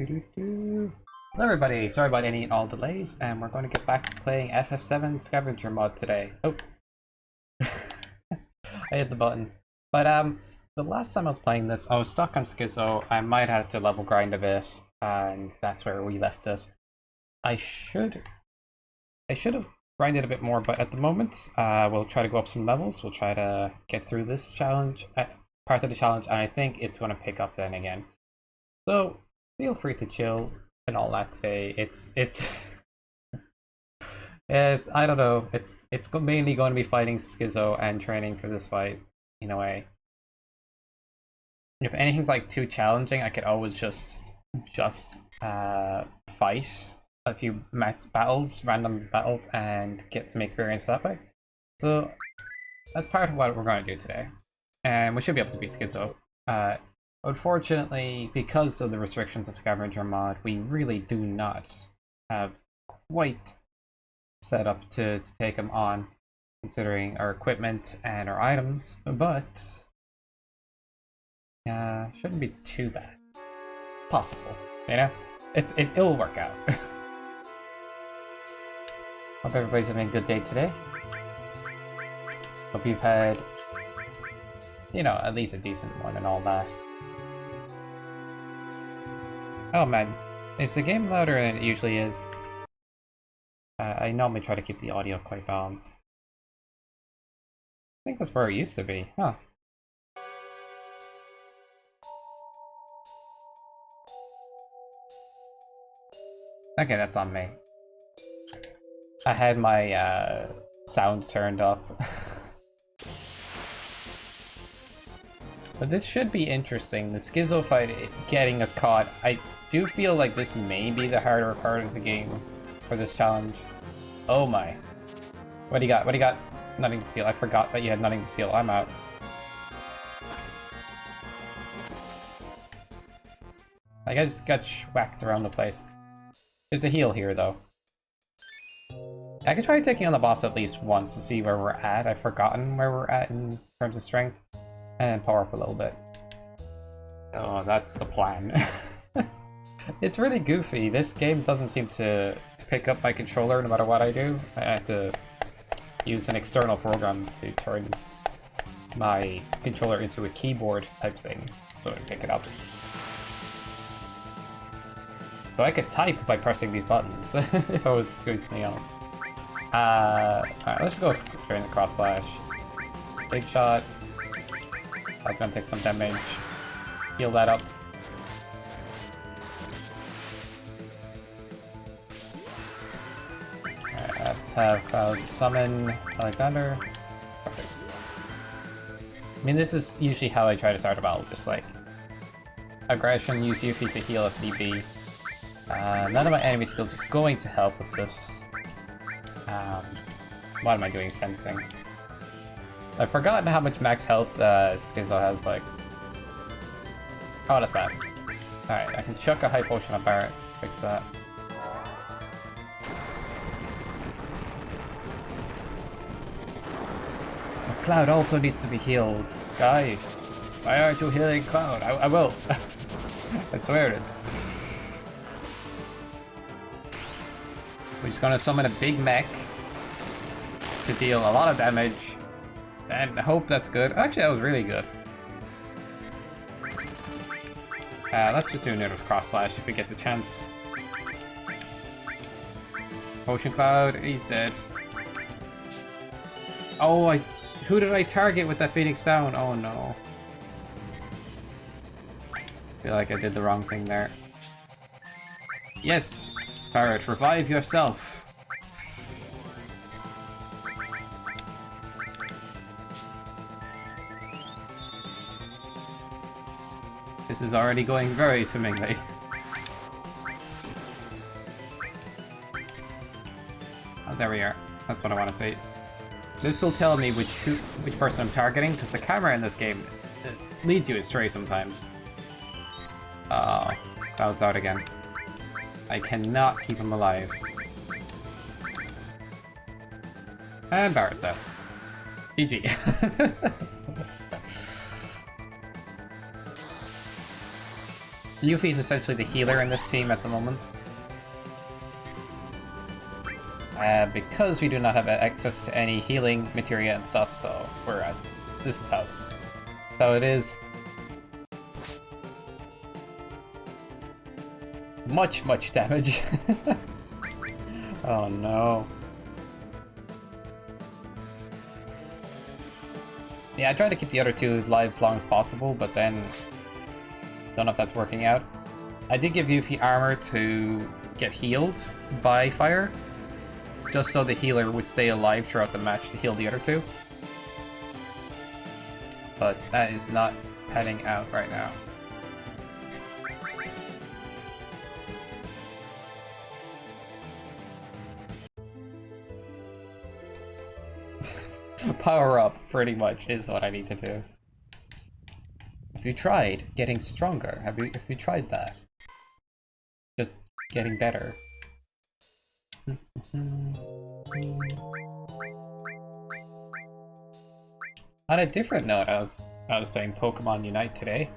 Hello everybody, sorry about any and all delays, and we're going to get back to playing FF7 Scavenger mod today. Oh, I hit the button. But the last time I was playing this, I was stuck on Schizo. I might have to level grind a bit, and that's where we left it. I should have grinded a bit more, but at the moment, we'll try to go up some levels. We'll try to get through this challenge, part of the challenge, and I think it's going to pick up then again. So feel free to chill and all that today. It's I don't know. It's mainly going to be fighting Schizo and training for this fight in a way. If anything's like too challenging, I could always just fight a few random battles, and get some experience that way. So that's part of what we're going to do today, and we should be able to beat Schizo. Unfortunately, because of the restrictions of Scavenger mod, we really do not have quite set up to take him on, considering our equipment and our items, but shouldn't be too bad. Possible, you know? It'll work out. Hope everybody's having a good day today. Hope you've had, you know, at least a decent one and all that. Oh man, is the game louder than it usually is? I normally try to keep the audio quite balanced. I think that's where it used to be, huh? Okay, that's on me. I had my sound turned up. But this should be interesting. The Schizo fight getting us caught. I do feel like this may be the harder part of the game for this challenge. Oh my. What do you got? What do you got? Nothing to steal. I forgot that you had nothing to steal. I'm out. Like, I just got whacked around the place. There's a heal here, though. I could try taking on the boss at least once to see where we're at. I've forgotten where we're at in terms of strength. And power up a little bit. Oh, that's the plan. It's really goofy. This game doesn't seem to pick up my controller no matter what I do. I have to use an external program to turn my controller into a keyboard type thing so I can pick it up. So I could type by pressing these buttons if I was doing something else. Alright, let's go during the cross slash. Big shot. I was gonna take some damage. Heal that up. Alright, let's have Cloud summon Alexander. Perfect. I mean, this is usually how I try to start a battle, just like aggression, use Yuffie to heal if need be. None of my enemy skills are going to help with this. What am I doing? Sensing. I've forgotten how much max health Schizo has, like... Oh, that's bad. Alright, I can chuck a high potion at Barret. Fix that. Oh, Cloud also needs to be healed. Sky, why aren't you healing Cloud? I will. I swear it. We're just gonna summon a big mech to deal a lot of damage. And I hope that's good. Actually, that was really good. Let's just do another cross slash if we get the chance. Potion Cloud, he's dead. Oh, who did I target with that Phoenix Down? Oh no. I feel like I did the wrong thing there. Yes, Barret, revive yourself. This is already going very swimmingly. Oh, there we are. That's what I want to see. This will tell me which person I'm targeting, because the camera in this game leads you astray sometimes. Cloud's out again. I cannot keep him alive. And Barret's out. GG. Yuffie is essentially the healer in this team at the moment. Because we do not have access to any healing materia and stuff, so this is how it is. Much damage. Oh no. Yeah, I try to keep the other two lives as long as possible, but then don't know if that's working out. I did give Yuffie armor to get healed by fire, just so the healer would stay alive throughout the match to heal the other two. But that is not heading out right now. Power up, pretty much, is what I need to do. Have you tried getting stronger? Have you tried that? Just getting better. On a different note, I was playing Pokemon Unite today.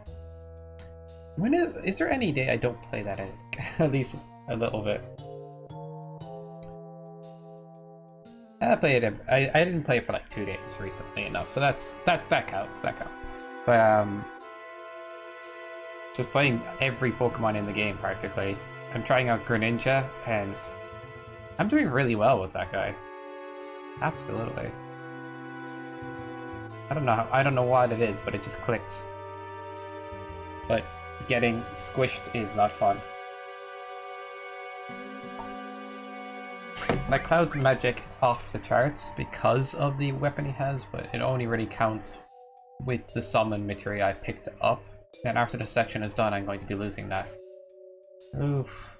Is there any day I don't play that at least a little bit? I played it. I didn't play it for like 2 days recently enough, so that counts. That counts. But just playing every Pokemon in the game practically. I'm trying out Greninja, and I'm doing really well with that guy. Absolutely. I don't know what it is, but it just clicks. But getting squished is not fun. Like, Cloud's magic is off the charts because of the weapon he has, but it only really counts with the summon materia I picked up. And after the section is done, I'm going to be losing that. Oof.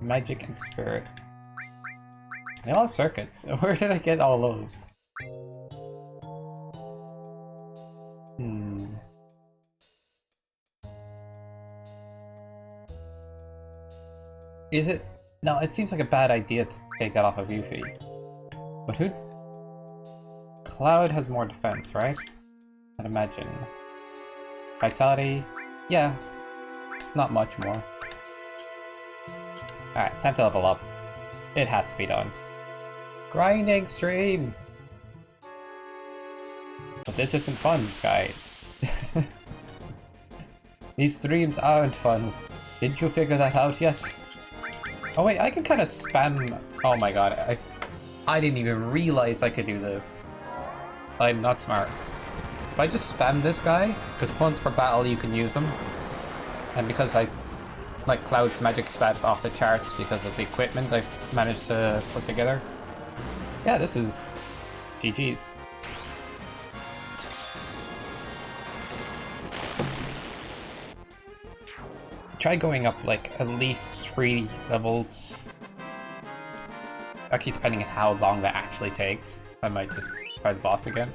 Magic and Spirit. They all have circuits. Where did I get all those? Is it? No, it seems like a bad idea to take that off of Yuffie. But who? Cloud has more defense, right? I'd imagine. Vitality? Yeah. Just not much more. Alright, time to level up. It has to be done. Grinding stream! But this isn't fun, Sky. These streams aren't fun. Didn't you figure that out yet? Oh wait, I can kind of spam... Oh my god, I didn't even realize I could do this. I'm not smart. If I just spam this guy, because once per battle you can use him, and because I like Cloud's magic stats off the charts because of the equipment I've managed to put together. Yeah, this is GG's. Try going up like at least 3 levels. Actually, depending on how long that actually takes. I might just try the boss again.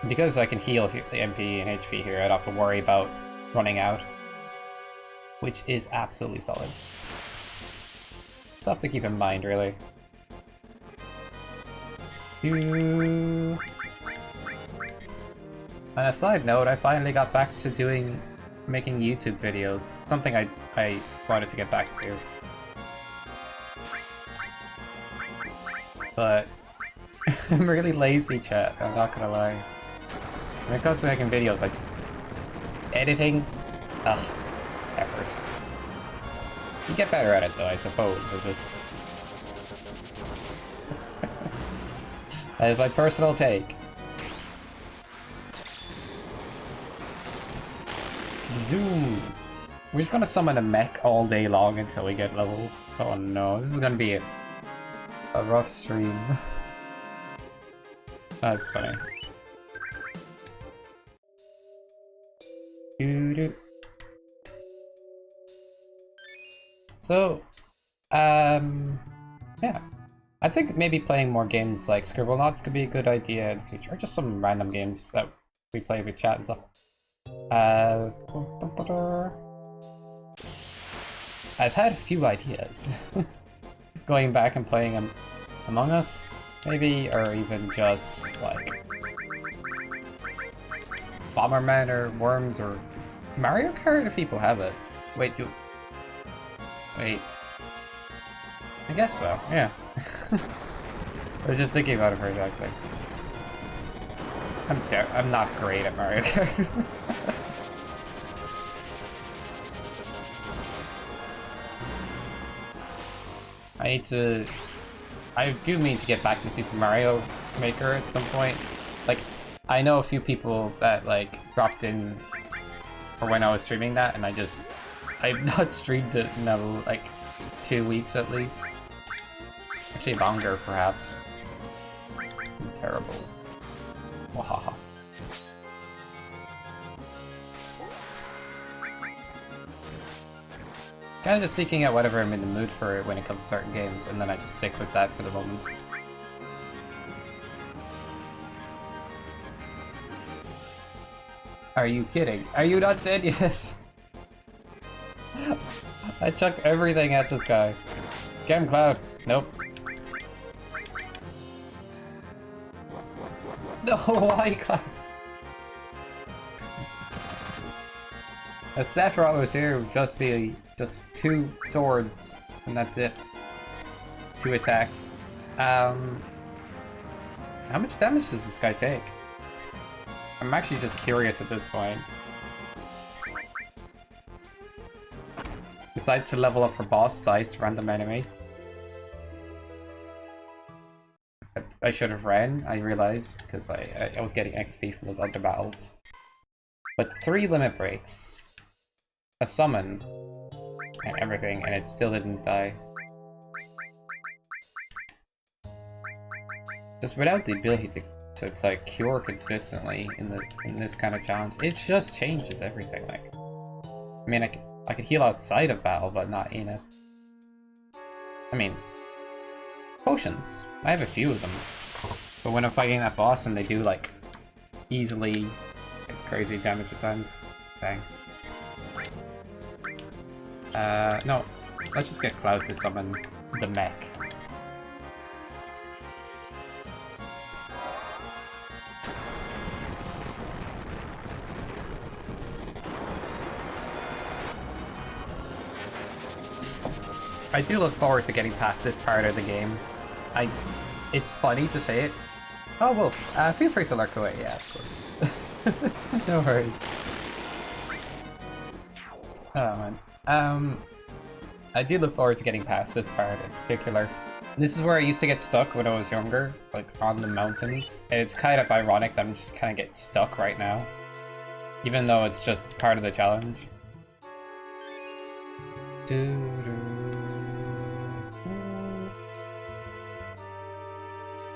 Because I can heal the MP and HP here, I don't have to worry about running out. Which is absolutely solid. Stuff to keep in mind, really. On a side note, I finally got back to making YouTube videos. Something I wanted to get back to. But I'm really lazy, chat, I'm not gonna lie. When it comes to making videos, I just... Editing? Ugh. Effort. You get better at it though, I suppose. It just... That is my personal take. Zoom! We're just gonna summon a mech all day long until we get levels. Oh no, this is gonna be a rough stream. That's funny. So, yeah. I think maybe playing more games like Scribblenauts could be a good idea in the future, or just some random games that we play with chat and stuff. I've had a few ideas. Going back and playing Among Us. maybe, or even just like Bomberman or Worms or Mario Kart if people have it. Wait. I guess so, yeah. I was just thinking about it for a second. I'm not great at Mario Kart. I do need to get back to Super Mario Maker at some point. Like, I know a few people that like dropped in for when I was streaming that, and I've not streamed it in like 2 weeks at least. Actually longer, perhaps. I'm terrible. Wahaha. Kind of just seeking out whatever I'm in the mood for when it comes to certain games, and then I just stick with that for the moment. Are you kidding? Are you not dead yet? I chucked everything at this guy. Get him, Cloud. Nope. No, why, Cloud? If Sephiroth was here, it would just be just 2 swords, and that's it. 2 attacks. How much damage does this guy take? I'm actually just curious at this point. Decides to level up her boss dice, random enemy. I should have ran, I realized, because I was getting XP from those other battles. But 3 limit breaks. A summon and everything, and it still didn't die. Just without the ability to like cure consistently in this kind of challenge, it just changes everything. Like, I mean, I could heal outside of battle, but not in it. I mean, potions. I have a few of them, but when I'm fighting that boss and they do like easily crazy damage at times, dang. No. Let's just get Cloud to summon the mech. I do look forward to getting past this part of the game. It's funny to say it. Oh, Wolf, feel free to lurk away, yeah, of course. No worries. Oh, man. I do look forward to getting past this part in particular. This is where I used to get stuck when I was younger, like on the mountains. And it's kind of ironic that I'm just kind of getting stuck right now. Even though it's just part of the challenge.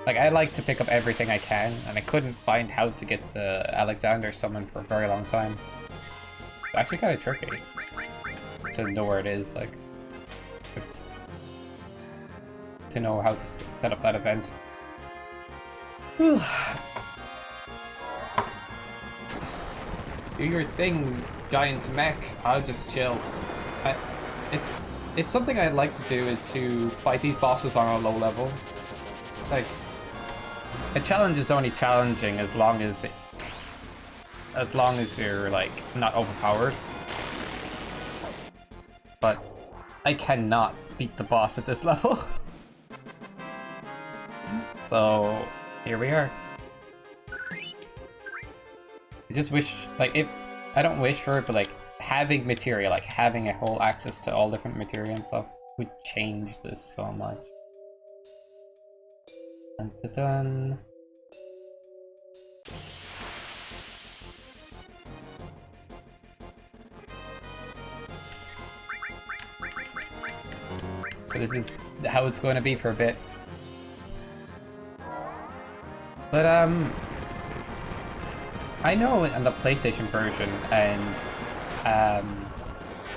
Like, I like to pick up everything I can, and I couldn't find how to get the Alexander summon for a very long time. It's actually kind of tricky to know where it is, like, it's to know how to set up that event. Do your thing, giant mech. I'll just chill. It's something I'd like to do, is to fight these bosses on a low level. Like, a challenge is only challenging as long as you're like not overpowered. But I cannot beat the boss at this level. So here we are. I just wish, like, I don't wish for it, but like having materia, like having a whole access to all different materia and stuff would change this so much. Dun, dun, dun. So this is how it's going to be for a bit. But I know on the PlayStation version and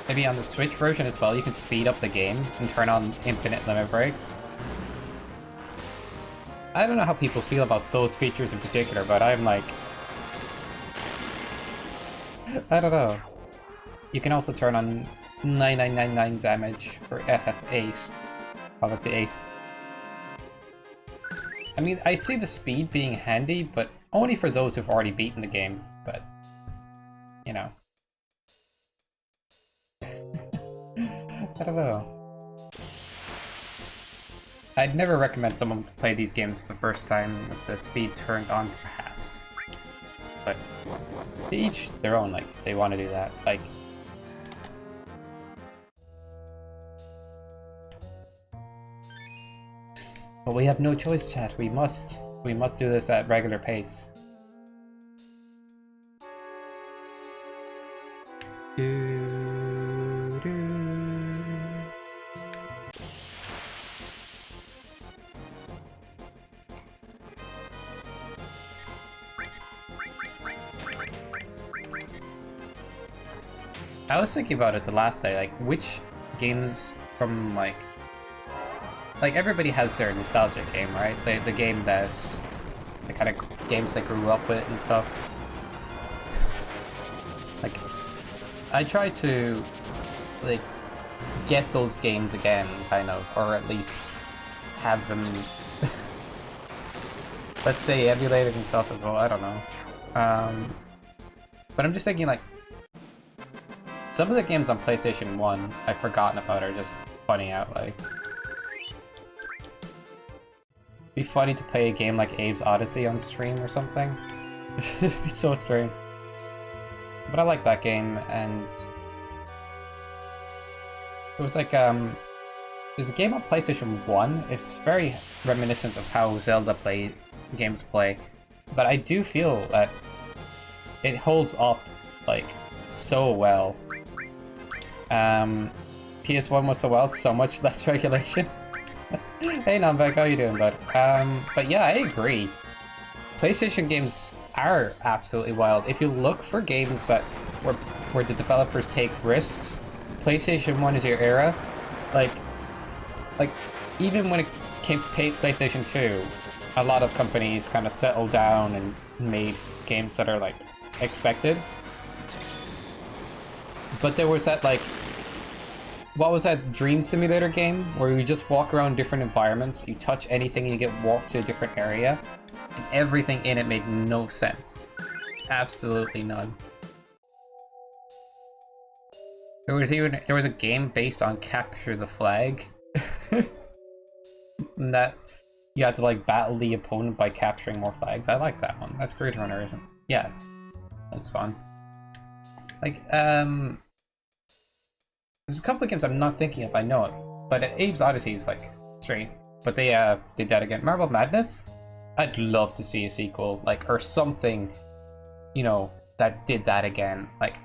maybe on the Switch version as well, you can speed up the game and turn on infinite limit breaks. I don't know how people feel about those features in particular, but I'm like, I don't know. You can also turn on 9999 damage for FF8, Quality 8. mean, I see the speed being handy, but only for those who've already beaten the game, but, you know. I don't know. I'd never recommend someone to play these games the first time with the speed turned on, perhaps. But to each their own, like, they want to do that. Like, but we have no choice, chat. We must do this at regular pace. I was thinking about it the last day, like, which games from, like everybody has their nostalgia game, right? The game that, the kind of games they grew up with and stuff. Like, I try to, like, get those games again, kind of, or at least have them, let's say, emulated and stuff as well, I don't know. But I'm just thinking, like, some of the games on PlayStation 1 I've forgotten about are just funny out, like. It'd be funny to play a game like Abe's Odyssey on stream or something. It'd be so strange. But I like that game, and it was like, there's a game on PlayStation 1, it's very reminiscent of how Zelda games play, but I do feel that it holds up, like, so well. PS1 was so well, so much less regulation. Hey Numbek, how you doing, bud? But yeah, I agree. PlayStation games are absolutely wild. If you look for games that where the developers take risks, PlayStation 1 is your era. Like even when it came to PlayStation 2, a lot of companies kind of settled down and made games that are, like, expected. But there was that, like, what was that Dream Simulator game where you just walk around different environments, you touch anything, you get walked to a different area, and everything in it made no sense. Absolutely none. There was a game based on Capture the Flag. And that you had to, like, battle the opponent by capturing more flags. I like that one. That's Grid Runner, isn't it? Yeah. That's fun. Like, there's a couple of games I'm not thinking of, I know it. But Abe's Odyssey is, like, straight. But they did that again. Marvel Madness? I'd love to see a sequel, like, or something, you know, that did that again. Like,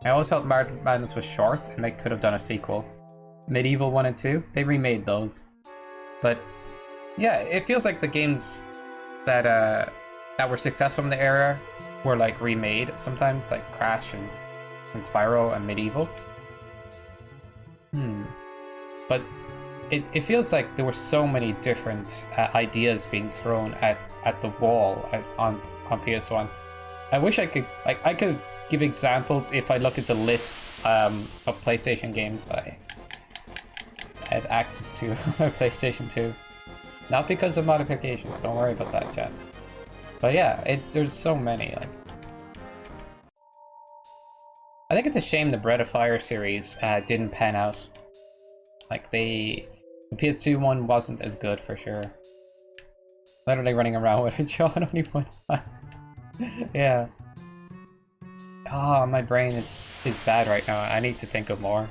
I always felt Marvel Madness was short, and they could have done a sequel. Medieval 1 and 2, they remade those. But, yeah, it feels like the games that were successful in the era were, like, remade sometimes, like Crash and Spyro and Medieval. But it feels like there were so many different ideas being thrown at the wall on PS1. I wish I could, like, I could give examples if I look at the list of PlayStation games that I had access to on PlayStation 2. Not because of modifications, don't worry about that, chat. But yeah, there's so many. Like, I think it's a shame the Breath of Fire series didn't pan out. Like, the PS2 one wasn't as good for sure. Literally running around with a jaw on only one eye. Yeah. Oh, my brain is bad right now. I need to think of more.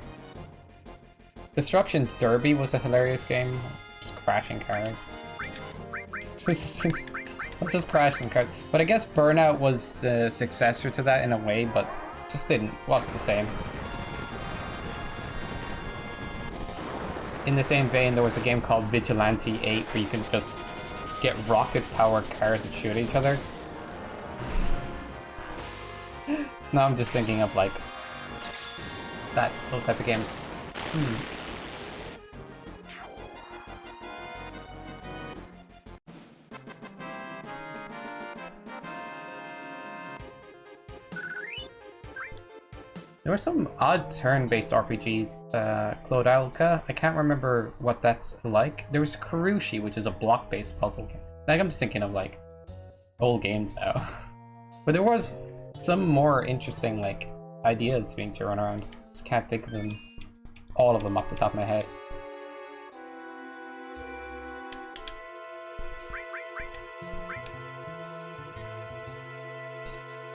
Destruction Derby was a hilarious game. Just crashing cars. Let's just crash some cars. But I guess Burnout was the successor to that in a way, but just wasn't the same. In the same vein, there was a game called Vigilante 8 where you can just get rocket-powered cars that shoot each other. Now I'm just thinking of, like, those type of games. There were some odd turn-based RPGs. Clodalka, I can't remember what that's like. There was Karushi, which is a block-based puzzle game. Like, I'm just thinking of, like, old games now. But there was some more interesting, like, ideas being thrown around. Just can't think of them, all of them off the top of my head.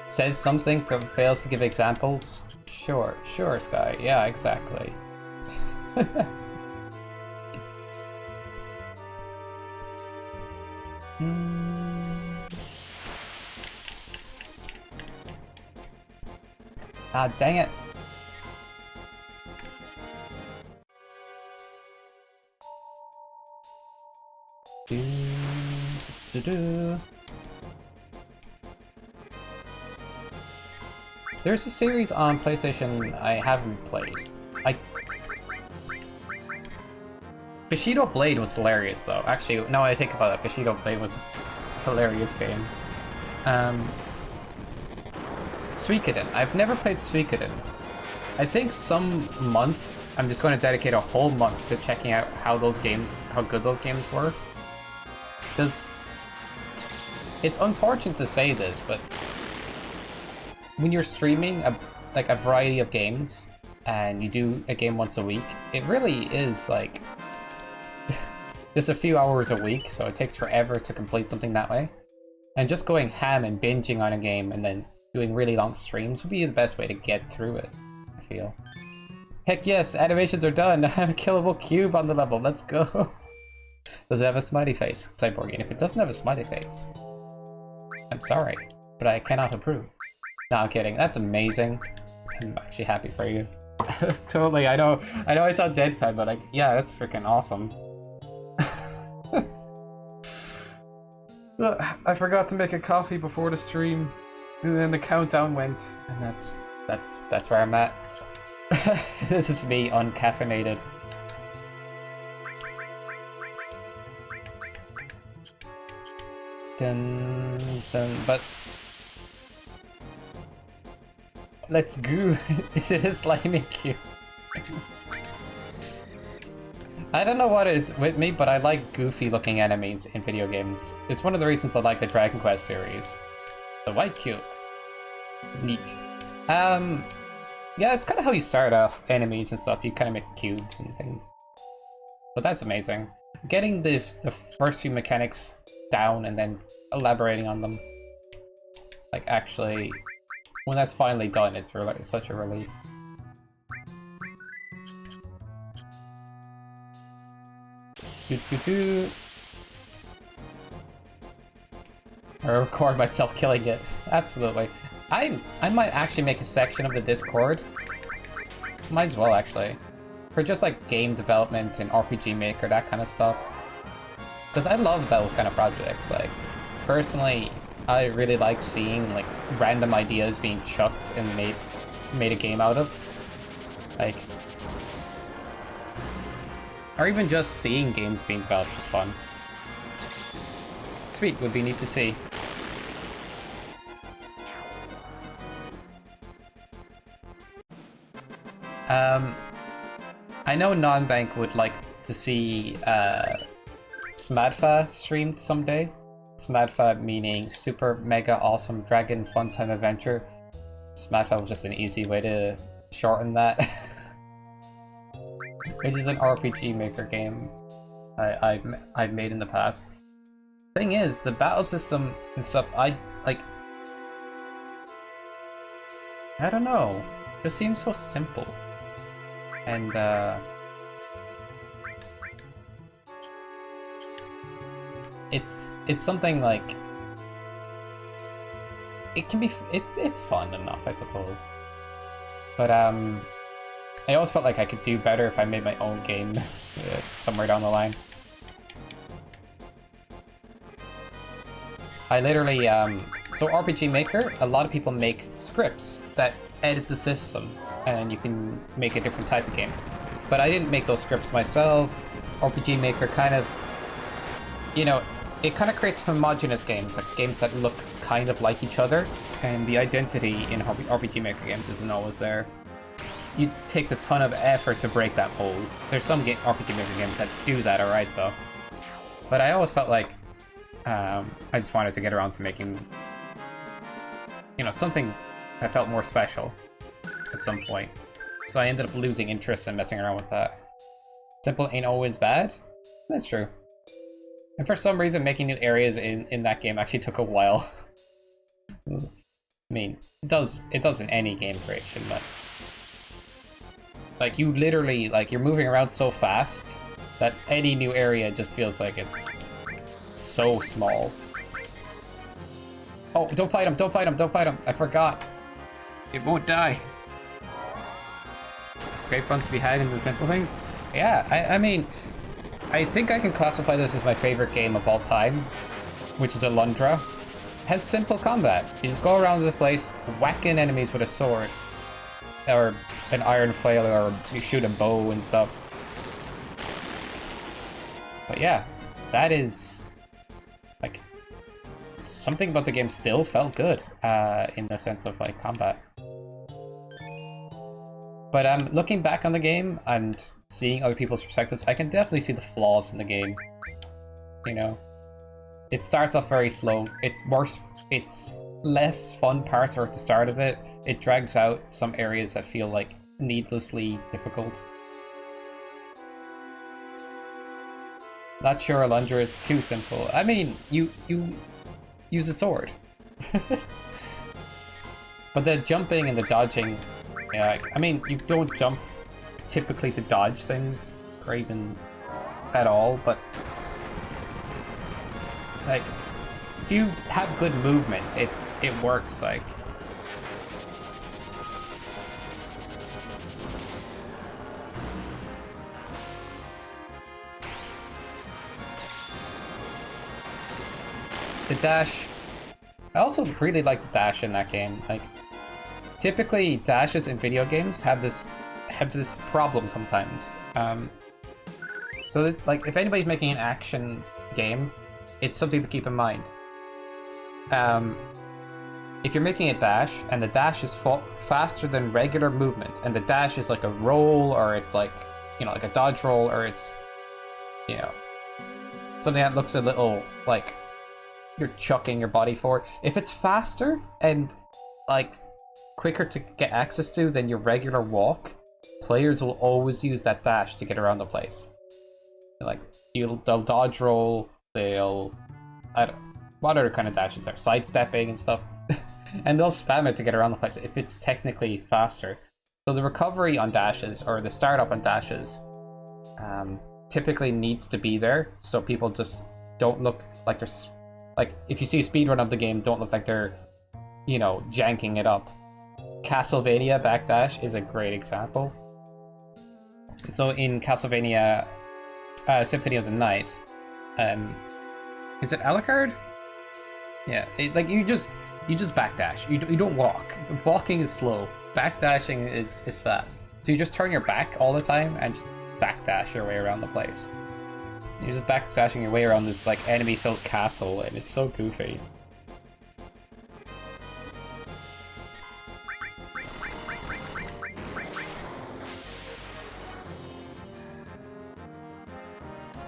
Says something but fails to give examples? Sure, Sky. Yeah, exactly. Ah, dang it. There's a series on PlayStation I haven't played. Bushido Blade was hilarious though. Actually, now I think about it, Bushido Blade was a hilarious game. Suikoden. I've never played Suikoden. I think some month I'm just going to dedicate a whole month to checking out how good those games were. Because it's unfortunate to say this, but when you're streaming a variety of games and you do a game once a week, it really is like just a few hours a week, so it takes forever to complete something that way. And just going ham and binging on a game and then doing really long streams would be the best way to get through it, I feel. Heck yes, animations are done! I have a killable cube on the level, let's go! Does it have a smiley face? Cyborg, if it doesn't have a smiley face, I'm sorry, but I cannot approve. No, I'm kidding, that's amazing. I'm actually happy for you. Totally, I know I saw deadpan, but like, yeah, that's freaking awesome. I forgot to make a coffee before the stream, and then the countdown went, and that's where I'm at. This is me uncaffeinated. Dun, dun, but let's go. Is it a slimy cube? I don't know what is with me, but I like goofy looking enemies in video games. It's one of the reasons I like the Dragon Quest series. The white cube. Neat. Yeah, it's kind of how you start off enemies and stuff. You kind of make cubes and things. But that's amazing. Getting the first few mechanics down and then elaborating on them. Like, actually, when that's finally done, it's such a relief. I record myself killing it. Absolutely. I might actually make a section of the Discord. Might as well, actually. For just like game development and RPG Maker, that kind of stuff. Because I love those kind of projects. Like, personally, I really like seeing like random ideas being chucked and made a game out of. Like, or even just seeing games being developed is fun. Sweet, would be neat to see. I know Non-Bank would like to see SMADFA streamed someday. SMADFA meaning Super Mega Awesome Dragon Funtime Adventure. SMADFA was just an easy way to shorten that. Which is an RPG Maker game I've made in the past. Thing is, the battle system and stuff, I don't know. It just seems so simple. And it's something like it's fun enough, I suppose. But I always felt like I could do better if I made my own game somewhere down the line. I literally, so RPG Maker, a lot of people make scripts that edit the system, and you can make a different type of game. But I didn't make those scripts myself. RPG Maker kind of, you know, it kind of creates homogeneous games, like games that look kind of like each other, and the identity in RPG Maker games isn't always there. It takes a ton of effort to break that mold. There's some RPG Maker games that do that alright though. But I always felt like I just wanted to get around to making, you know, something that felt more special at some point. So I ended up losing interest in messing around with that. Simple ain't always bad? That's true. And for some reason, making new areas in that game actually took a while. I mean, it does in any game creation, but... Like, you literally, like, you're moving around so fast that any new area just feels like it's so small. Oh, don't fight him, don't fight him, don't fight him! I forgot. It won't die. Great fun to be had in the simple things. Yeah, I mean, I think I can classify this as my favorite game of all time, which is Alundra. It has simple combat. You just go around this place, whacking enemies with a sword, or an iron flail, or you shoot a bow and stuff. But yeah, that is, like, something about the game still felt good, in the sense of, like, combat. But looking back on the game and seeing other people's perspectives, I can definitely see the flaws in the game. You know, it starts off very slow. It's less fun parts are at the start of it. It drags out some areas that feel like needlessly difficult. Not sure Alundra is too simple. I mean, you use a sword. But the jumping and the dodging, yeah, I mean, you don't jump typically to dodge things, or even at all, but like, if you have good movement, it works, like. The dash, I also really like the dash in that game. Like, typically dashes in video games have this problem sometimes. So this, like, if anybody's making an action game, it's something to keep in mind. If you're making a dash and the dash is faster than regular movement, and the dash is like a roll, or it's like, you know, like a dodge roll, or it's, you know, something that looks a little like you're chucking your body forward. If it's faster and like quicker to get access to than your regular walk, players will always use that dash to get around the place. Like, they'll dodge roll, they'll, what other kind of dashes are? Sidestepping and stuff. And they'll spam it to get around the place if it's technically faster. So the recovery on dashes, or the startup on dashes, typically needs to be there, so people just don't look like they're, like, if you see a speedrun of the game, don't look like they're, you know, janking it up. Castlevania backdash is a great example. So in Castlevania Symphony of the Night, is it Alucard? Yeah, like, you just backdash. You don't walk. Walking is slow. Backdashing is fast. So you just turn your back all the time and just backdash your way around the place. You're just backdashing your way around this, like, enemy-filled castle, and it's so goofy.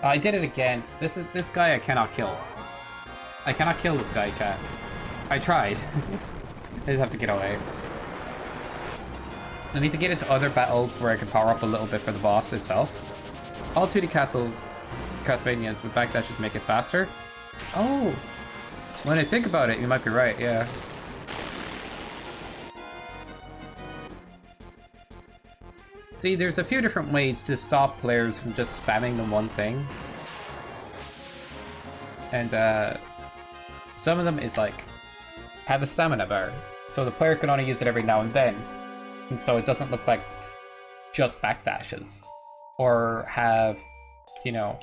I did it again. This guy I cannot kill. I cannot kill this guy, chat. I tried. I just have to get away. I need to get into other battles where I can power up a little bit for the boss itself. All 2D Castlevanias with backdashes make it faster. Oh! When I think about it, you might be right, yeah. See, there's a few different ways to stop players from just spamming the one thing. And some of them is like, have a stamina bar, so the player can only use it every now and then. And so it doesn't look like just backdashes. Or have, you know,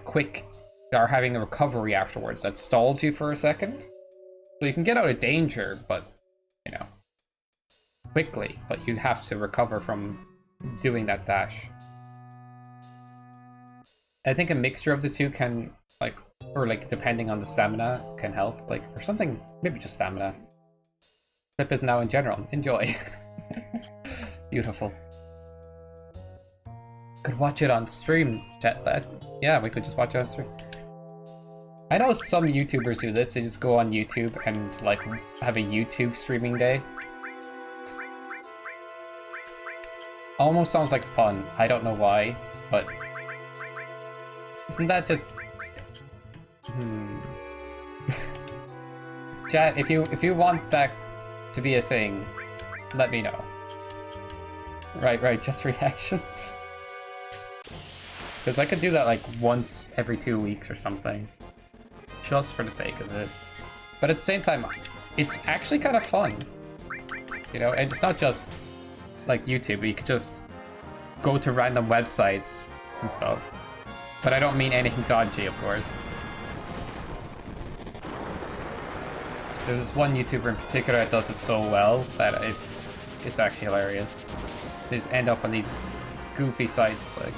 quick, or having a recovery afterwards that stalls you for a second. So you can get out of danger, but, you know, quickly, but you have to recover from doing that dash. I think a mixture of the two can, like, or like, depending on the stamina, can help, like, or something, maybe just stamina. Clip is now in general. Enjoy. Beautiful. Could watch it on stream, chat lad. Yeah, we could just watch it on stream. I know some YouTubers do this, they just go on YouTube and like have a YouTube streaming day. Almost sounds like fun. I don't know why, but isn't that just Chat, if you want that to be a thing, let me know. Right, just reactions. Because I could do that like once every 2 weeks or something. Just for the sake of it. But at the same time, it's actually kind of fun. You know, and it's not just like YouTube, you could just go to random websites and stuff. But I don't mean anything dodgy, of course. There's this one YouTuber in particular that does it so well that it's actually hilarious. They just end up on these goofy sites like.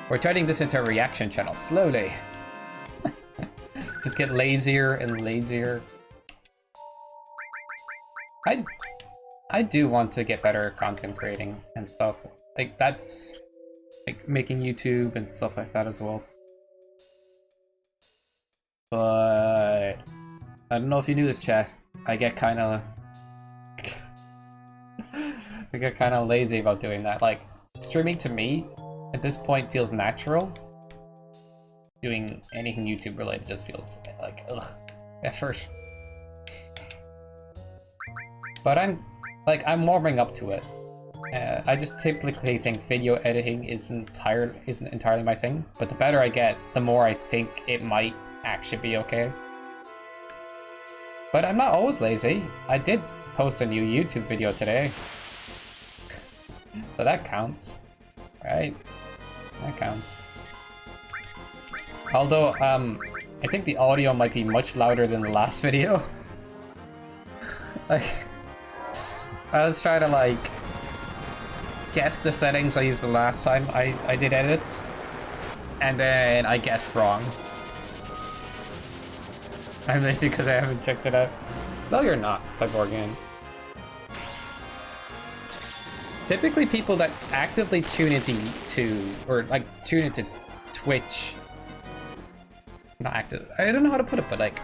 We're turning this into a reaction channel, slowly. Just get lazier and lazier. I do want to get better at content creating and stuff. Like, that's... like, making YouTube and stuff like that as well. But... I don't know if you knew this, chat. I get kinda... I get kinda lazy about doing that. Like, streaming to me, at this point, feels natural. Doing anything YouTube related just feels like, ugh, effort. But I'm warming up to it. I just typically think video editing isn't entirely my thing, but the better I get, the more I think it might actually be okay. But I'm not always lazy. I did post a new YouTube video today. So that counts, right? That counts. Although, I think the audio might be much louder than the last video. Like, I was trying to, like, guess the settings I used the last time I did edits, and then I guessed wrong. I'm lazy because I haven't checked it out. No, you're not, Cyborgian. Typically people that actively tune into Twitch, not active, I don't know how to put it, but like,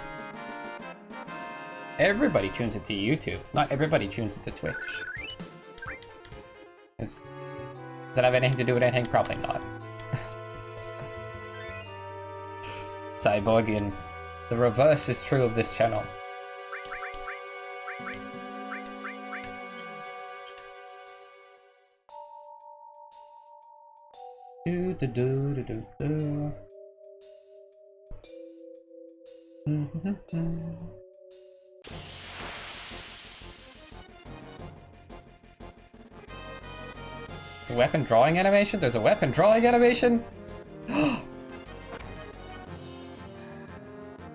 everybody tunes into YouTube. Not everybody tunes into Twitch. Does that have anything to do with anything? Probably not. Cyborgian. The reverse is true of this channel. Do do do do do do. The weapon drawing animation? There's a weapon drawing animation?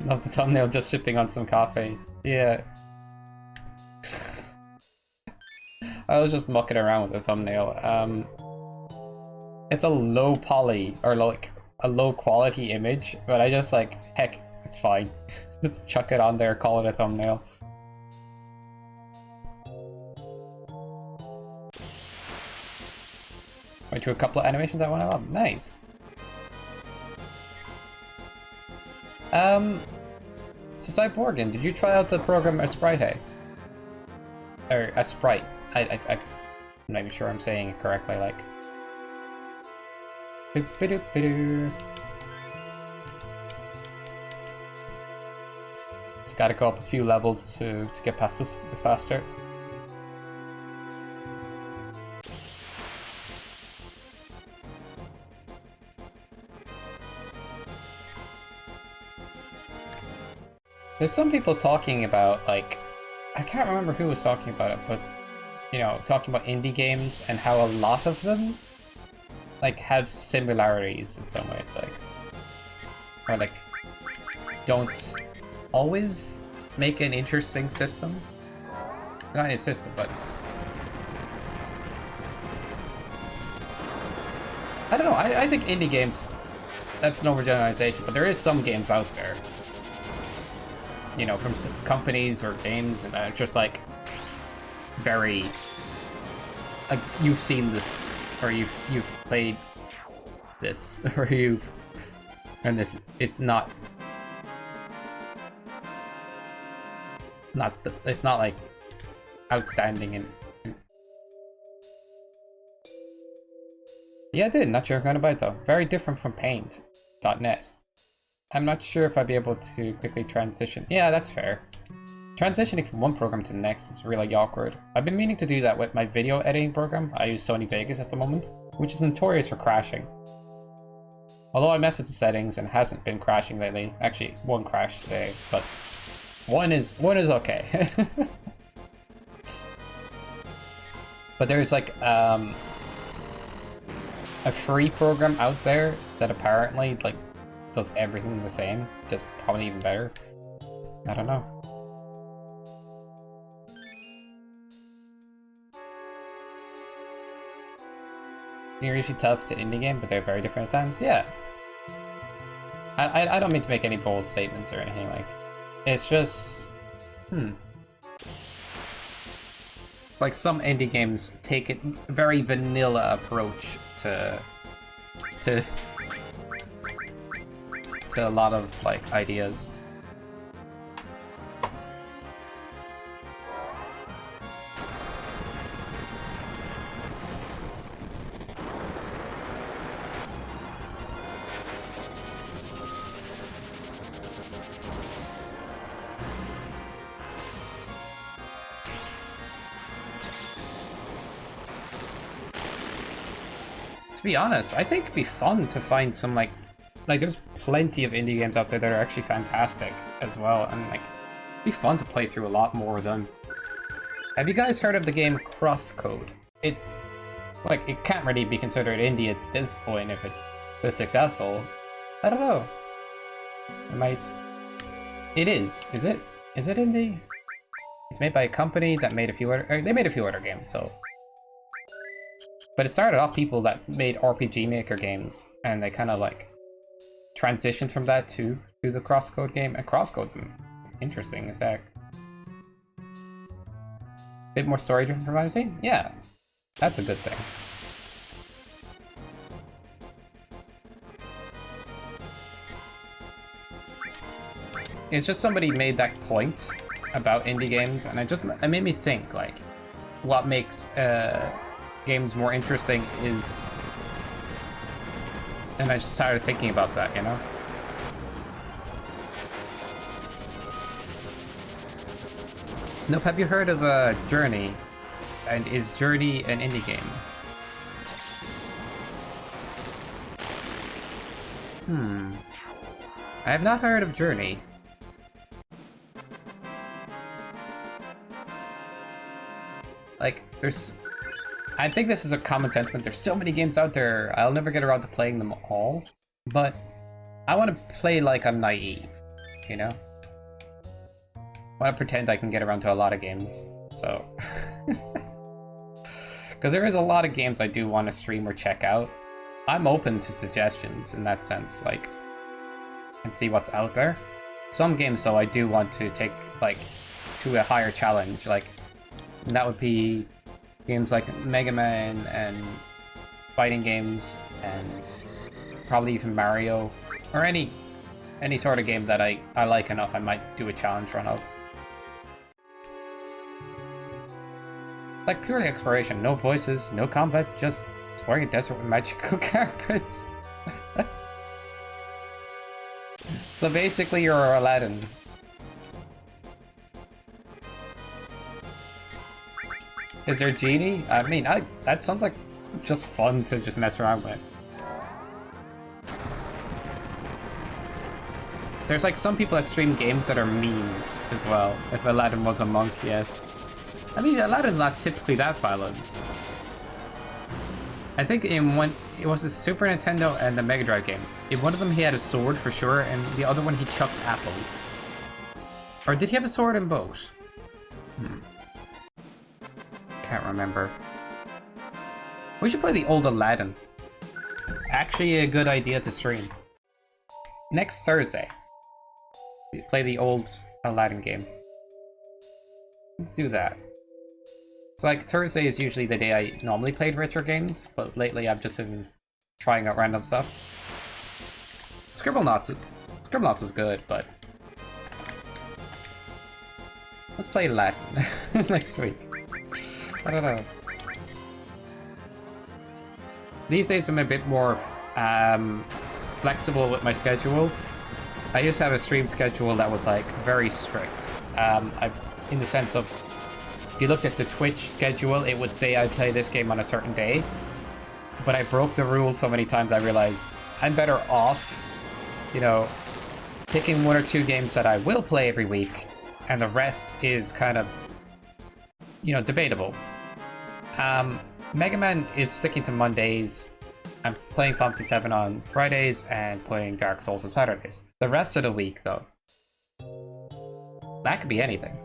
Love the thumbnail just sipping on some coffee. Yeah. I was just mucking around with the thumbnail. It's a low poly, or like a low quality image, but I just like, heck, it's fine. Just chuck it on there, call it a thumbnail. Went to a couple of animations I want to love. Nice. So Cyborgian, did you try out the program Sprite? Or Sprite? I'm not even sure I'm saying it correctly. Like. Just gotta go up a few levels to get past this a bit faster. There's some people talking about, like, I can't remember who was talking about it, but, you know, talking about indie games and how a lot of them, like, have similarities in some way. It's like, or like, don't always make an interesting system. Not a system, but I don't know. I think indie games, that's an overgeneralization, but there is some games out there, you know, from some companies or games, and just like, very like you've seen this, or you've played this, or you've and this. It's not it's not like outstanding and yeah, I did. Not sure I'm gonna buy it though. Very different from Paint.net. I'm not sure if I'd be able to quickly transition. Yeah, that's fair. Transitioning from one program to the next is really awkward. I've been meaning to do that with my video editing program. I use Sony Vegas at the moment, which is notorious for crashing. Although I mess with the settings and it hasn't been crashing lately. Actually, one crashed today, but one is okay. But there's like a free program out there that apparently like does everything the same, just probably even better. I don't know. They're usually tough to indie game, but they're very different at times. Yeah. I don't mean to make any bold statements or anything, like it's just like some indie games take a very vanilla approach to a lot of like ideas. To be honest, I think it'd be fun to find some like there's plenty of indie games out there that are actually fantastic as well, and like it'd be fun to play through a lot more of them. Have you guys heard of the game Crosscode? It's like it can't really be considered indie at this point if it's this successful. I don't know. It is. Is it? Is it indie? It's made by a company that made a few other. They made a few other games, so. But it started off people that made RPG Maker games, and they kind of like transitioned from that to the Crosscode game, and Crosscode's interesting as heck. Bit more story driven from what I've seen? Yeah, that's a good thing. It's just somebody made that point about indie games, and it made me think like, what makes games more interesting is, and I just started thinking about that, you know? Nope, have you heard of Journey? And is Journey an indie game? I have not heard of Journey. Like, I think this is a common sentiment. There's so many games out there, I'll never get around to playing them all. But I want to play like I'm naive, you know? I want to pretend I can get around to a lot of games, so... Because there is a lot of games I do want to stream or check out. I'm open to suggestions in that sense, like, and see what's out there. Some games, though, I do want to take, like, to a higher challenge, like, and that would be games like Mega Man and fighting games, and probably even Mario, or any sort of game that I like enough I might do a challenge run of. Like purely exploration, no voices, no combat, just exploring a desert with magical carpets. So basically you're Aladdin. Is there genie? I mean, that sounds like just fun to just mess around with. There's like some people that stream games that are memes as well. If Aladdin was a monk, yes. I mean, Aladdin's not typically that violent. I think in one, it was the Super Nintendo and the Mega Drive games. In one of them he had a sword for sure, and the other one he chucked apples. Or did he have a sword in both? Can't remember. We should play the old Aladdin. Actually a good idea to stream. Next Thursday. Play the old Aladdin game. Let's do that. It's like Thursday is usually the day I normally played retro games, but lately I've just been trying out random stuff. Scribblenauts was good, but let's play Latin next week. I don't know. These days I'm a bit more flexible with my schedule. I used to have a stream schedule that was like very strict. In the sense of, if you looked at the Twitch schedule, it would say I'd play this game on a certain day. But I broke the rules so many times I realized I'm better off, you know, picking 1 or 2 games that I will play every week, and the rest is kind of, you know, debatable. Mega Man is sticking to Mondays. I'm playing FF7 on Fridays and playing Dark Souls on Saturdays. The rest of the week, though, that could be anything.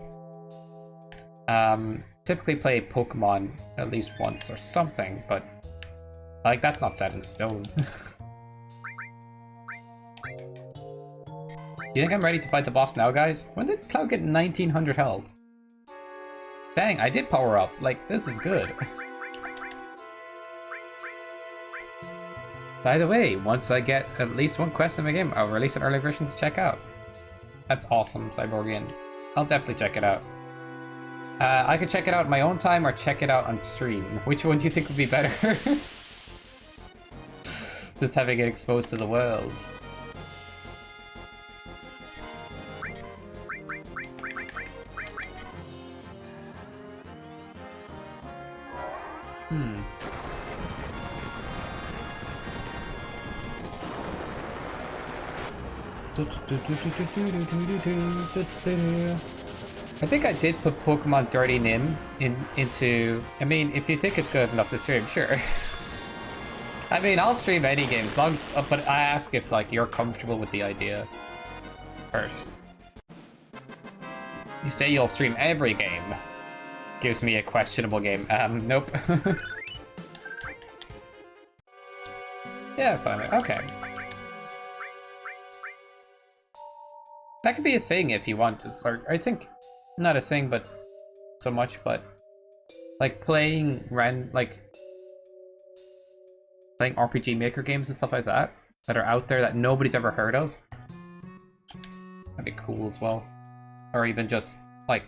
Typically play Pokemon at least once or something, but like that's not set in stone. You think I'm ready to fight the boss now, guys? When did Cloud get 1900 health? Dang, I did power up. Like, this is good. By the way, once I get at least 1 quest in the game, I'll release an early version to check out. That's awesome, Cyborgian. I'll definitely check it out. I could check it out in my own time or check it out on stream. Which one do you think would be better? Just having it exposed to the world. I think I did put Pokemon Dirty Nim into... I mean, if you think it's good enough to stream, sure. I mean, I'll stream any game as long as... but I ask if, like, you're comfortable with the idea first. You say you'll stream every game. Gives me a questionable game. Nope. Yeah, fine. Okay. That could be a thing if you want to. Or I think... not a thing, but so much, but like playing playing RPG Maker games and stuff like that are out there that nobody's ever heard of. That'd be cool as well. Or even just like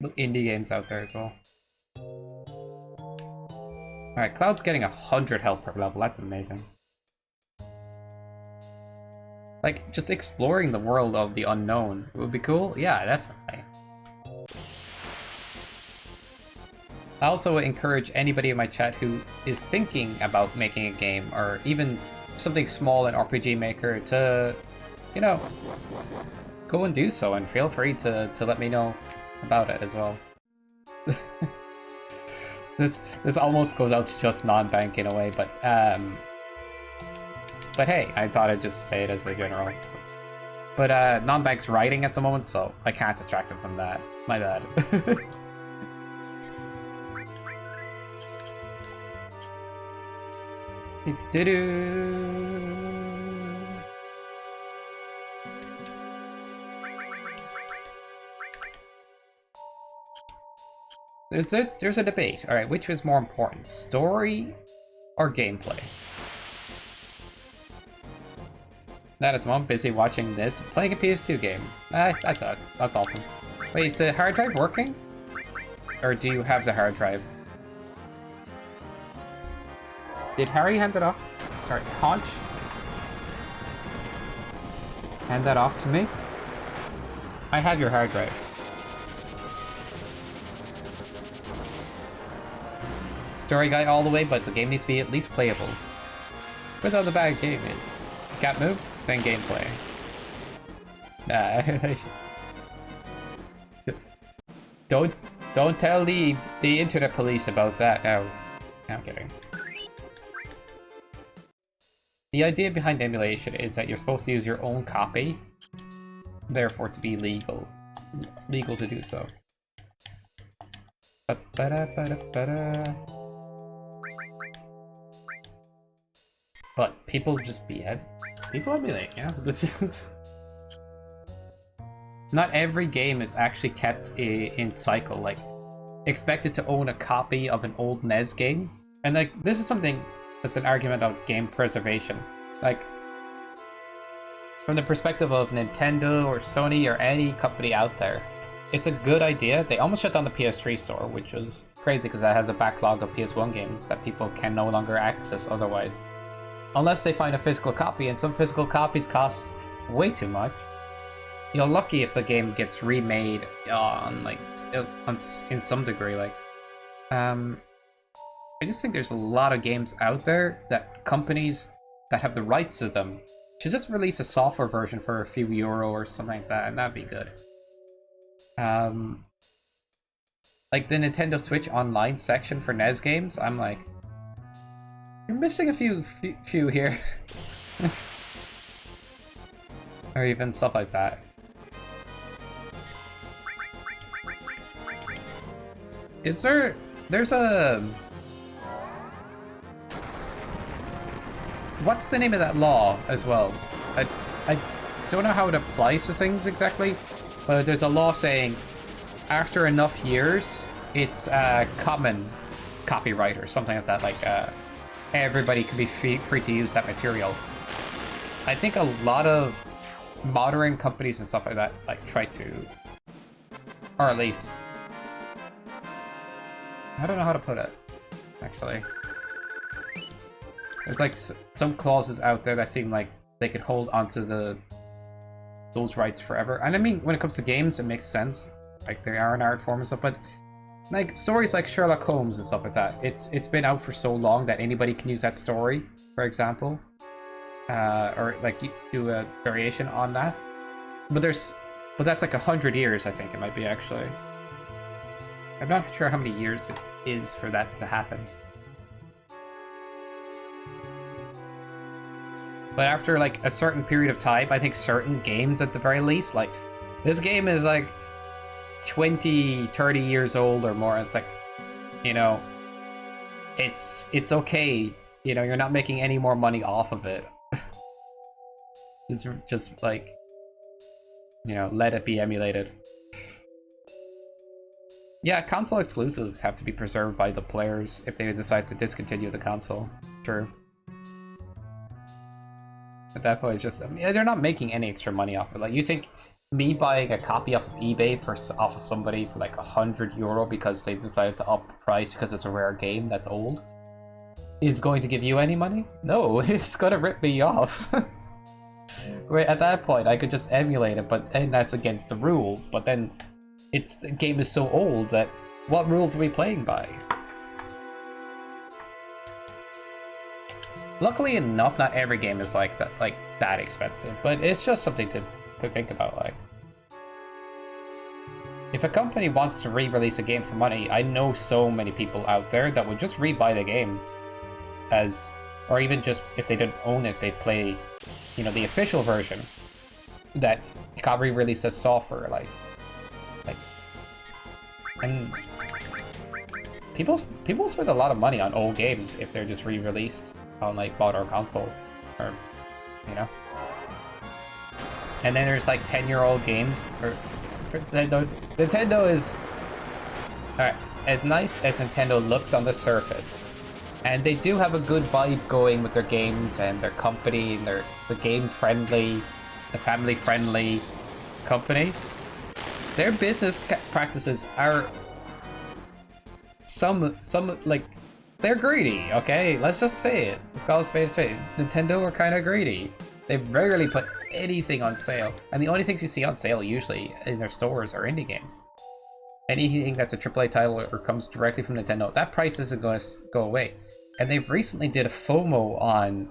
indie games out there as well. Alright, Cloud's getting 100 health per level. That's amazing. Like, just exploring the world of the unknown would be cool. Yeah, definitely. I also encourage anybody in my chat who is thinking about making a game, or even something small in RPG Maker, to, you know, go and do so, and feel free to let me know about it as well. This almost goes out to just non-bank in a way, but hey, I thought I'd just say it as a general. But non-bank's writing at the moment, so I can't distract him from that. My bad. There's a debate. All right, which is more important, story or gameplay? That is mom busy watching this, playing a PS2 game. That's awesome. Wait, is the hard drive working? Or do you have the hard drive? Did Harry hand it off? Sorry, Haunch? Hand that off to me? I have your hard drive. Story guy all the way, but the game needs to be at least playable. What's how the bad game is? Cat move, then gameplay. Nah. Don't tell the internet police about that. No, I'm kidding. The idea behind emulation is that you're supposed to use your own copy, therefore to be legal to do so. But people just people emulate, yeah. This is not every game is actually kept in cycle. Like expected to own a copy of an old NES game. And like, this is something that's an argument of game preservation. Like, from the perspective of Nintendo or Sony or any company out there, it's a good idea. They almost shut down the PS3 store, which was crazy because that has a backlog of PS1 games that people can no longer access otherwise. Unless they find a physical copy, and some physical copies cost way too much. You're lucky if the game gets remade on, like, in some degree, like. I just think there's a lot of games out there that companies that have the rights to them should just release a software version for a few euro or something like that, and that'd be good. Like the Nintendo Switch Online section for NES games, I'm like, you're missing a few here. Or even stuff like that. There's a... What's the name of that law as well? I don't know how it applies to things exactly, but there's a law saying after enough years, it's common copyright or something like that. Like everybody can be free to use that material. I think a lot of modern companies and stuff like that like try to, or at least, I don't know how to put it actually. There's like some clauses out there that seem like they could hold onto those rights forever. And I mean, when it comes to games, it makes sense. Like, they are an art form and stuff, but like stories like Sherlock Holmes and stuff like that, it's been out for so long that anybody can use that story, for example, or like do a variation on that. But that's like 100 years, I think it might be actually. I'm not sure how many years it is for that to happen. But after like a certain period of time, I think certain games at the very least, like this game is like 20, 30 years old or more. It's like, you know, it's okay. You know, you're not making any more money off of it. just like, you know, let it be emulated. Yeah, console exclusives have to be preserved by the players if they decide to discontinue the console. True. At that point, it's just, I mean, they're not making any extra money off it. Like, you think me buying a copy off of eBay off of somebody for like €100 because they decided to up the price because it's a rare game that's old is going to give you any money? No, it's gonna rip me off. Right, at that point, I could just emulate it, and that's against the rules. But then, the game is so old that what rules are we playing by? Luckily enough, not every game is like that expensive, but it's just something to think about. Like, if a company wants to re-release a game for money, I know so many people out there that would just rebuy the game or even just if they didn't own it, they'd play, you know, the official version that got re-released as software. And people spend a lot of money on old games if they're just re-released on like modern console, or you know. And then there's like 10-year-old games for Nintendo. Nintendo is alright. As nice as Nintendo looks on the surface, and they do have a good vibe going with their games and their company, and they're the game-friendly, the family-friendly company. Their business practices are some like, they're greedy, okay? Let's just say it. Let's call it spade a spade. Nintendo are kind of greedy. They rarely put anything on sale. And the only things you see on sale usually in their stores are indie games. Anything that's a AAA title or comes directly from Nintendo, that price isn't going to go away. And they've recently did a FOMO on,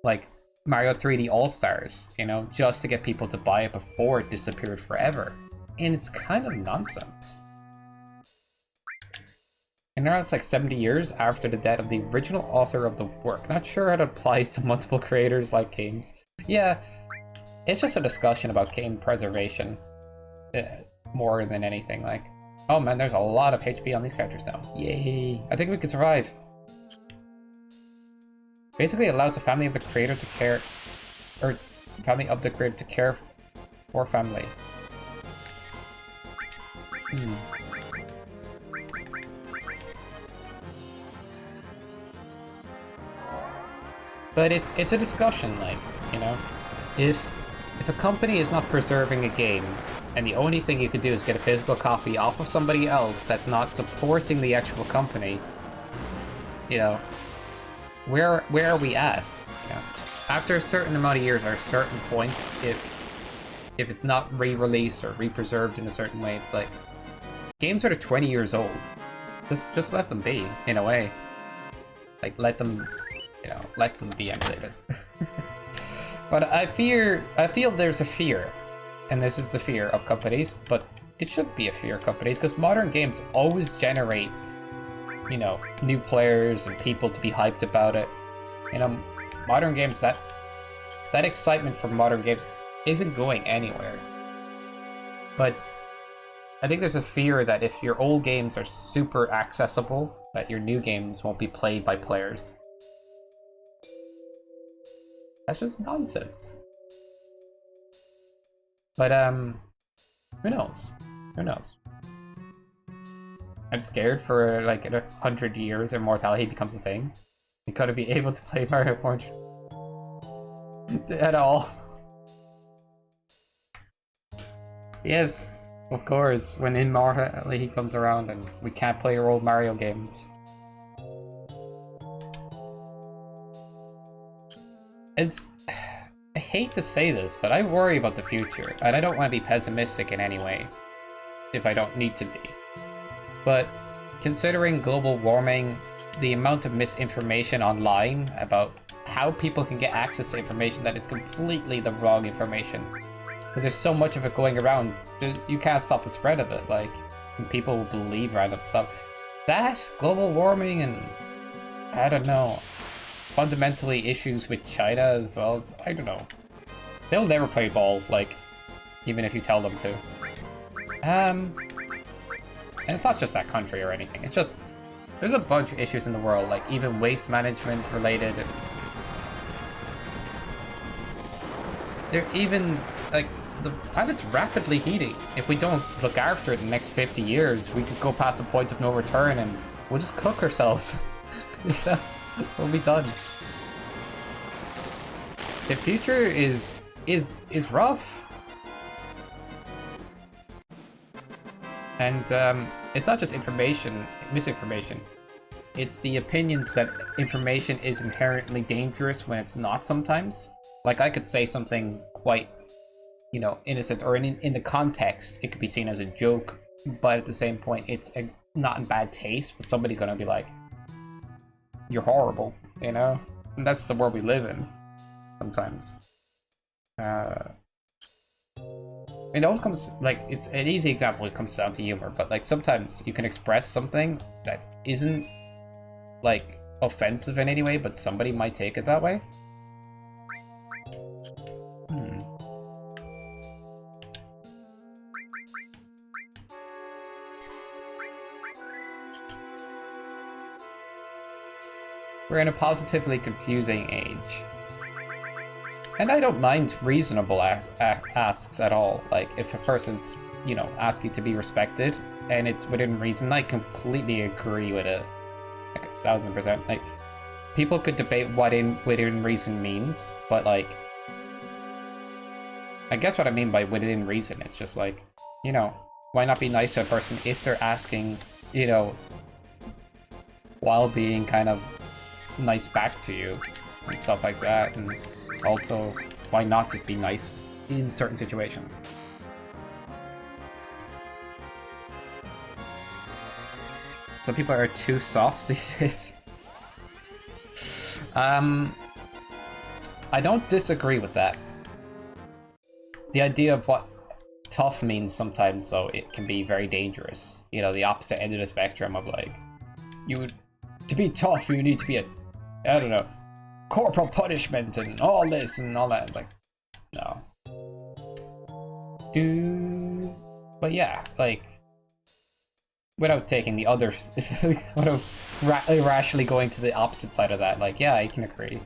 like, Mario 3D All-Stars, you know, just to get people to buy it before it disappeared forever. And it's kind of nonsense. And now it's like 70 years after the death of the original author of the work. Not sure how it applies to multiple creators like games. Yeah, it's just a discussion about game preservation. More than anything. Like, oh man, there's a lot of HP on these characters now. Yay! I think we could survive. Basically, it allows the family of the creator to care, or family of the creator to care for family. But it's a discussion, like, you know, if a company is not preserving a game, and the only thing you can do is get a physical copy off of somebody else that's not supporting the actual company, you know, where are we at? You know, after a certain amount of years or a certain point, if it's not re-released or re-preserved in a certain way, it's like games that are 20 years old. Just let them be, in a way. Like, let them, you know, let them be emulated. But I feel there's a fear, and this is the fear of companies, but it should be a fear of companies, because modern games always generate, you know, new players and people to be hyped about it. You know, modern games, that excitement for modern games isn't going anywhere. But I think there's a fear that if your old games are super accessible, that your new games won't be played by players. That's just nonsense. But, who knows? Who knows? I'm scared for, like, in 100 years, immortality becomes a thing. You gotta be able to play Mario Orange at all. Yes, of course, when immortality comes around and we can't play our old Mario games. I hate to say this, but I worry about the future, and I don't want to be pessimistic in any way, if I don't need to be. But considering global warming, the amount of misinformation online about how people can get access to information that is completely the wrong information. Because there's so much of it going around, you can't stop the spread of it, like, people will believe random stuff. That, global warming, and, I don't know, fundamentally issues with China as well as, I don't know. They'll never play ball, like, even if you tell them to. And it's not just that country or anything, it's just, there's a bunch of issues in the world, like even waste management related. They're even, like, the planet's rapidly heating. If we don't look after it in the next 50 years, we could go past the point of no return and we'll just cook ourselves. We'll be done. The future is rough. And it's not just misinformation. It's the opinions that information is inherently dangerous when it's not sometimes. Like, I could say something quite, you know, innocent, or in the context, it could be seen as a joke, but at the same point, it's not in bad taste, but somebody's gonna be like, you're horrible, you know? And that's the world we live in, sometimes. It always comes, like, it's an easy example, it comes down to humor, but, like, sometimes you can express something that isn't, like, offensive in any way, but somebody might take it that way. We're in a positively confusing age. And I don't mind reasonable asks at all. Like, if a person's, you know, asking to be respected, and it's within reason, I completely agree with it. Like, 1000%. Like, people could debate what within reason means, but, like, I guess what I mean by within reason, it's just like, you know, why not be nice to a person if they're asking, you know, while being kind of nice back to you and stuff like that. And also, why not just be nice in certain situations? Some people are too soft these days. I don't disagree with that. The idea of what tough means sometimes, though, it can be very dangerous. You know, the opposite end of the spectrum of, like, to be tough, you need to be I don't know, corporal punishment and all this and all that. Like, no. But yeah, like, without taking the others, without irrationally going to the opposite side of that, like, yeah, I can agree.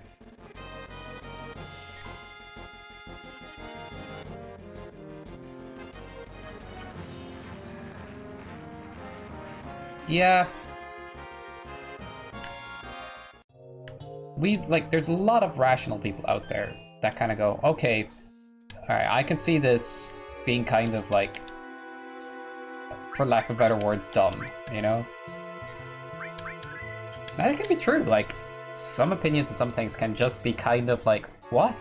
Yeah. there's a lot of rational people out there that kind of go, okay, alright, I can see this being kind of like, for lack of better words, dumb, you know? And that can be true, like, some opinions and some things can just be kind of like, what?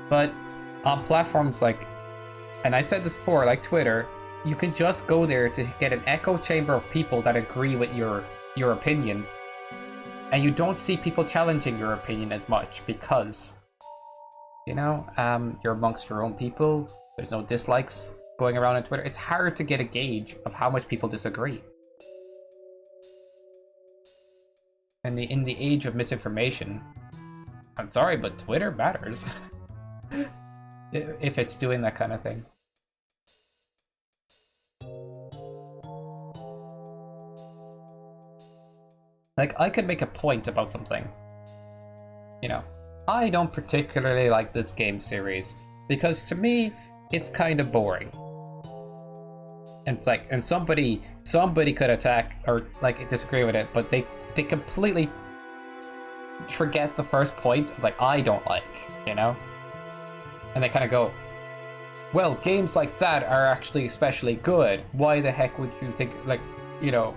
But on platforms like, and I said this before, like Twitter, you can just go there to get an echo chamber of people that agree with your opinion. And you don't see people challenging your opinion as much because, you know, you're amongst your own people. There's no dislikes going around on Twitter. It's hard to get a gauge of how much people disagree. And in the age of misinformation, I'm sorry, but Twitter matters. If it's doing that kind of thing. Like, I could make a point about something. You know, I don't particularly like this game series because to me, it's kind of boring. And it's like, and somebody could attack or like disagree with it, but they completely forget the first point of like, I don't like, you know? And they kind of go, well, games like that are actually especially good. Why the heck would you think, like, you know,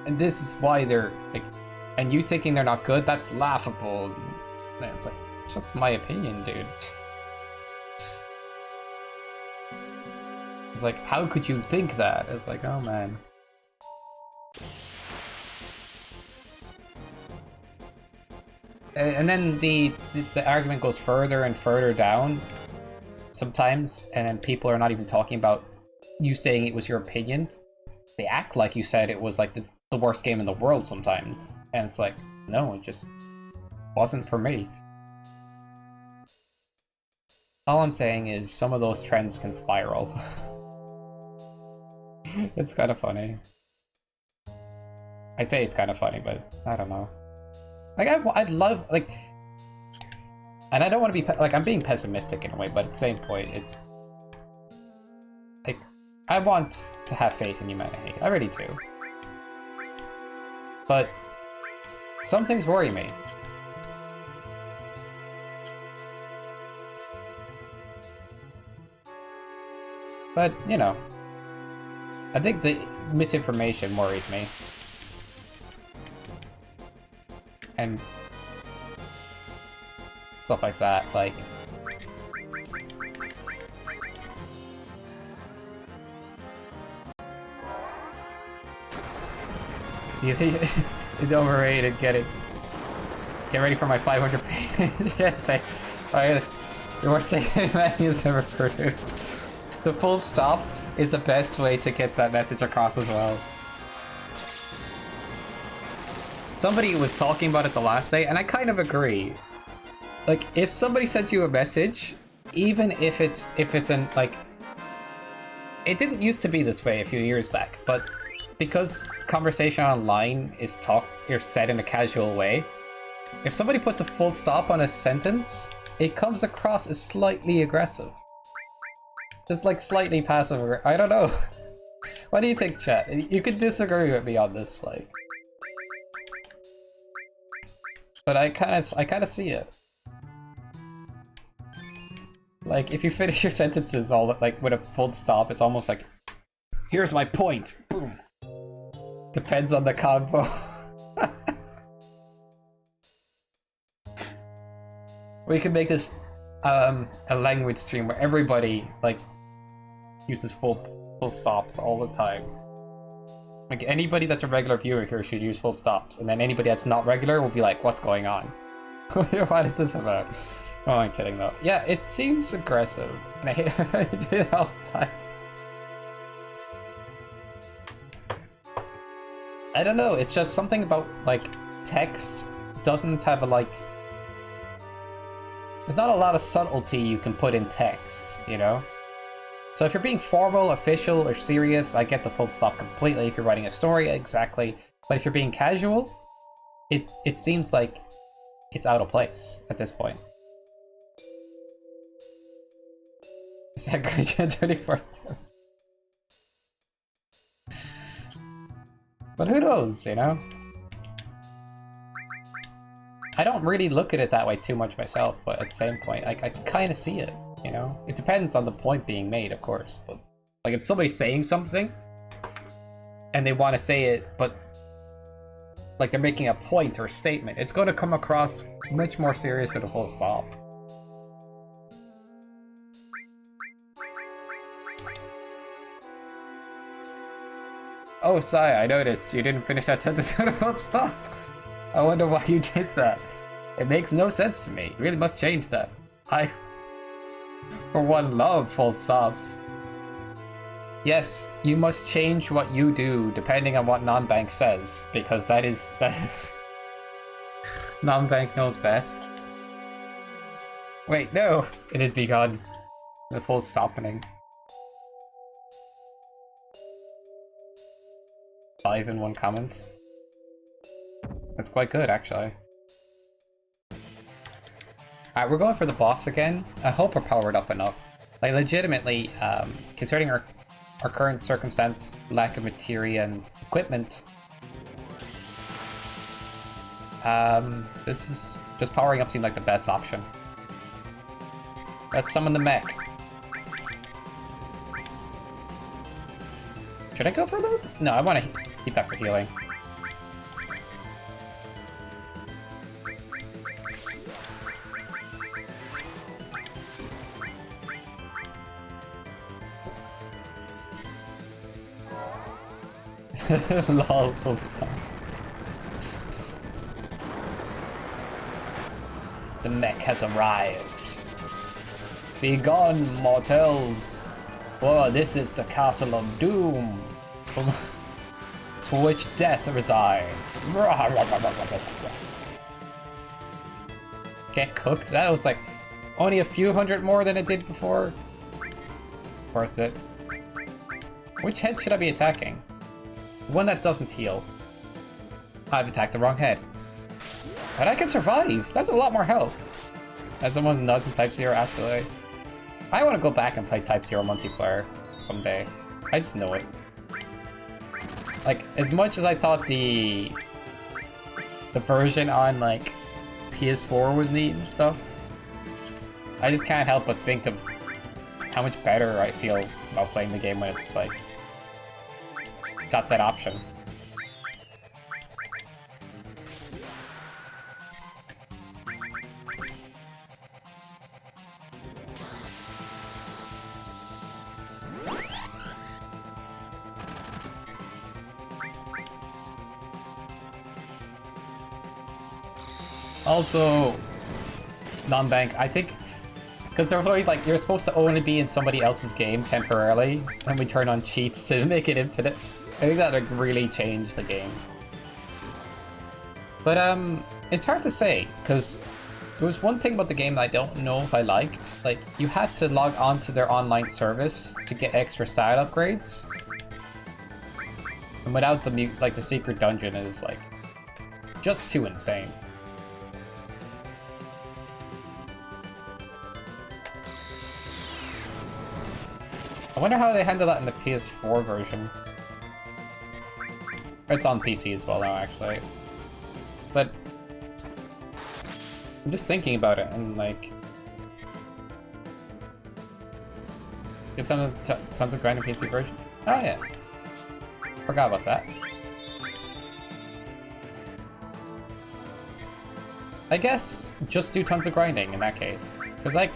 and this is why they're, like, and you thinking they're not good, that's laughable. And it's like, it's just my opinion, dude. It's like, how could you think that? It's like, oh man. And then the argument goes further and further down sometimes, and then people are not even talking about you saying it was your opinion. They act like you said it was like the worst game in the world sometimes. And it's like, no, it just wasn't for me. All I'm saying is some of those trends can spiral. It's kind of funny. I say it's kind of funny, but I don't know. Like, I'd love, like, and I don't want to be, like, I'm being pessimistic in a way, but at the same point, it's, like, I want to have faith in humanity. I really do. But some things worry me. But, you know, I think the misinformation worries me. And stuff like that, like... It's overrated, get it. Get ready for my 500 page. Yes, the worst thing Manny has ever produced. The full stop is the best way to get that message across as well. Somebody was talking about it the last day, and I kind of agree. Like, if somebody sends you a message, even if it's in, like... It didn't used to be this way a few years back, but because conversation online is said in a casual way, if somebody puts a full stop on a sentence, it comes across as slightly aggressive. Just like slightly passive. I don't know. What do you think, chat? You could disagree with me on this, like. But I kind of see it. Like, if you finish your sentences all like with a full stop, it's almost like, here's my point. Boom. Depends on the combo. We could make this a language stream where everybody like uses full stops all the time. Like, anybody that's a regular viewer here should use full stops, and then anybody that's not regular will be like, what's going on? What is this about? Oh, I'm kidding though. Yeah, it seems aggressive, and I do it all the time. I don't know, it's just something about, like, text doesn't have a, like... There's not a lot of subtlety you can put in text, you know? So if you're being formal, official, or serious, I get the full stop completely. If you're writing a story, exactly. But if you're being casual, it seems like it's out of place at this point. Is that great? 24/7. But who knows, you know? I don't really look at it that way too much myself, but at the same point, like, I can kind of see it, you know? It depends on the point being made, of course, but like if somebody's saying something and they want to say it, but like they're making a point or a statement, it's going to come across much more serious with a full stop. Oh, Sai, I noticed you didn't finish that sentence with a full stop. I wonder why you did that. It makes no sense to me. You really must change that. I, for one, love full stops. Yes, you must change what you do depending on what non-bank says, because that is non-bank knows best. Wait, no, it has begun. The full stopping. 5 in 1 comment. That's quite good, actually. Alright, we're going for the boss again. I hope we're powered up enough. Like, legitimately, considering our current circumstance, lack of materia and equipment, this is just powering up seemed like the best option. Let's summon the mech. Should I go for that? No, I want to keep that for healing. Lol, full stop. The mech has arrived. Be gone, mortals! For this is the castle of doom, for which death resides. Get cooked? That was like only a few hundred more than it did before. Worth it. Which head should I be attacking? The one that doesn't heal. I've attacked the wrong head. But I can survive! That's a lot more health. As someone's nuts in Type 0, actually. I want to go back and play Type 0 multiplayer someday. I just know it. Like, as much as I thought the version on, like, PS4 was neat and stuff, I just can't help but think of how much better I feel about playing the game when it's, like, got that option. Also, non-bank, I think, because there was always like, you're supposed to only be in somebody else's game temporarily, and we turn on cheats to make it infinite. I think that like really changed the game. But it's hard to say, because there was one thing about the game that I don't know if I liked. Like, you had to log on to their online service to get extra style upgrades. And without the like the secret dungeon is like just too insane. I wonder how they handle that in the PS4 version. It's on PC as well now, actually. But I'm just thinking about it, and like, get tons of grinding PSP version. Oh yeah, forgot about that. I guess just do tons of grinding in that case, because like,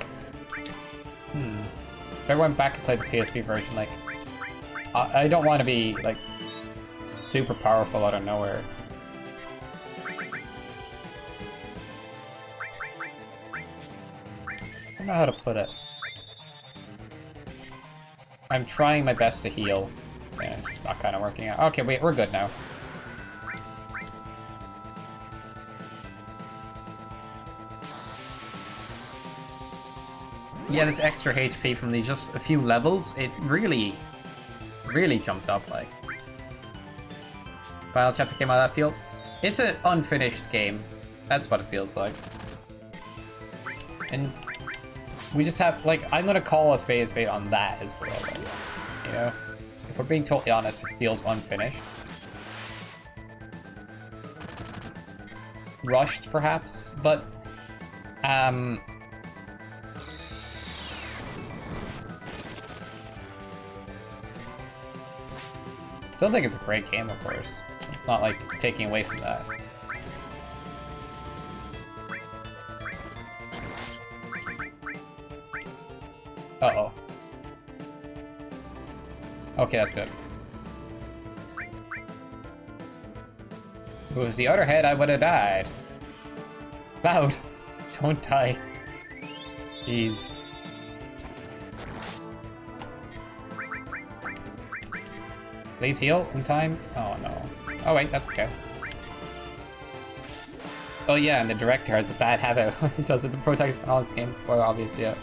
if I went back and played the PSP version, like, I don't want to be like super powerful out of nowhere. I don't know how to put it. I'm trying my best to heal. Yeah, it's just not kind of working out. Okay, wait, we're good now. Yeah, this extra HP from these just a few levels, it really jumped up, like. Final chapter came out of that field. It's an unfinished game. That's what it feels like. And we just have, like, I'm gonna call a spade on that as well. Like, you know? If we're being totally honest, it feels unfinished. rushed, perhaps, but still think it's a great game, of course. It's not like taking away from that. Uh-oh. Okay, that's good. If it was the other head, I would have died. Cloud, don't die. Jeez. Please heal in time? Oh no. Oh wait, that's okay. Oh yeah, and the director has a bad habit when he does with the protagonist in all its games. Spoiler obvious, yeah.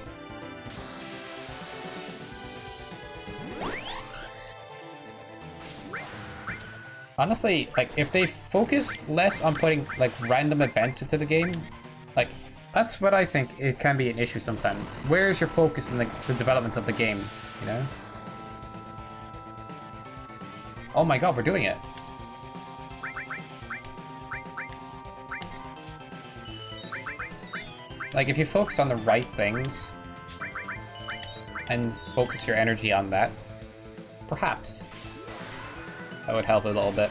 Honestly, like, if they focused less on putting, like, random events into the game, like, that's what I think it can be an issue sometimes. Where is your focus in the development of the game, you know? Oh my god, we're doing it. Like, if you focus on the right things, and focus your energy on that, perhaps that would help a little bit.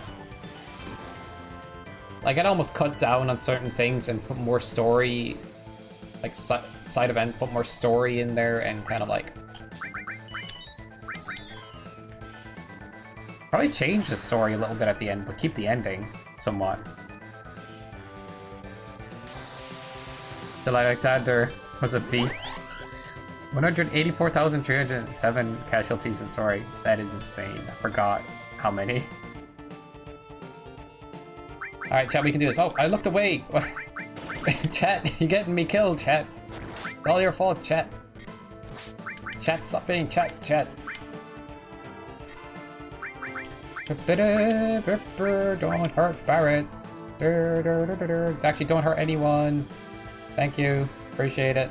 Like, I'd almost cut down on certain things and put more story, like, side event, put more story in there and kind of, like, probably change the story a little bit at the end, but keep the ending somewhat. The Alexander was a beast. 184,307 casualties in story. That is insane. I forgot how many. Alright, chat, we can do this. Oh, I looked away! Chat, you're getting me killed, chat. It's all your fault, chat. Chat, stop being chat. Don't hurt Barrett. Actually, don't hurt anyone. Thank you. Appreciate it.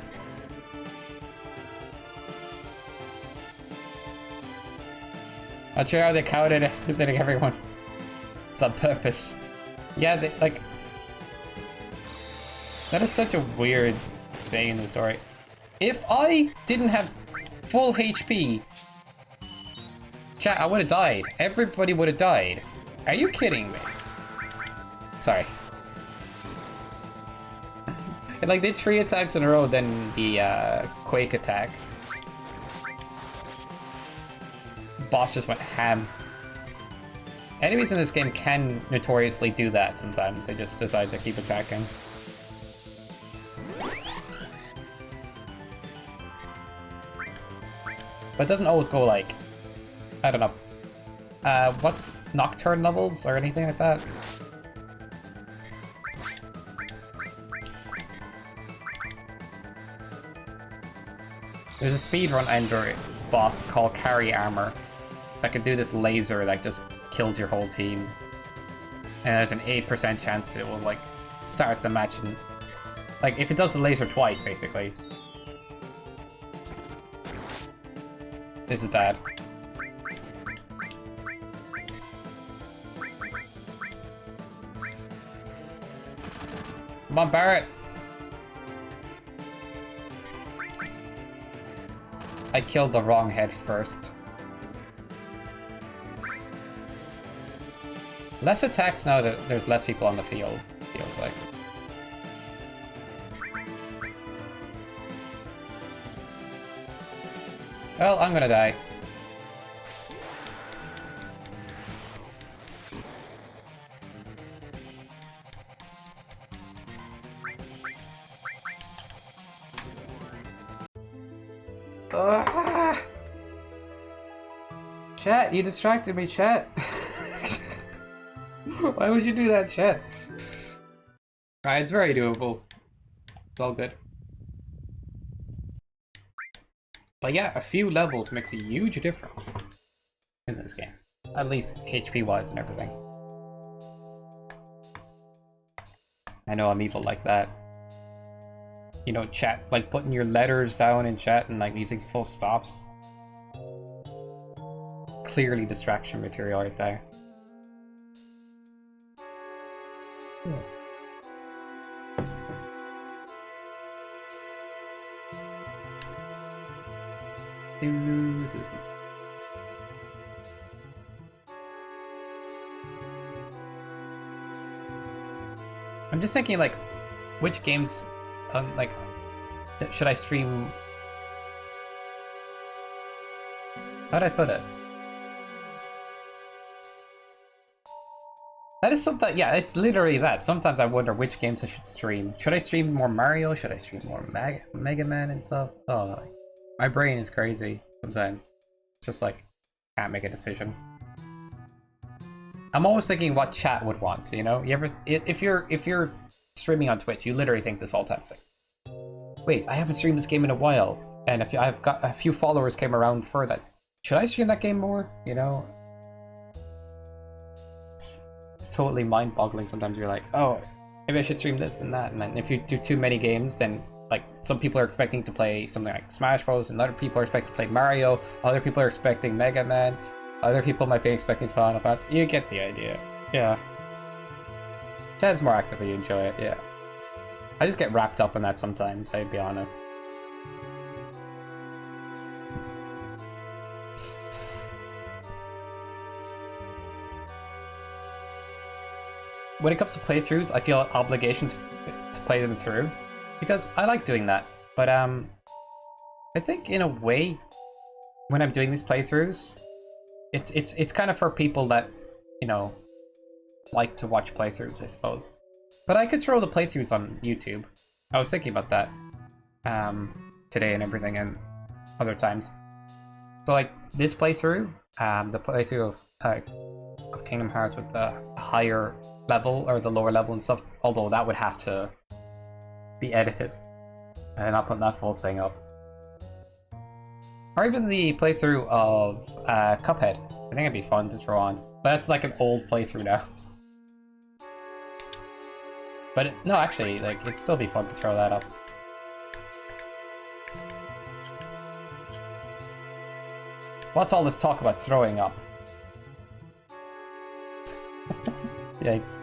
Not sure how they counted it, considering everyone. It's on purpose. Yeah, they, like... That is such a weird thing in the story. If I didn't have full HP... Chat, I would have died. Everybody would have died. Are you kidding me? Sorry. It, like, did 3 attacks in a row, then the Quake attack. The boss just went ham. Enemies in this game can notoriously do that sometimes. They just decide to keep attacking. But it doesn't always go like... I don't know. What's Nocturne levels or anything like that? There's a speedrun ender boss called Carry Armor that can do this laser that just kills your whole team. And there's an 8% chance it will, like, start the match and... Like, if it does the laser twice, basically. This is bad. Come on, Barrett! I killed the wrong head first. Less attacks now that there's less people on the field, feels like. Well, I'm gonna die. Chat, you distracted me, chat. Why would you do that, chat? Alright, it's very doable. It's all good. But yeah, a few levels makes a huge difference in this game. At least HP-wise and everything. I know I'm evil like that. You know, chat, like putting your letters down in chat and like using full stops. Clearly distraction material right there. I'm just thinking, like, which games, like, should I stream? How'd I put it? That is something, yeah, it's literally that. Sometimes I wonder which games I should stream. Should I stream more Mario? Should I stream more Mega Man and stuff? Oh, my brain is crazy sometimes. It's just like, can't make a decision. I'm always thinking what chat would want, you know? You ever, if you're streaming on Twitch, you literally think this all the time. It's like, wait, I haven't streamed this game in a while, and if I've got a few followers came around for that, should I stream that game more? You know? It's totally mind-boggling. Sometimes you're like, oh, maybe I should stream this and that, and then if you do too many games, then like some people are expecting to play something like Smash Bros, and other people are expecting to play Mario, other people are expecting Mega Man, other people might be expecting Final Fantasy. You get the idea. Yeah. Ted's more active when you enjoy it, yeah. I just get wrapped up in that sometimes, I'd be honest. When it comes to playthroughs, I feel an obligation to play them through, because I like doing that. But I think in a way, when I'm doing these playthroughs, it's kind of for people that, you know, like to watch playthroughs, I suppose. But I could throw the playthroughs on YouTube. I was thinking about that today and everything, and other times. So like this playthrough, the playthrough of Kingdom Hearts with the higher level or the lower level and stuff, although that would have to be edited and I'll put that full thing up. Or even the playthrough of Cuphead. I think it'd be fun to throw on. But that's like an old playthrough now. But no, actually, like, it'd still be fun to throw that up. What's all this talk about throwing up? Yikes.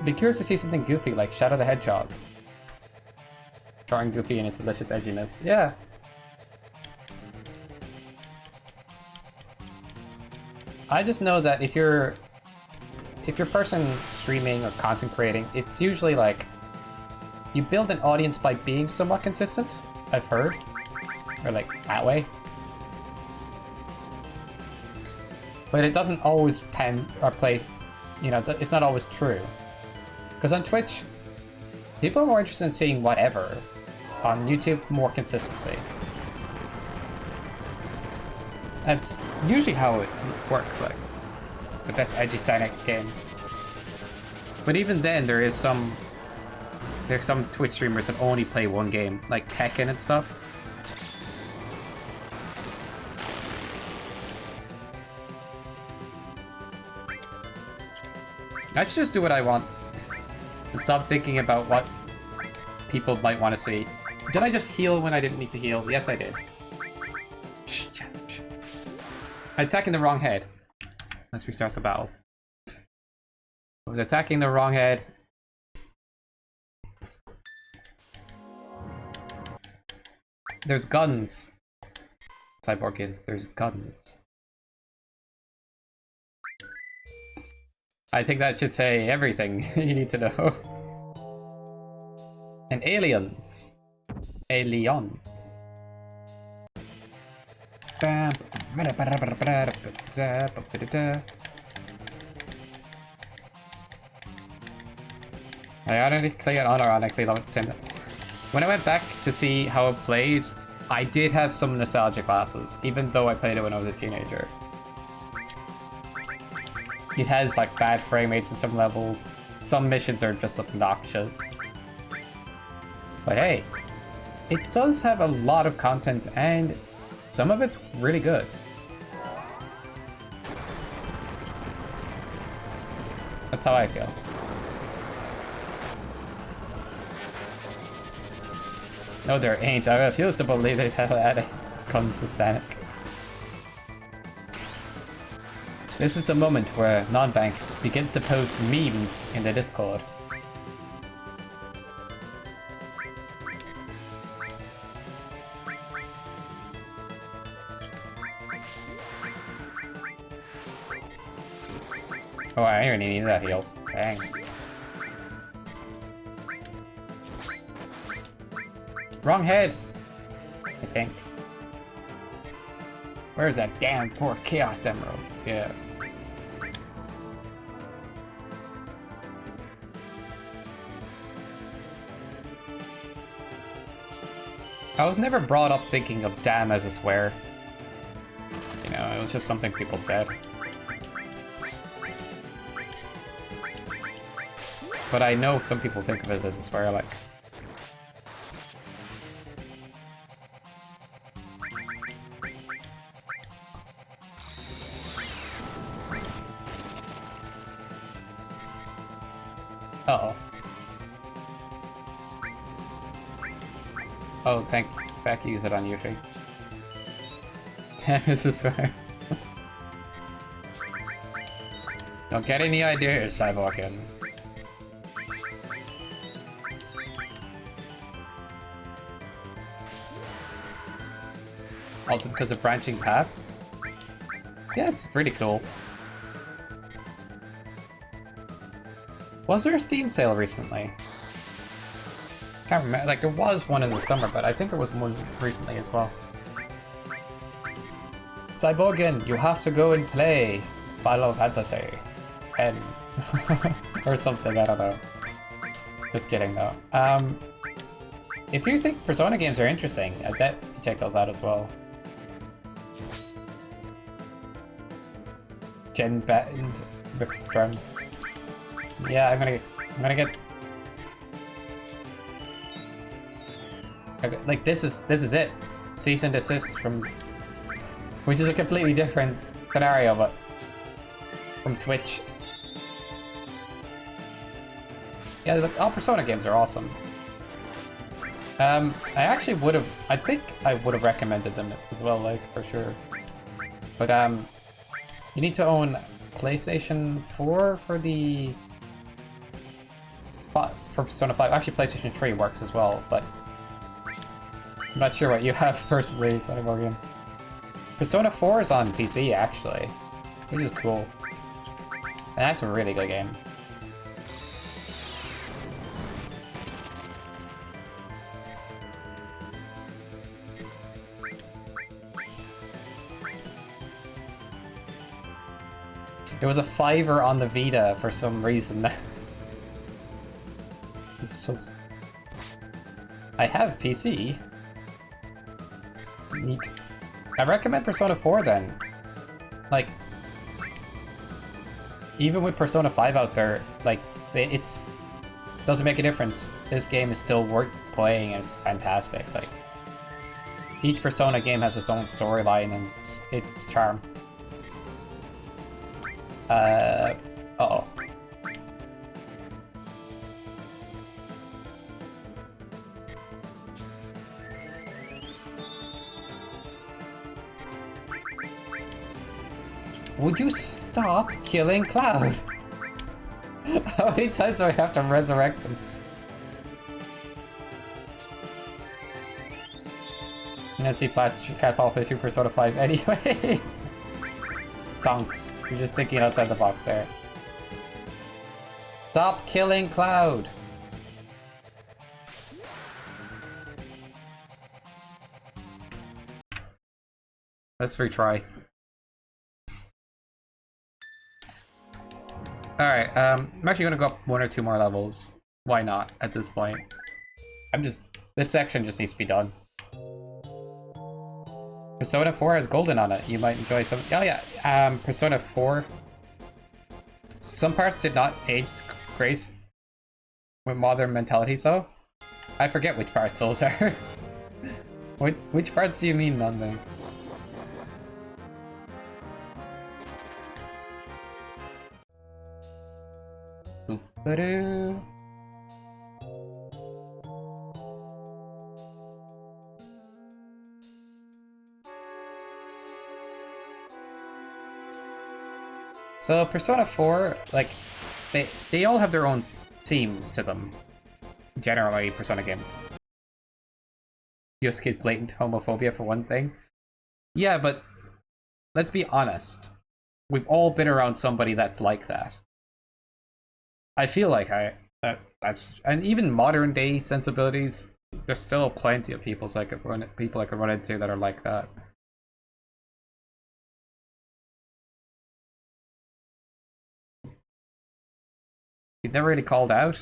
Be curious to see something goofy like Shadow the Hedgehog. Drawing Goofy in its delicious edginess. Yeah. I just know that if you're person streaming or content creating, it's usually like you build an audience by being somewhat consistent, I've heard. Or like that way. But it doesn't always pen or play, you know, it's not always true. Because on Twitch, people are more interested in seeing whatever. On YouTube, more consistency. That's usually how it works, like the best edgy Sonic game. But even then, there's some Twitch streamers that only play one game, like Tekken and stuff. I should just do what I want and stop thinking about what people might want to see. Did I just heal when I didn't need to heal? Yes, I did. I'm attacking the wrong head. Let's restart the battle. I was attacking the wrong head. There's guns. Cyborg, there's guns. I think that should say everything you need to know. And aliens. Aliens. I ironically and unironically love it. When I went back to see how it played, I did have some nostalgia classes, even though I played it when I was a teenager. It has like bad frame rates in some levels. Some missions are just obnoxious. But hey, it does have a lot of content and some of it's really good. That's how I feel. No, there ain't. I refuse to believe they've had guns to Sonic. This is the moment where Nonbank begins to post memes in the Discord. Oh, I didn't even need that heal. Dang. Wrong head! I think. Where's that damn 4 Chaos Emerald? Yeah. I was never brought up thinking of damn as a swear. You know, it was just something people said. But I know some people think of it as a swear, like... Uh-oh. Oh, thank you, use it on Yuffie. Damn, this is fair. Don't get any ideas, Cyborgan. Also because of branching paths? Yeah, it's pretty cool. Was there a Steam sale recently? Can't remember, like there was one in the summer, but I think there was one recently as well. Cyborgan, you have to go and play Final Fantasy 10 or something, I don't know. Just kidding though. If you think Persona games are interesting, I bet check those out as well. Gen Bat and Ripstrom. Yeah, I'm gonna get like this is it. Cease and desist from, which is a completely different scenario, but from Twitch. Yeah, look, all Persona games are awesome. I actually I think I would have recommended them as well, like for sure. But you need to own PlayStation 4 for the for Persona 5. Actually, PlayStation 3 works as well, but I'm not sure what you have personally, Cyborgian. Persona 4 is on PC, actually, which is cool. And that's a really good game. It was a $5 on the Vita for some reason. It's just... I have PC. Neat. I recommend Persona 4 then. Like, even with Persona 5 out there, like, it's doesn't make a difference. This game is still worth playing and it's fantastic. Like, each Persona game has its own storyline and its charm. Uh-oh. Would you stop killing Cloud? How many times do I have to resurrect him? Let's see, Catfall plays through Persona 5 anyway. Stonks. You're just thinking outside the box there. Stop killing Cloud! Let's retry. Alright, I'm actually gonna go up 1 or 2 more levels. Why not, at this point? This section just needs to be done. Persona 4 has golden on it. You might enjoy some. Oh yeah, Persona 4. Some parts did not age grace with modern mentalities, though. I forget which parts those are. Which parts do you mean, Nunley? Boop-a-doo. So Persona 4, like, they all have their own themes to them. Generally, Persona games. Yosuke's blatant homophobia for one thing. Yeah, but let's be honest. We've all been around somebody that's like that. I feel like that's and even modern day sensibilities, there's still plenty of people I could run into that are like that. You've never really called out?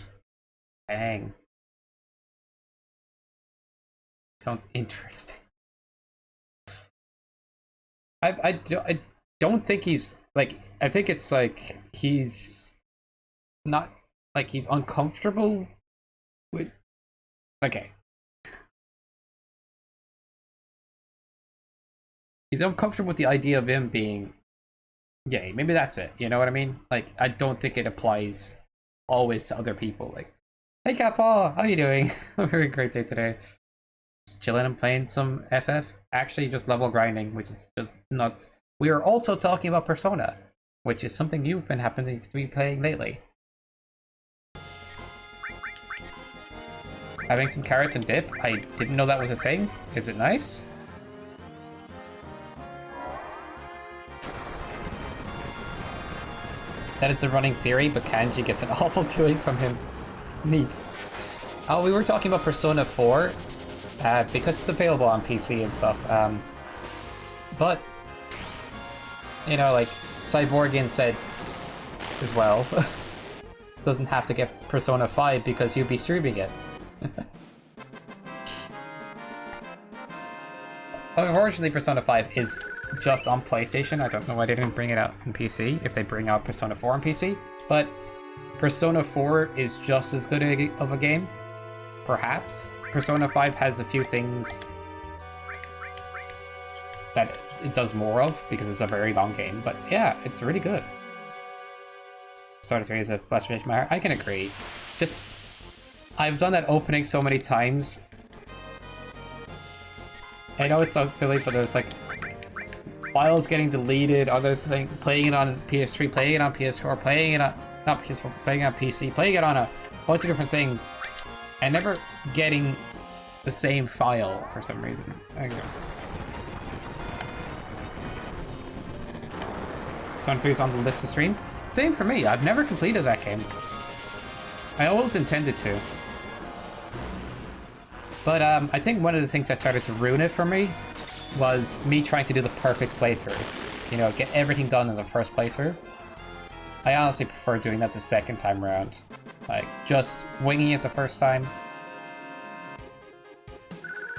Dang. Sounds interesting. I don't think he's like, I think it's like he's not like he's uncomfortable with, okay. He's uncomfortable with the idea of him being gay. Maybe that's it. You know what I mean? Like, I don't think it applies always to other people. Like, hey, Cat Paul, how you doing? I'm having a great day today. Just chilling and playing some FF. Actually, just level grinding, which is just nuts. We are also talking about Persona, which is something you've been happening to be playing lately. Having some carrots and dip. I didn't know that was a thing. Is it nice? That is the running theory, but Kanji gets an awful doing from him. Neat. Oh, we were talking about Persona 4, because it's available on PC and stuff. But, you know, like, Cyborgian said as well, doesn't have to get Persona 5 because he'll be streaming it. Unfortunately, Persona 5 is just on PlayStation. I don't know why they didn't bring it out on PC, if they bring out Persona 4 on PC. But Persona 4 is just as good of a game, perhaps. Persona 5 has a few things that it does more of, because it's a very long game. But yeah, it's really good. Persona 3 is a blessed of my heart. I can agree. Just, I've done that opening so many times. I know it sounds silly, but there's like files getting deleted, other things, playing it on PS3, playing it on PS4, playing it on, not PS4, playing it on PC, playing it on a bunch of different things, and never getting the same file for some reason. There you go. Persona 3 is on the list to stream. Same for me, I've never completed that game. I always intended to. But I think one of the things that started to ruin it for me was me trying to do the perfect playthrough. You know, get everything done in the first playthrough. I honestly prefer doing that the second time around. Like, just winging it the first time.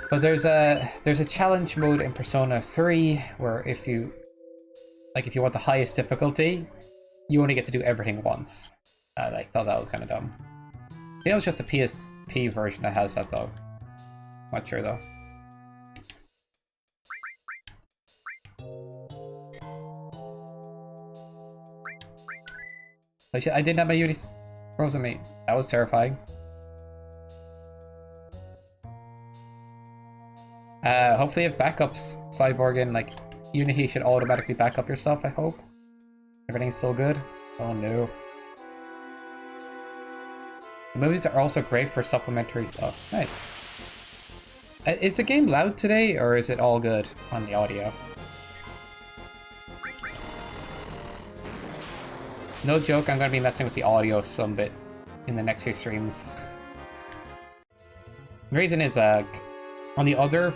But there's a challenge mode in Persona 3 where if you want the highest difficulty, you only get to do everything once. I thought that was kind of dumb. I think it was just a PSP version that has that though. Not sure though. Oh shit, I didn't have my unis frozen meat. That was terrifying. Hopefully you have backups, Cyborg, and like Unity should automatically back up your stuff, I hope. Everything's still good? Oh no. The movies are also great for supplementary stuff. Nice. Is the game loud today, or is it all good on the audio? No joke, I'm gonna be messing with the audio some bit in the next few streams. The reason is, on the other,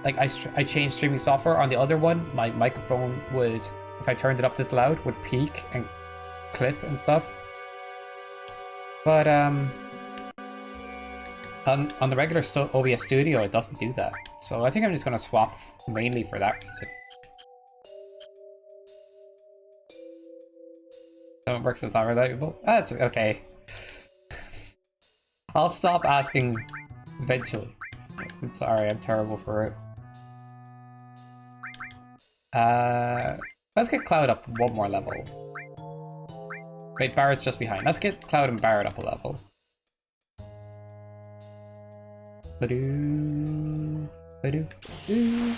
like, I changed streaming software. On the other one, my microphone would, if I turned it up this loud, would peak and clip and stuff. But, on the regular OBS Studio, it doesn't do that. So I think I'm just going to swap mainly for that reason. So it works, it's not reliable. That's okay. I'll stop asking eventually. I'm sorry, I'm terrible for it. Let's get Cloud up one more level. Wait, Barrett's just behind. Let's get Cloud and Barrett up a level. Ba-doo, ba-doo, ba-doo.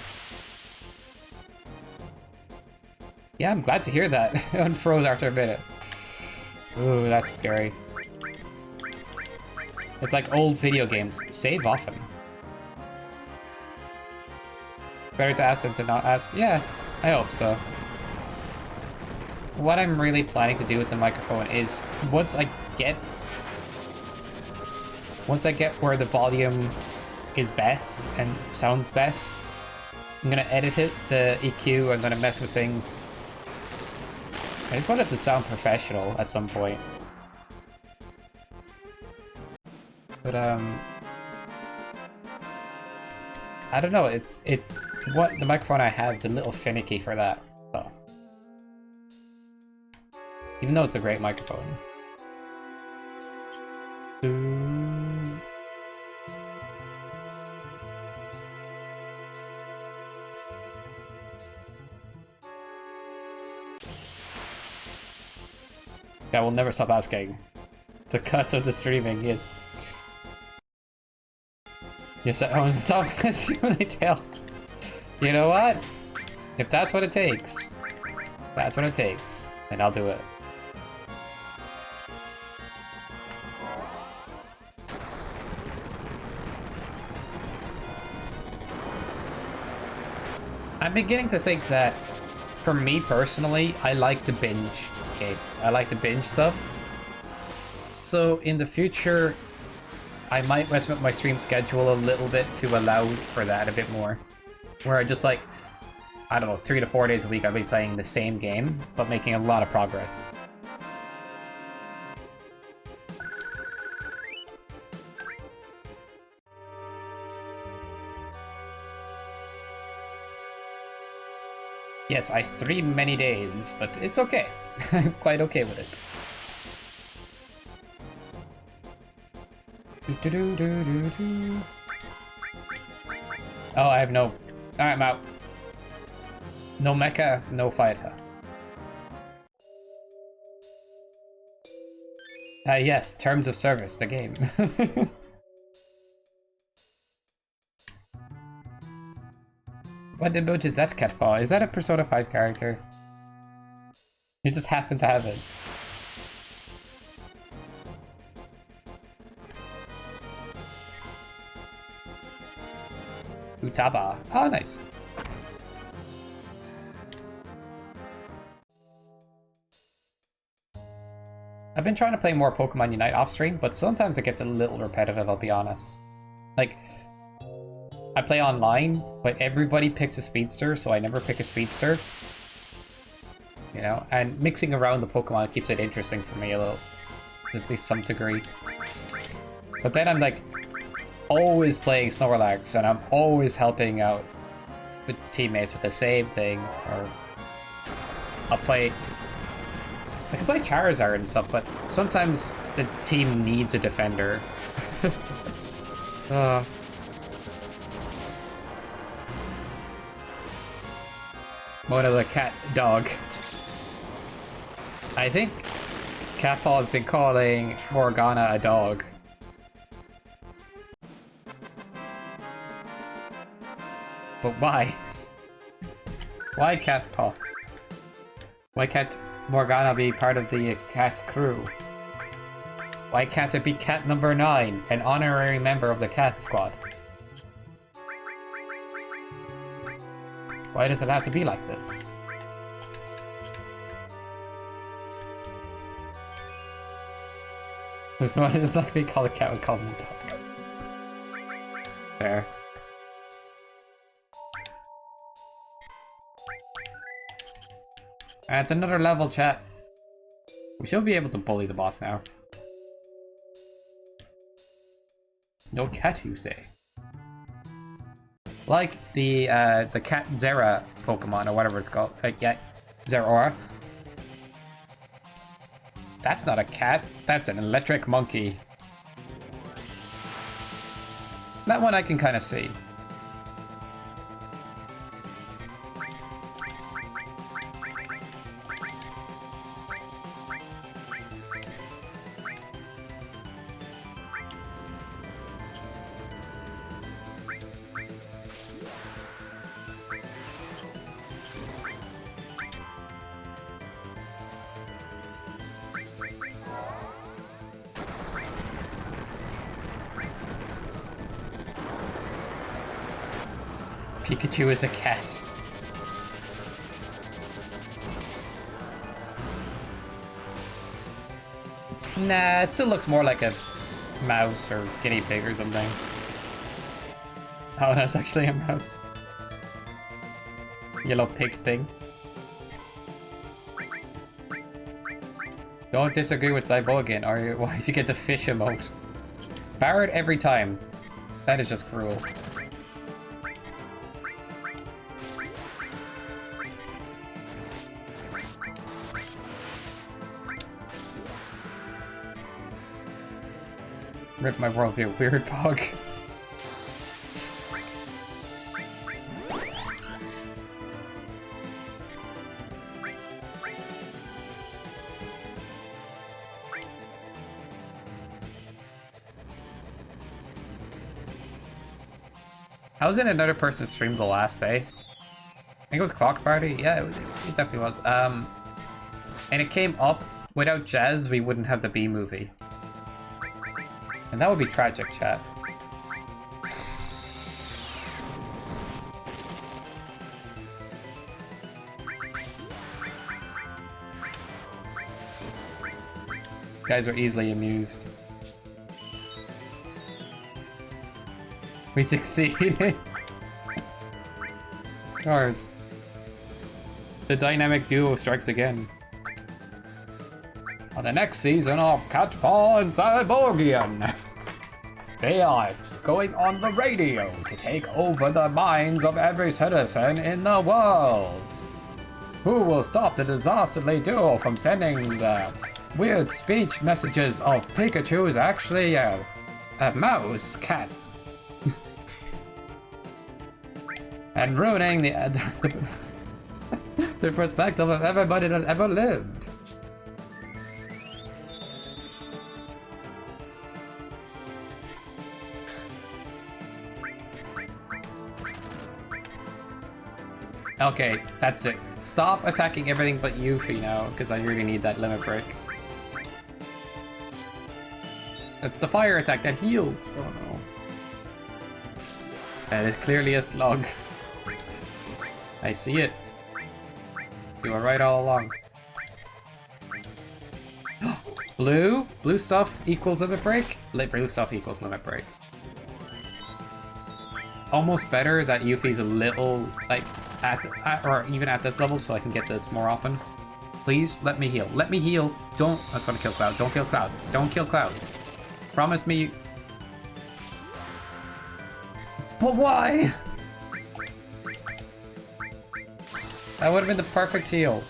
Yeah, I'm glad to hear that. It unfroze after a minute. Ooh, that's scary. It's like old video games. Save often. Better to ask than to not ask. Yeah, I hope so. what I'm really planning to do with the microphone is once I get where the volume is best and sounds best, I'm gonna edit it, the EQ, I'm gonna mess with things. I just want it to sound professional at some point. But I don't know, it's what the microphone I have is a little finicky for that, so. Even though it's a great microphone. I will never stop asking. The cuts of the streaming, yes. Yes, when they tell. You know what? If that's what it takes, then I'll do it. I'm beginning to think that, for me personally, I like to binge games. I like to binge stuff. So in the future, I might mess with my stream schedule a little bit to allow for that a bit more. Where I just like, I don't know, 3 to 4 days a week I'll be playing the same game, but making a lot of progress. Yes, I stream many days, but it's okay. I'm quite okay with it. Oh, I have no... Alright, I'm out. No mecha, no fighter. Yes, terms of service, the game. What emoji is that, Catpaw? Is that a Persona 5 character? You just happen to have it. Utaba. Oh, nice. I've been trying to play more Pokemon Unite off stream, but sometimes it gets a little repetitive, I'll be honest. Like, I play online, but everybody picks a speedster, so I never pick a speedster. You know, and mixing around the Pokemon keeps it interesting for me a little, at least some degree. But then I'm like, always playing Snorlax, and I'm always helping out with teammates with the same thing, or I can play Charizard and stuff, but sometimes the team needs a defender. One of the cat dog. I think Catpaw has been calling Morgana a dog. But why? Why Catpaw? Why can't Morgana be part of the cat crew? Why can't it be cat number 9, an honorary member of the cat squad? Why does it have to be like this? This one is like we call a cat, we call him a dog. Fair. It's another level, chat. We should be able to bully the boss now. It's no cat, you say? Like the cat Zera Pokemon, or whatever it's called. Yeah, Zeraora. That's not a cat, that's an electric monkey. That one I can kind of see. Pikachu is a cat. Nah, it still looks more like a mouse or guinea pig or something. Oh, that's actually a mouse. Yellow pig thing. Don't disagree with Cybogan, or why did you get the fish emote? Barrett every time. That is just cruel. Rip my world, you weird pog. I was in another person's stream the last day. I think it was Clock Party. Yeah, it definitely was. And it came up, without Jazz, we wouldn't have the B movie. And that would be tragic, chat. You guys are easily amused. We succeeded. Of course. The dynamic duo strikes again. On the next season of Catpaw and Cyborgian, they are going on the radio to take over the minds of every citizen in the world. Who will stop the disasterly duo from sending the weird speech messages of Pikachu is actually a mouse cat? And ruining the perspective of everybody that ever lived. Okay, that's it. Stop attacking everything but Yuffie now, because I really need that limit break. It's the fire attack that heals. Oh no. That is clearly a slug. I see it. You were right all along. Blue? Blue stuff equals limit break? Blue stuff equals limit break. Almost better that Yuffie's a little, like, or even at this level so I can get this more often. Please, let me heal. Let me heal. Don't, I just want to kill Cloud. Don't kill Cloud. Don't kill Cloud. Promise me. But why? That would have been the perfect heal.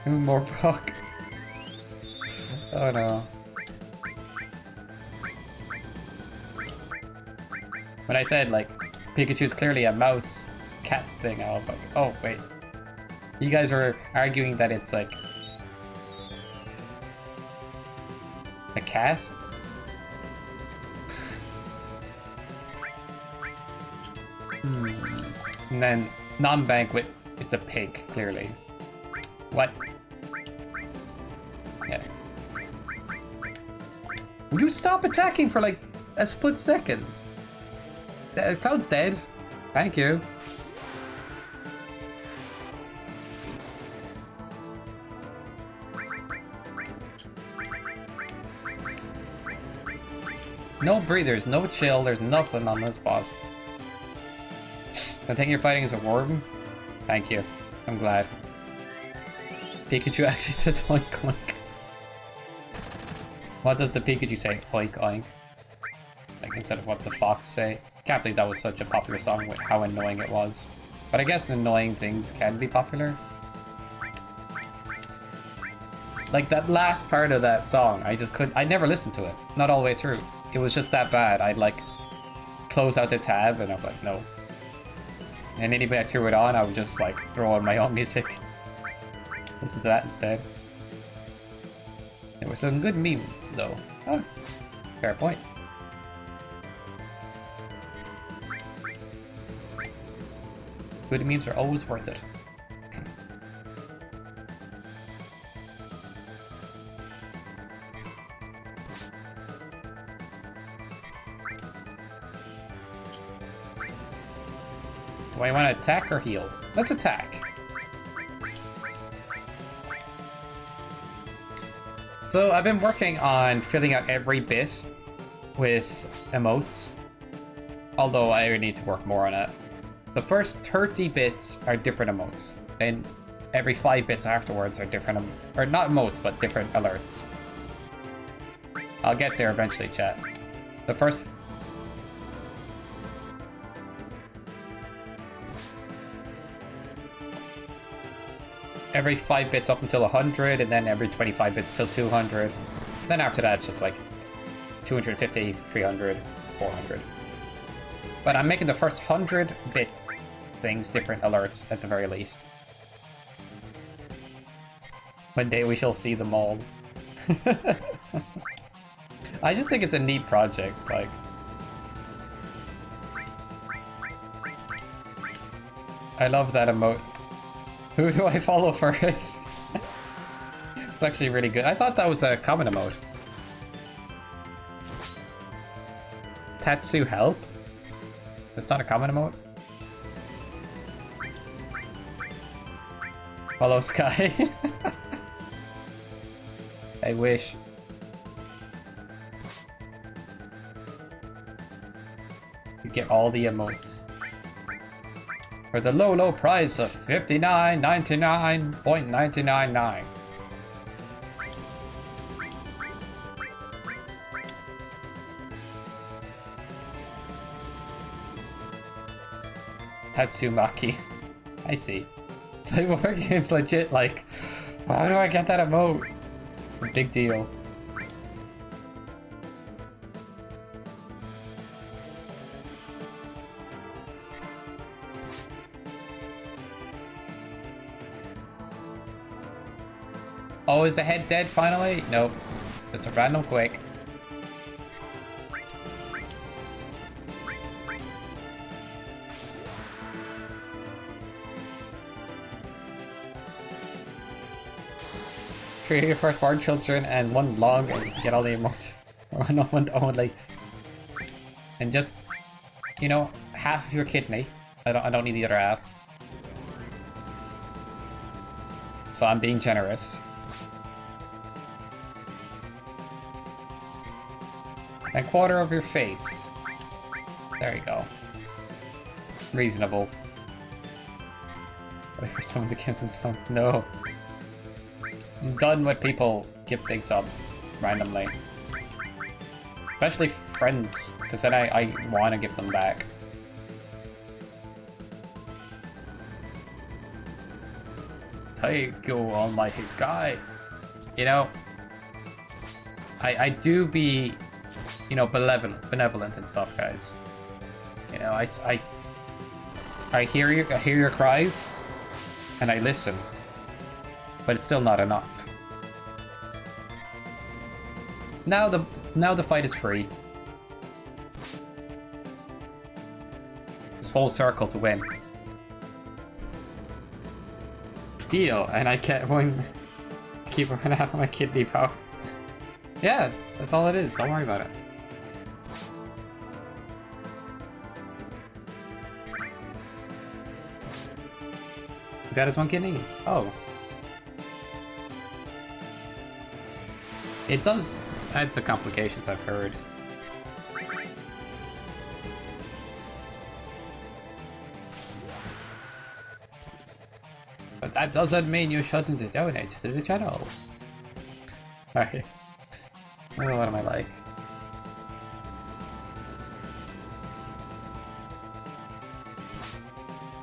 More Brock. Oh no. When I said, like, Pikachu's clearly a mouse cat thing, I was like, oh, wait. You guys were arguing that it's, like, a cat? And then, non-banquet, it's a pig, clearly. What? Yeah. Would you stop attacking for, like, a split second? Cloud's dead. Thank you. No breathers, no chill, there's nothing on this boss. I think you're fighting as a warden? Thank you. I'm glad. Pikachu actually says oink oink. What does the Pikachu say? Oink oink. Like instead of what the fox say. Can't believe that was such a popular song with how annoying it was. But I guess annoying things can be popular. Like that last part of that song, I just couldn't, I never listened to it. Not all the way through. It was just that bad. I'd like close out the tab and I'm like, no. And anybody I threw it on, I would just like throw on my own music. Listen to that instead. There were some good memes though. Oh, fair point. Good memes are always worth it. Do I want to attack or heal? Let's attack. So I've been working on filling out every bit with emotes, although I need to work more on it. The first 30 bits are different emotes, and every 5 bits afterwards are different, or not emotes, but different alerts. I'll get there eventually, chat. The first... Every 5 bits up until 100, and then every 25 bits till 200. Then after that, it's just like 250, 300, 400. But I'm making the first 100-bit things different alerts at the very least. One day we shall see them all. I just think it's a neat project, like... I love that emote. Who do I follow first? It's actually really good. I thought that was a common emote. Tatsu help? That's not a common emote? Follow Sky? I wish. You get all the emotes. For the low, low price of $59.99.999. Tatsumaki. I see. It's like working, it's legit like, how do I get that emote? A big deal. Oh, is the head dead finally? Nope. Just a random quick. Create your firstborn children and one log and get all the emotes. Or one only. And just, you know, half your kidney. I don't need the other half. So I'm being generous. And quarter of your face. There you go. Reasonable. Wait for someone to give this sub. No. I'm done with people gifting subs randomly. Especially friends, because then I want to give them back. Take you, almighty sky. You know, I do be, you know, benevolent and stuff, guys. You know, I hear your cries, and I listen, but it's still not enough. Now the fight is free. This whole circle to win. Deal, and I can't keep running out of my kidney power. Yeah, that's all it is. Don't worry about it. That is one kidney. Oh. It does add to complications, I've heard. But that doesn't mean you shouldn't donate to the channel. Alright. What am I like?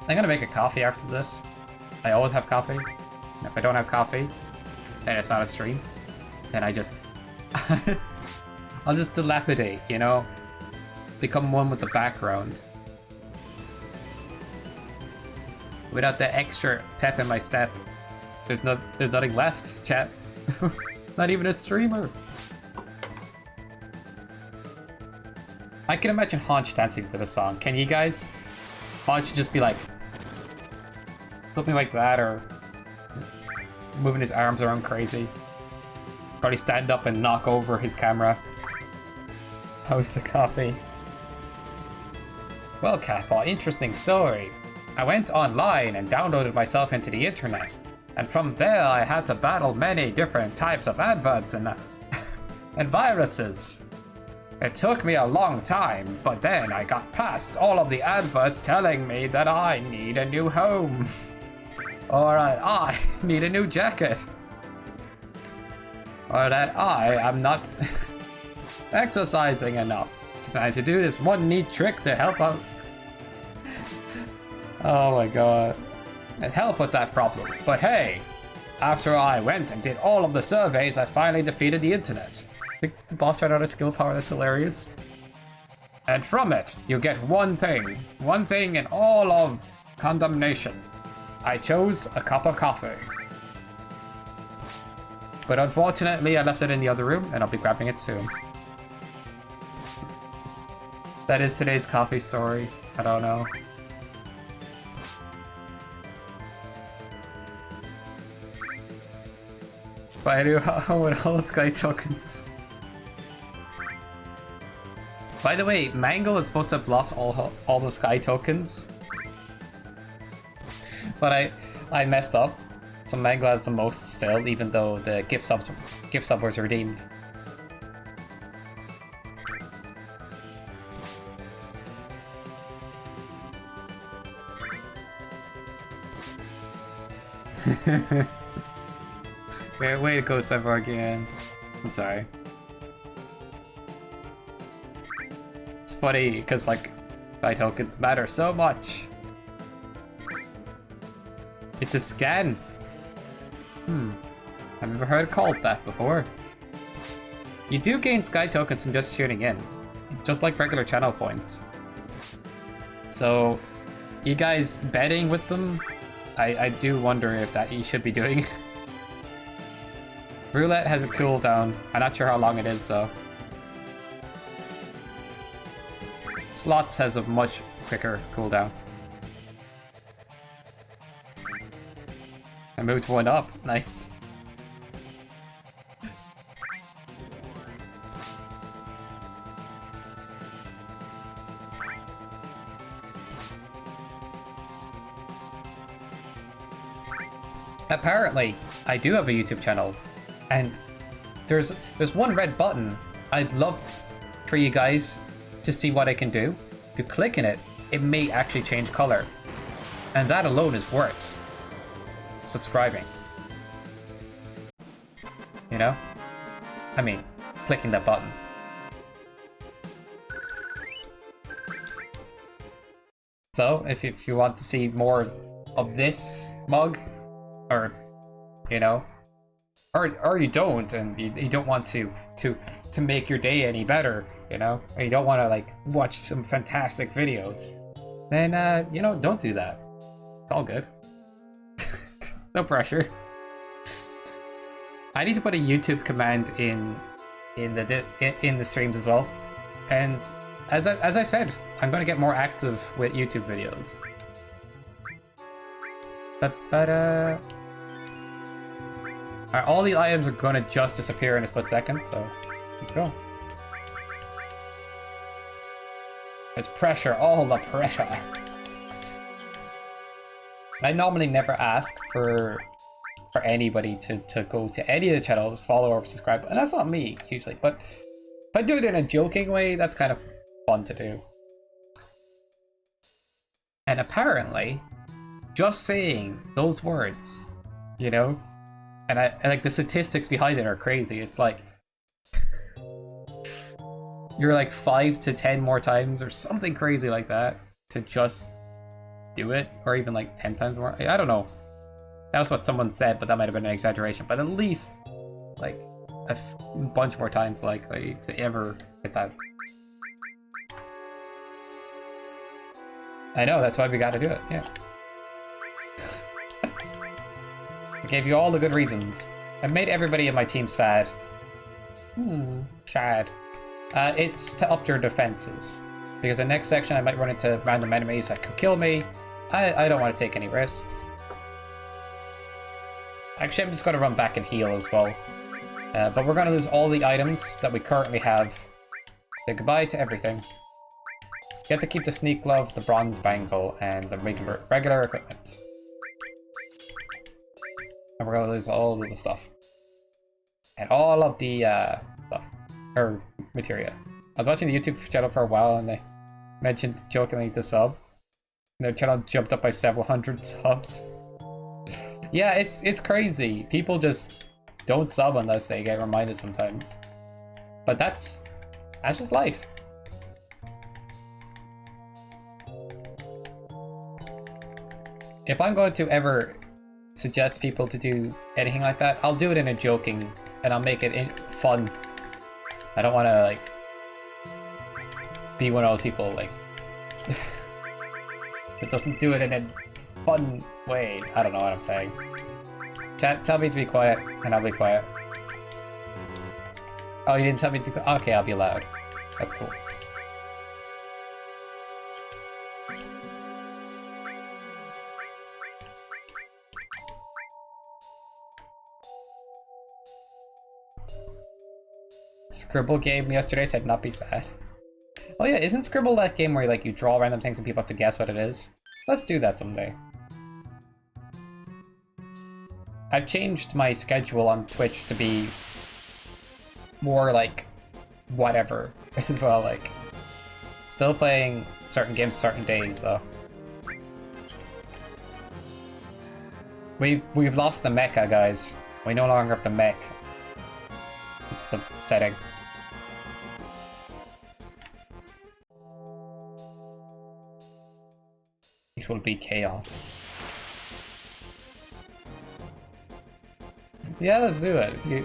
I'm gonna make a coffee after this. I always have coffee. And if I don't have coffee, and it's not a stream, then I just... I'll just dilapidate, you know? Become one with the background. Without the extra pep in my step, there's nothing left, chat. Not even a streamer. I can imagine Haunch dancing to the song. Can you guys? Haunch just be like... something like that, or... moving his arms around crazy. Probably stand up and knock over his camera. How's the coffee? Well, Catball, interesting story. I went online and downloaded myself into the internet. And from there I had to battle many different types of adverts and and viruses. It took me a long time, but then I got past all of the adverts telling me that I need a new home. Or that I need a new jacket. Or that I am not exercising enough. And to do this one neat trick to help out. Oh my god. And help with that problem. But hey, after I went and did all of the surveys, I finally defeated the internet. The boss ran out of skill power, that's hilarious. And from it, you get one thing in all of condemnation. I chose a cup of coffee. But unfortunately, I left it in the other room, and I'll be grabbing it soon. That is today's coffee story. I don't know. But I do own all Sky tokens. By the way, Mangle is supposed to have lost all the Sky tokens. But I messed up. So Mangle has the most still, even though the gift sub was redeemed. Way to go, Sevargian. I'm sorry. It's funny because like my tokens matter so much. It's a scan. I've never heard it called that before. You do gain Sky tokens from just shooting in, just like regular channel points. So, you guys betting with them, I do wonder if that you should be doing. Roulette has a cooldown. I'm not sure how long it is though. Slots has a much quicker cooldown. I moved one up. Nice. Apparently, I do have a YouTube channel, and there's one red button. I'd love for you guys to see what I can do. If you click in it, it may actually change color, and that alone is worth subscribing. You know? I mean, clicking that button. So, if you want to see more of this mug, or, you know, or you don't, and you don't want to make your day any better, you know, or you don't want to, like, watch some fantastic videos, then, you know, don't do that. It's all good. No pressure. I need to put a YouTube command in the streams as well, and as I said, I'm going to get more active with YouTube videos. But all the items are going to just disappear in a split second, so let's go. There's pressure, all the pressure. I normally never ask for anybody to go to any of the channels, follow or subscribe, and that's not me usually, but if I do it in a joking way, that's kind of fun to do. And apparently, just saying those words, you know, and I like the statistics behind it are crazy. It's like you're like 5 to 10 more times or something crazy like that to just do it, or even like 10 times more. I don't know. That was what someone said, but that might have been an exaggeration. But at least like a bunch more times likely to ever hit that. I know, that's why we gotta do it, yeah. I gave you all the good reasons. I made everybody in my team sad. Sad. It's to up your defenses. Because the next section I might run into random enemies that could kill me. I don't want to take any risks. Actually, I'm just going to run back and heal as well. But we're going to lose all the items that we currently have. Say goodbye to everything. You have to keep the sneak glove, the bronze bangle, and the regular equipment. And we're going to lose all of the stuff. And all of the stuff. or materia. I was watching the YouTube channel for a while and they mentioned jokingly to sub. And their channel jumped up by several hundred subs. Yeah, it's crazy. People just don't sub unless they get reminded sometimes. But that's just life. If I'm going to ever suggest people to do anything like that, I'll do it in a joking, and I'll make it fun. I don't want to like be one of those people like that doesn't do it in a fun way. I don't know what I'm saying. Chat, tell me to be quiet, and I'll be quiet. Oh, you didn't tell me to be quiet? Okay, I'll be loud. That's cool. Scribble game yesterday said not be sad. Oh yeah, isn't Scribble that game where like you draw random things and people have to guess what it is? Let's do that someday. I've changed my schedule on Twitch to be more like whatever as well, like still playing certain games certain days though. We've lost the mecha, guys. We no longer have the mech. Which is upsetting. It will be chaos. Yeah, let's do it. It'd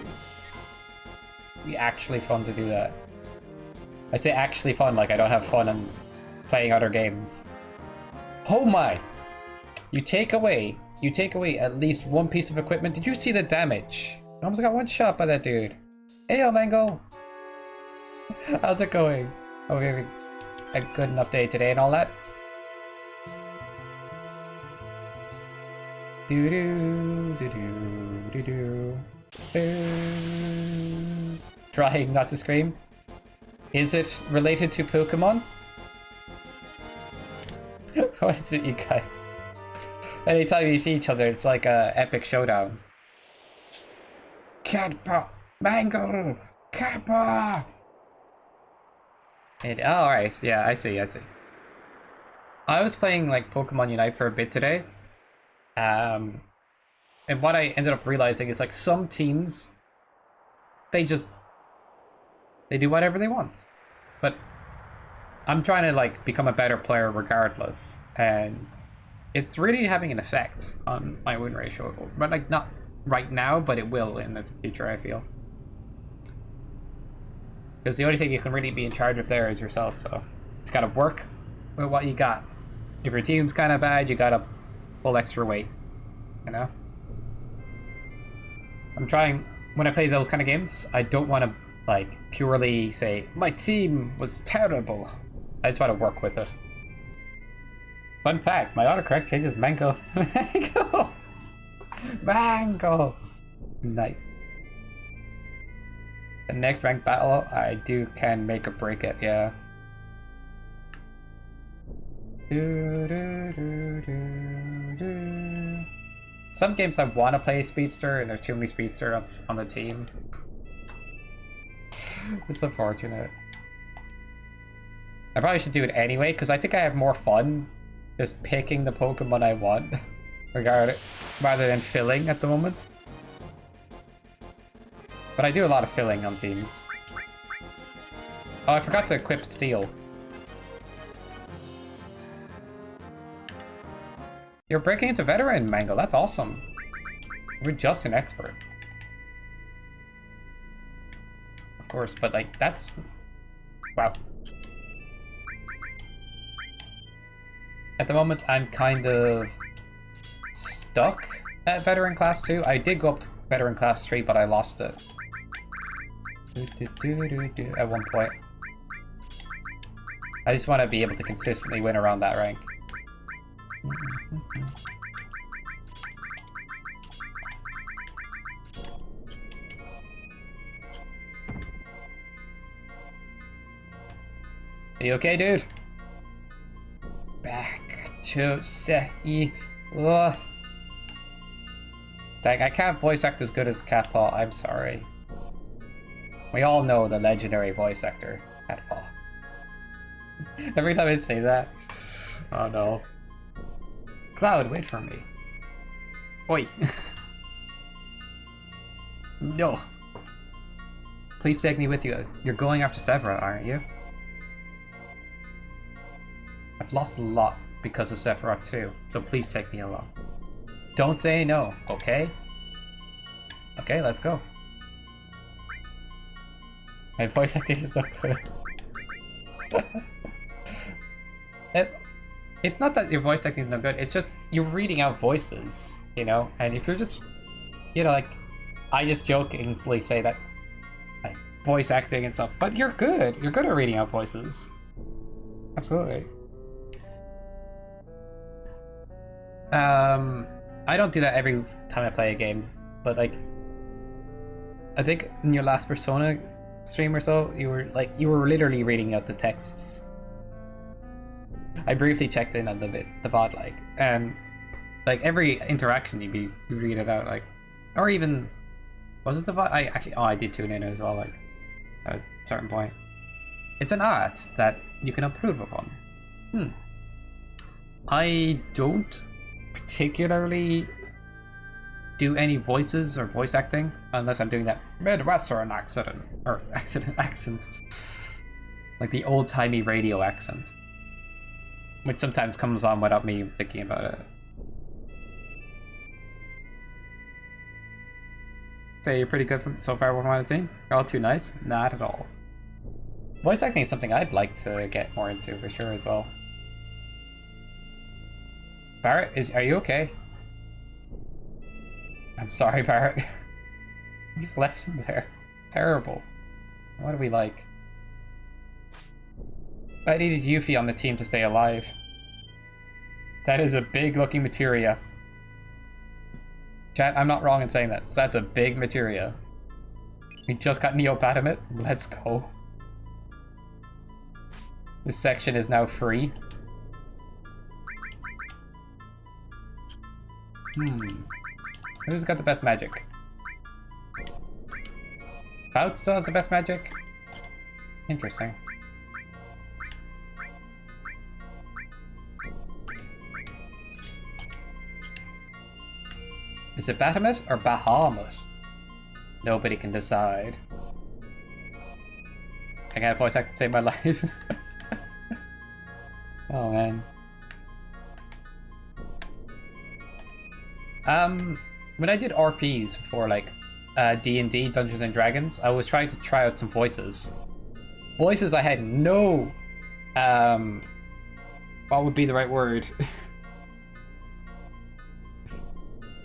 be actually fun to do that. I say actually fun like I don't have fun in playing other games. Oh my! You take away at least one piece of equipment. Did you see the damage? I almost got one shot by that dude. Hey, yo, Mango! How's it going? Hope you're having a good enough day today and all that. Do do do do do do. Trying not to scream. Is it related to Pokemon? What is with you guys? Anytime you see each other, it's like a epic showdown. Kappa! Mango! Kappa! And, oh, alright, yeah, I see. I was playing like Pokemon Unite for a bit today. And what I ended up realizing is like some teams, they do whatever they want. But I'm trying to like become a better player regardless, and it's really having an effect on my win ratio. But like not right now, but it will in the future, I feel. Because the only thing you can really be in charge of there is yourself, so it's gotta work with what you got. If your team's kind of bad, you gotta pull extra weight, you know? I'm trying, when I play those kind of games, I don't want to like purely say, my team was terrible. I just want to work with it. Fun fact, my autocorrect changes Mango to Mango! Mango! Nice. The next ranked battle, I can make or break it, yeah. Some games I want to play Speedster, and there's too many Speedsters on the team. It's unfortunate. I probably should do it anyway, because I think I have more fun just picking the Pokemon I want, rather than filling at the moment. But I do a lot of filling on teams. Oh, I forgot to equip Steel. You're breaking into Veteran, Mango. That's awesome. We're just an expert. Of course, but like, that's... Wow. At the moment, I'm kind of stuck at Veteran Class 2. I did go up to Veteran Class 3, but I lost it. At one point. I just want to be able to consistently win around that rank. Are you okay, dude? Back to say. Dang, I can't voice act as good as Catpaw. I'm sorry. We all know the legendary voice actor. Oh. Every time I say that. Oh no. Cloud, wait for me. Oi. No. Please take me with you. You're going after Sephiroth, aren't you? I've lost a lot because of Sephiroth too, so please take me along. Don't say no, okay? Okay, let's go. My voice acting is not good. It's not that your voice acting is not good, it's just you're reading out voices, you know? And if you're just, you know, like, I just jokingly say that like, voice acting and stuff, but you're good. You're good at reading out voices. Absolutely. I don't do that every time I play a game, but like, I think in your last Persona stream or so, you were literally reading out the texts. I briefly checked in on the VOD, like, and like every interaction you read it out, like, or even was it the VOD? I did tune in as well, like at a certain point. It's an art that you can improve upon. I don't particularly do any voices or voice acting unless I'm doing that Midwestern accent or accent, like the old-timey radio accent, which sometimes comes on without me thinking about it. Say you're pretty good so far from what I've seen? You're all too nice? Not at all. Voice acting is something I'd like to get more into for sure as well. Barrett, are you okay? I'm sorry, Barrett. You just left him there. Terrible. What do we like? I needed Yuffie on the team to stay alive. That is a big looking materia. Chat, I'm not wrong in saying that. So that's a big materia. We just got Neopatimate. Let's go. This section is now free. Who's got the best magic? Bout still has the best magic? Interesting. Is it Bahamut or Bahamut? Nobody can decide. I got a voice act to save my life. Oh man. When I did RPs for like D&D, Dungeons and Dragons, I was trying to try out some voices. Voices I had no what would be the right word?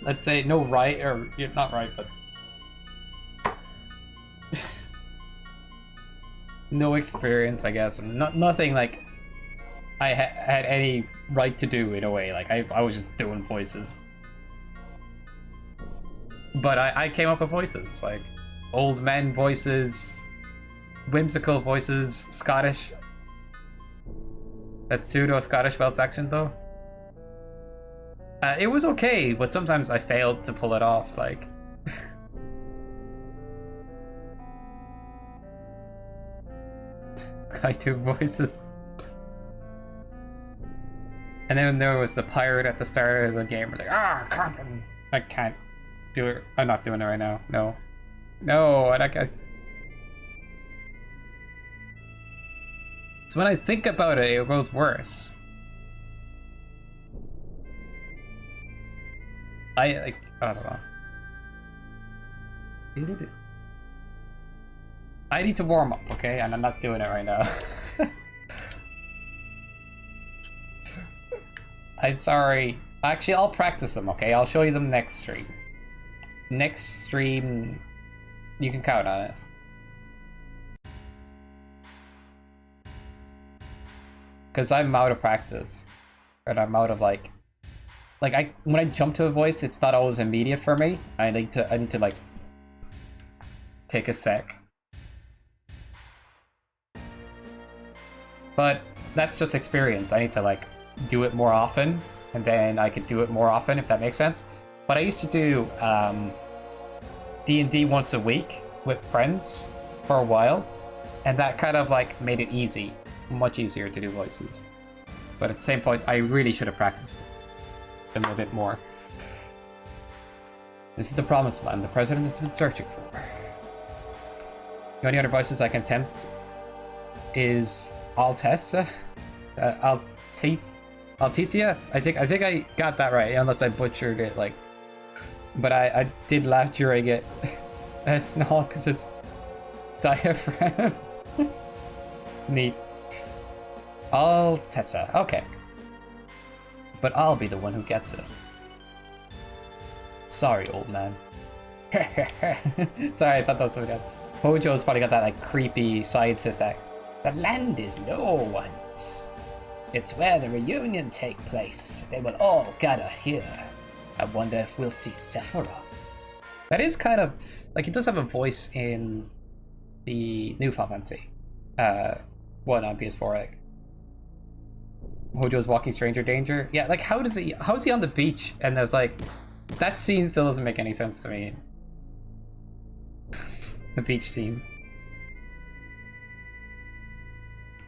Let's say no right, or not right, but no experience, I guess. Nothing like I had any right to do in a way. Like I was just doing voices. But I came up with voices, like old men voices, whimsical voices, Scottish. That pseudo-Scottish Welsh accent, though. It was okay, but sometimes I failed to pull it off, like... I do voices. And then there was the pirate at the start of the game, like, Kraken! I can't do it. I'm not doing it right now. No. No, I... So when I think about it, it goes worse. I don't know. I need to warm up, okay? And I'm not doing it right now. I'm sorry. Actually, I'll practice them, okay? I'll show you them next stream. Next stream, you can count on it. Because I'm out of practice. And I'm out of like when I jump to a voice, it's not always immediate for me. I need to like take a sec. But that's just experience. I need to like do it more often, and then I could do it more often, if that makes sense. But I used to do D&D once a week with friends, for a while, and that kind of like made it easy, much easier to do voices. But at the same point, I really should have practiced them a bit more. This is the promised land the president has been searching for. The only other voices I can attempt is Altessa, Alticia. I think I got that right, unless I butchered it. Like, but I did laugh during it. No, because it's diaphragm. Neat. Altessa. Okay. But I'll be the one who gets it. Sorry, old man. Sorry, I thought that was so good. Hojo's probably got that like creepy scientist act. The land is no one's. It's where the reunion take place. They will all gather here. I wonder if we'll see Sephiroth. That is kind of like, it does have a voice in the new Final Fantasy one on PS4. Like Hojo's walking stranger danger. Yeah, like how is he on the beach? And there's like, that scene still doesn't make any sense to me. The beach scene.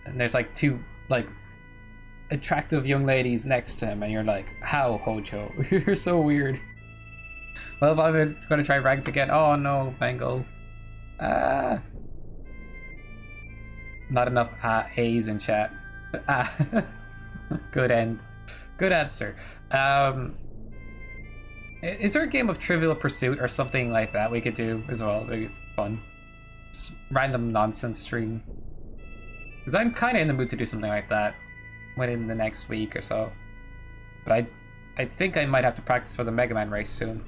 And there's like two like attractive young ladies next to him, and you're like, how, Hojo? You're so weird. Well, if I'm gonna try ranked again. Oh no, Bengal. Not enough A's in chat. Good end. Good answer. Is there a game of Trivial Pursuit or something like that we could do as well? Maybe fun. Just random nonsense stream. Because I'm kind of in the mood to do something like that within the next week or so. But I think I might have to practice for the Mega Man race soon.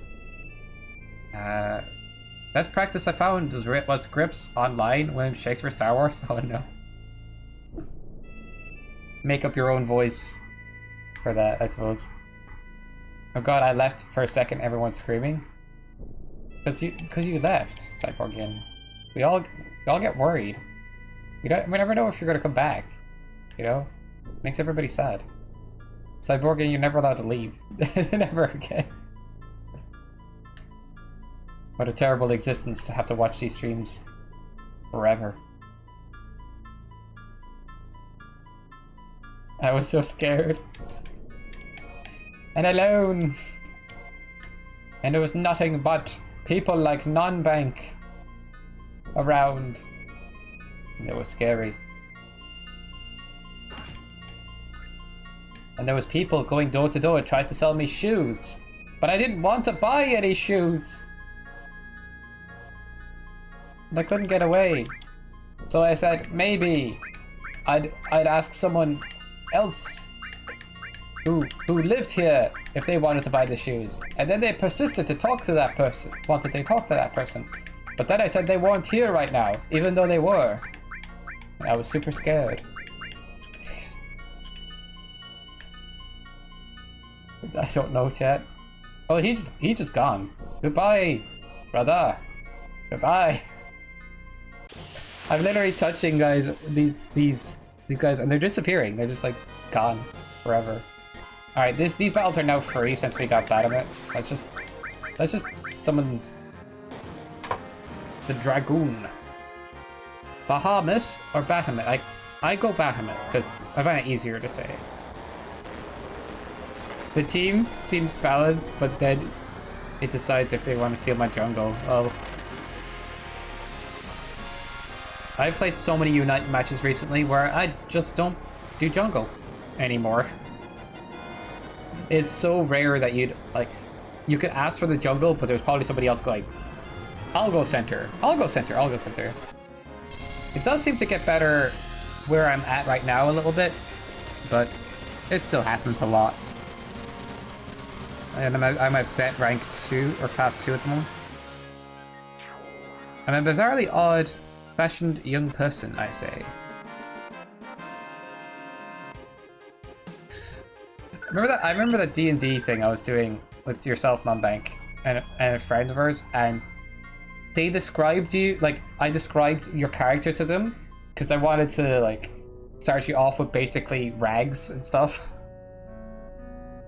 Best practice I found was scripts online when Shakespeare Star Wars. Oh no. Make up your own voice for that, I suppose. Oh god, I left for a second, everyone's screaming. Because you left, Cyborgian. We all get worried. We never know if you're gonna come back. You know? Makes everybody sad. Cyborgian, you're never allowed to leave. Never again. What a terrible existence to have to watch these streams forever. I was so scared. And alone. And there was nothing but people like Non-Bank around. And it was scary. And there was people going door to door trying to sell me shoes. But I didn't want to buy any shoes. And I couldn't get away. So I said maybe I'd ask someone else who lived here if they wanted to buy the shoes. And then they persisted to talk to that person. Wanted to talk to that person. But then I said they weren't here right now, even though they were. And I was super scared. I don't know, chat. Oh, he just gone. Goodbye, brother. Goodbye. I'm literally touching these guys, and they're disappearing. They're just like gone forever. All right, these battles are now free since we got Bahamut. Let's just summon the Dragoon. Bahamut or Bahamut? I go Bahamut because I find it easier to say. The team seems balanced, but then it decides if they want to steal my jungle. Oh. I've played so many Unite matches recently where I just don't do jungle anymore. It's so rare that you could ask for the jungle, but there's probably somebody else going, I'll go center, I'll go center, I'll go center. It does seem to get better where I'm at right now a little bit, but it still happens a lot. And I'm at bet rank 2 or past 2 at the moment. I'm a bizarrely odd fashioned young person, I say. I remember that D&D thing I was doing with yourself, Non-Bank, and a friend of ours, and they described you, like, I described your character to them, because I wanted to, like, start you off with basically rags and stuff.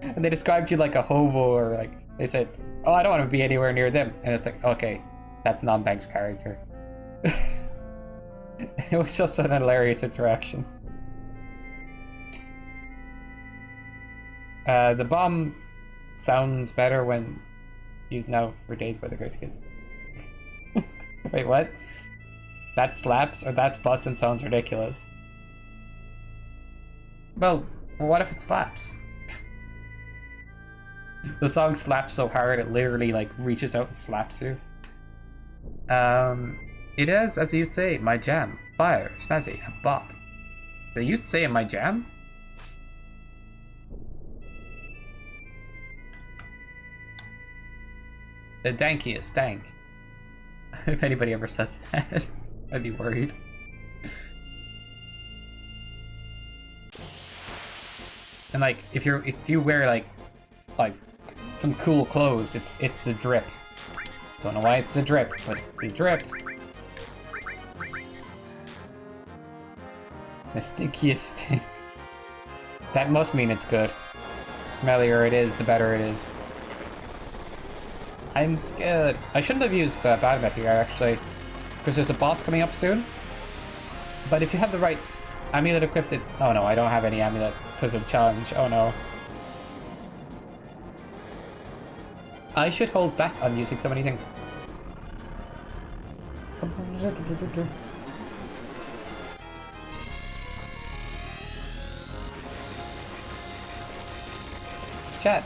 And they described you like a hobo, or like, they said, oh, I don't want to be anywhere near them. And it's like, okay, that's Non-Bank's character. It was just an hilarious interaction. The bomb sounds better when used now for days by the Grace Kids. Wait, what? That slaps or that's bussin' sounds ridiculous. Well, what if it slaps? The song slaps so hard it literally like reaches out and slaps you. It is, as you'd say, my jam. Fire, snazzy, and bop. They used to say in my jam? The dankiest dank. If anybody ever says that, I'd be worried. And like, if you wear like some cool clothes, it's the drip. Don't know why it's the drip, but it's the drip. The stinkiest stink. That must mean it's good. The smellier it is, the better it is. I'm scared. I shouldn't have used Badmet here, actually, because there's a boss coming up soon. But if you have the right amulet equipped, oh no, I don't have any amulets because of the challenge. Oh no. I should hold back on using so many things. Chat.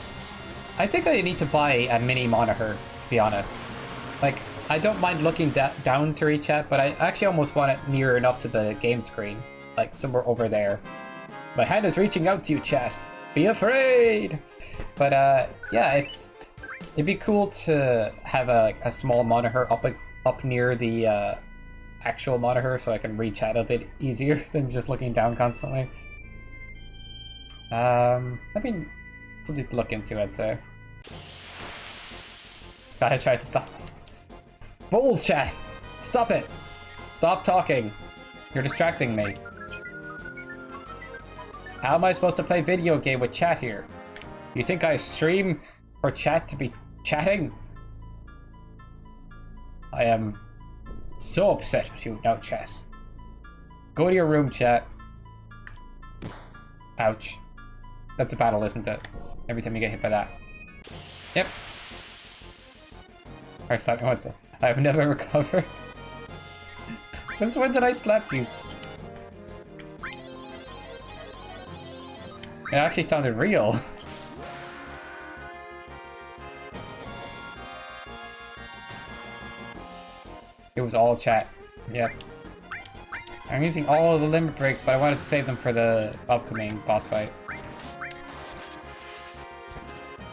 I think I need to buy a mini monitor, to be honest. Like, I don't mind looking down to read chat, but I actually almost want it near enough to the game screen. Like, somewhere over there. My hand is reaching out to you, chat. Be afraid! But, yeah, it'd be cool to have a small monitor up near the actual monitor so I can read chat a bit easier than just looking down constantly. I mean, something to look into, I'd say. Guys tried to stop us. Bold chat! Stop it! Stop talking! You're distracting me. How am I supposed to play video game with chat here? You think I stream for chat to be chatting? I am so upset with you now, chat. Go to your room, chat. Ouch. That's a battle, isn't it? Every time you get hit by that. Yep. I slapped once. I've never recovered. Since when did I slap you? It actually sounded real. It was all chat. Yep. I'm using all of the limit breaks, but I wanted to save them for the upcoming boss fight.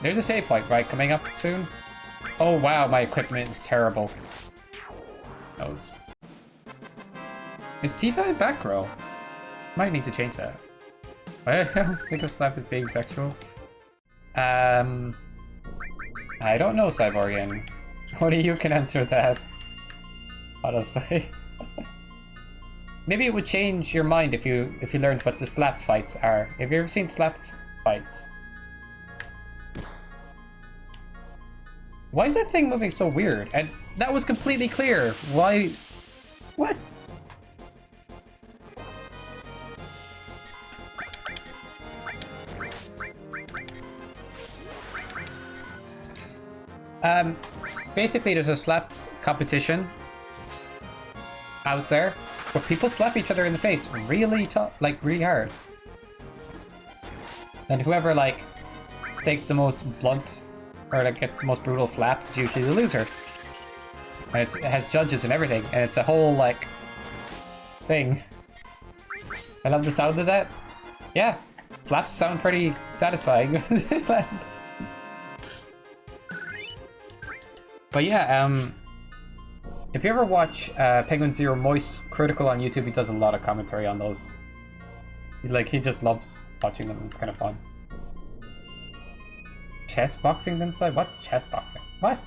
There's a save point, right? Coming up soon? Oh wow, my equipment is terrible. Is Tifa in back row? Might need to change that. I don't think a slap is being sexual. I don't know, Cyborgian. Only you can answer that. Honestly. Maybe it would change your mind if you learned what the slap fights are. Have you ever seen slap fights? Why is that thing moving so weird? And that was completely clear. Why? What? Basically there's a slap competition out there where people slap each other in the face really tough, like really hard. And whoever like takes the most blunt or like gets the most brutal slaps is usually the loser. And it has judges and everything, and it's a whole like thing. I love the sound of that. Yeah, slaps sound pretty satisfying. But yeah, if you ever watch Penguin Zero Moist Critical on YouTube, he does a lot of commentary on those. He just loves watching them. It's kind of fun. Chess boxing inside? What's chess boxing? What?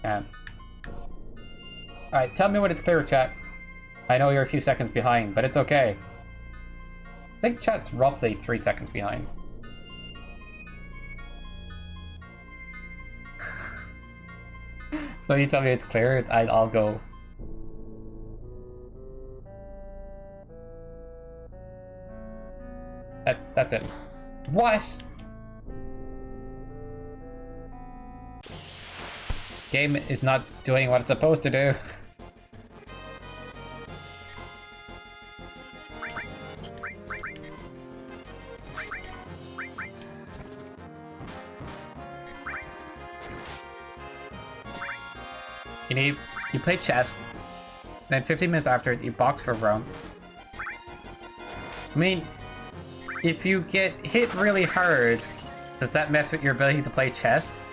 Can't. Alright, tell me when it's clear, chat. I know you're a few seconds behind, but it's okay. I think chat's roughly 3 seconds behind. So you tell me it's clear, I'll go. That's it. What? Game is not doing what it's supposed to do. You play chess, then 15 minutes after you box for a round. I mean, if you get hit really hard, does that mess with your ability to play chess?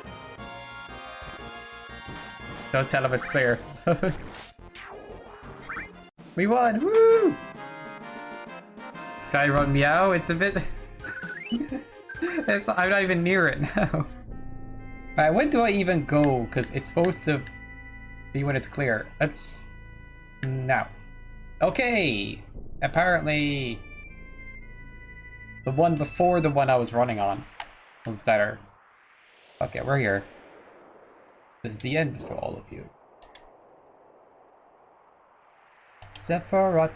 Don't tell him it's clear. We won! Woo! Skyrun meow, it's a bit... I'm not even near it now. Alright, when do I even go? Because it's supposed to be when it's clear. That's... now. Okay! Apparently... the one before the one I was running on was better. Okay, we're here. This is the end for all of you. Sephiroth,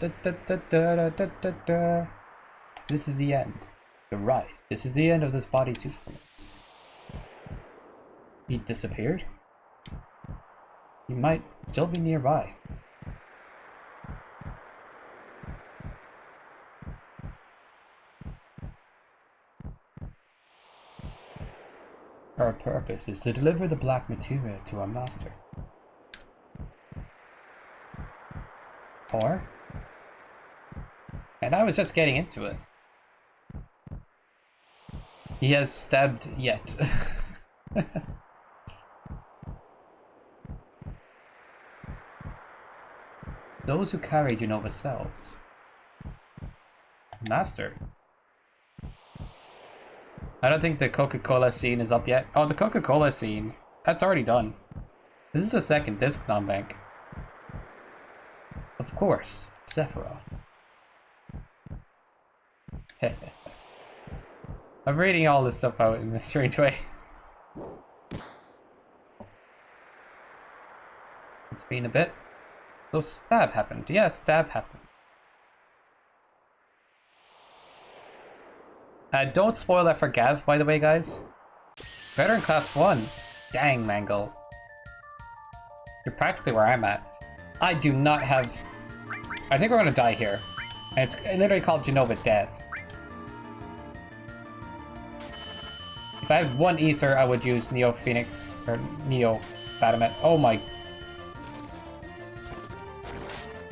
This is the end. You're right. This is the end of this body's usefulness. He disappeared? He might still be nearby. Our purpose is to deliver the black materia to our master. Or? And I was just getting into it. He has stabbed yet. Those who carry Genova's cells. Master. I don't think the Coca-Cola scene is up yet. Oh, the Coca-Cola scene. That's already done. This is a second disc non-bank. Of course, Sephiroth. I'm reading all this stuff out in a strange way. It's been a bit. So stab happened. Yeah, stab happened. Don't spoil that for Gav, by the way, guys. Better in class 1. Dang, Mangle. You're practically where I'm at. I do not have... I think we're gonna die here. And it's literally called Genova Death. If I had one ether, I would use Neo Phoenix, or Neo Batamet. Oh my...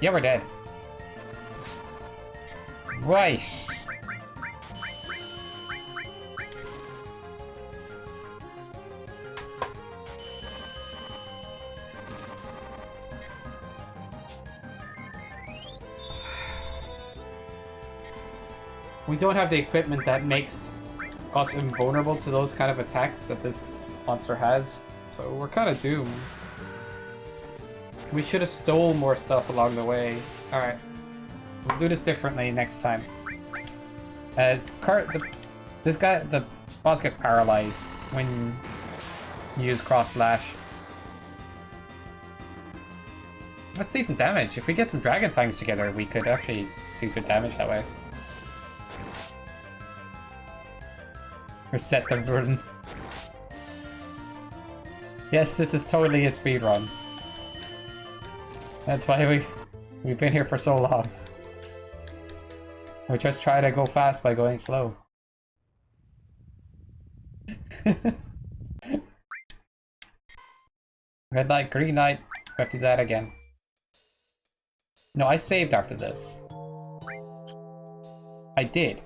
Yeah, we're dead. Right. We don't have the equipment that makes us invulnerable to those kind of attacks that this monster has, so we're kind of doomed. We should have stole more stuff along the way. Alright. We'll do this differently next time. This guy, the boss gets paralyzed when you use cross slash. That's decent damage. If we get some Dragon Fangs together, we could actually do good damage that way. Reset the run. Yes, this is totally a speed run. That's why we've been here for so long. We just try to go fast by going slow. Red light, green light. We have to do that again. No, I saved after this. I did.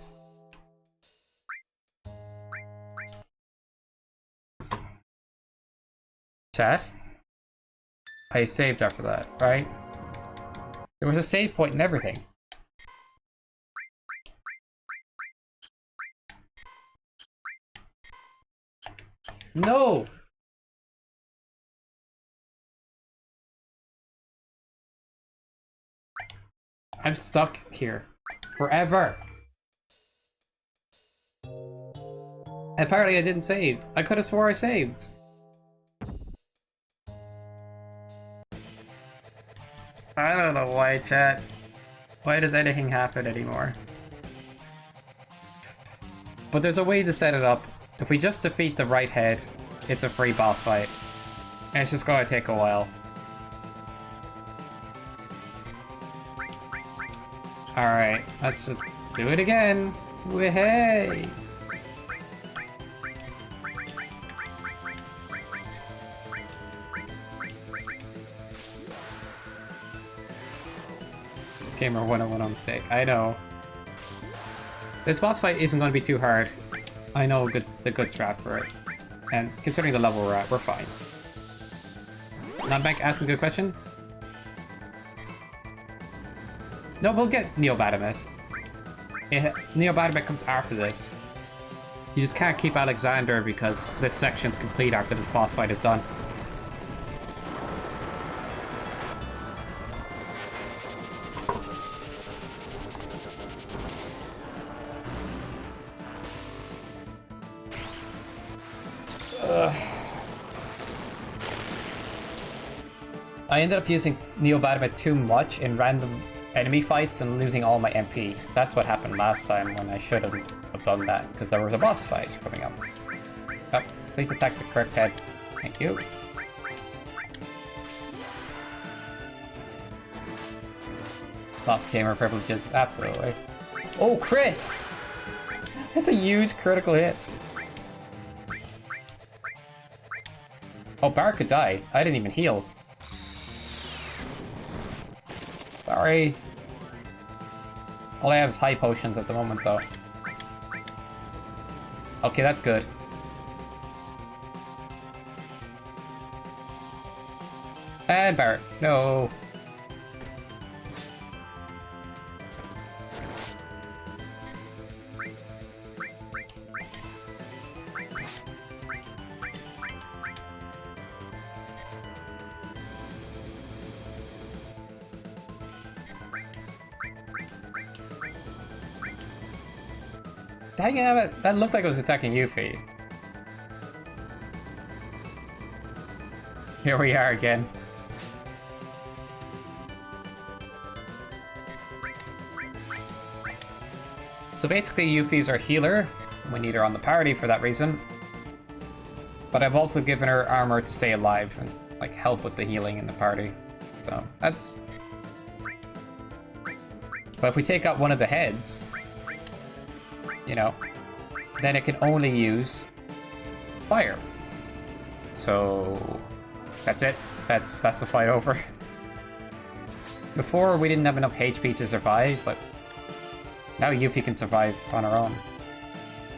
Chat? I saved after that, right? There was a save point and everything. No! I'm stuck here. Forever! Apparently I didn't save. I could have swore I saved. I don't know why, chat. Why does anything happen anymore? But there's a way to set it up. If we just defeat the right head, it's a free boss fight. And it's just gonna take a while. Alright, let's just do it again. Hey! Gamer 101 on mistake. I know. This boss fight isn't going to be too hard. I know the good strat for it. And considering the level we're at, we're fine. Non-bank asking a good question? No, we'll get Neobatamet. Neobatamet comes after this. You just can't keep Alexander because this section's complete after this boss fight is done. I ended up using Neobatamet too much in random enemy fights and losing all my MP. That's what happened last time when I shouldn't have done that, because there was a boss fight coming up. Oh, please attack the correct head. Thank you. Lost gamer privileges, absolutely. Oh, crit! That's a huge critical hit. Oh, Barret could die. I didn't even heal. Sorry. All I have is high potions at the moment, though. Okay, that's good. And Barret. No. Dang it, that looked like it was attacking Yuffie. Here we are again. So basically Yuffie's our healer. We need her on the party for that reason. But I've also given her armor to stay alive and like help with the healing in the party. So that's... But if we take out one of the heads, you know, then it can only use fire. So that's it. That's the fight over. Before we didn't have enough HP to survive, but now Yuffie can survive on her own.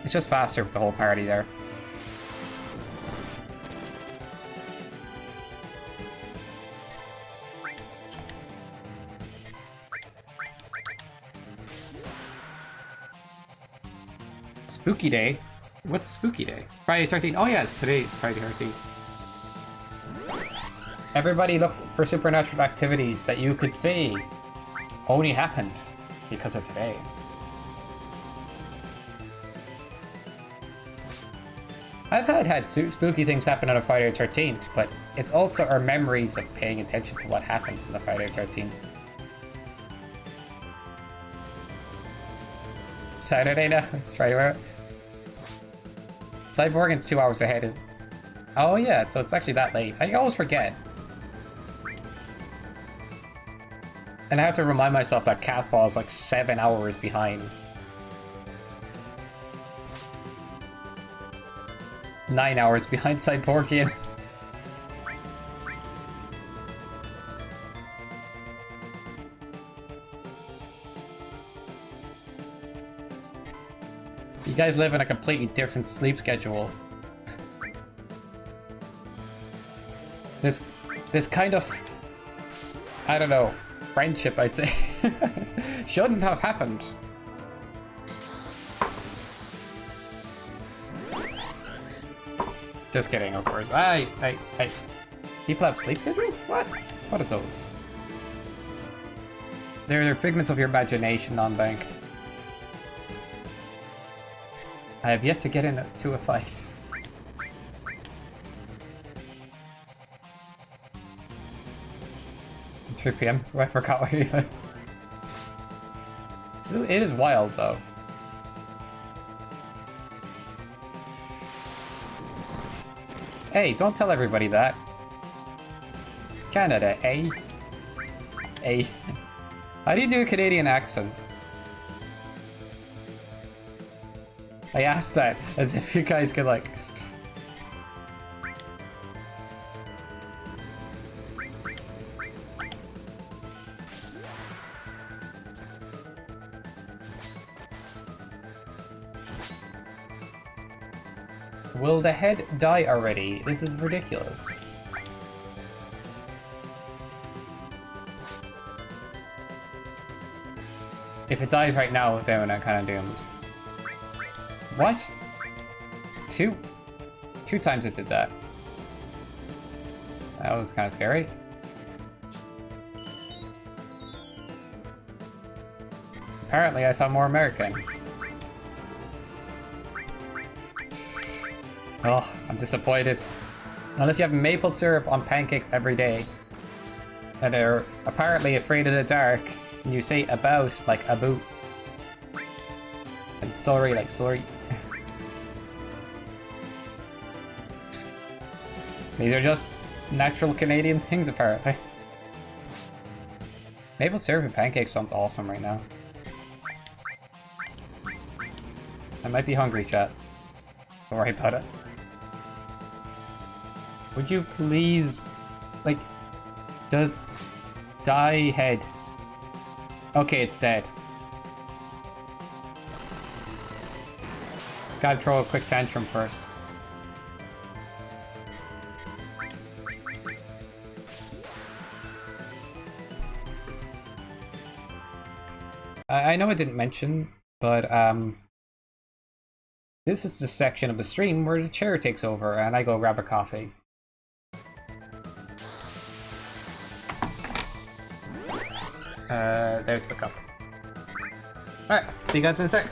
It's just faster with the whole party there. Spooky Day? What's Spooky Day? Friday 13th. Oh yeah, it's today, Friday 13th. Everybody look for supernatural activities that you could see only happened because of today. I've had spooky things happen on a Friday the 13th, but it's also our memories of paying attention to what happens on the Friday the 13th. Saturday now? It's Friday. Cyborgan's 2 hours ahead. Oh yeah, so it's actually that late. I always forget. And I have to remind myself that Catball is like 7 hours behind. 9 hours behind Cyborgian. You guys live in a completely different sleep schedule. This kind of, I don't know, friendship, I'd say, shouldn't have happened. Just kidding, of course. People have sleep schedules? What? What are those? They're figments of your imagination, non-bank. I have yet to get into a fight. It's 3 PM. I forgot what you said. It is wild, though. Hey, don't tell everybody that. Canada, eh? Eh. How do you do a Canadian accent? I asked that as if you guys could, like... Will the head die already? This is ridiculous. If it dies right now, then I'm kind of doomed. What? Two times it did that. That was kind of scary. Apparently I saw more American. Oh, I'm disappointed. Unless you have maple syrup on pancakes every day, and are apparently afraid of the dark, and you say about like about, and sorry like sorry. These are just natural Canadian things, apparently. Maple syrup and pancakes sounds awesome right now. I might be hungry, chat. Don't worry about it. Would you please, like, does die head? Okay, it's dead. Just gotta throw a quick tantrum first. I know I didn't mention, but this is the section of the stream where the chair takes over and I go grab a coffee. There's the cup. Alright, see you guys in a sec.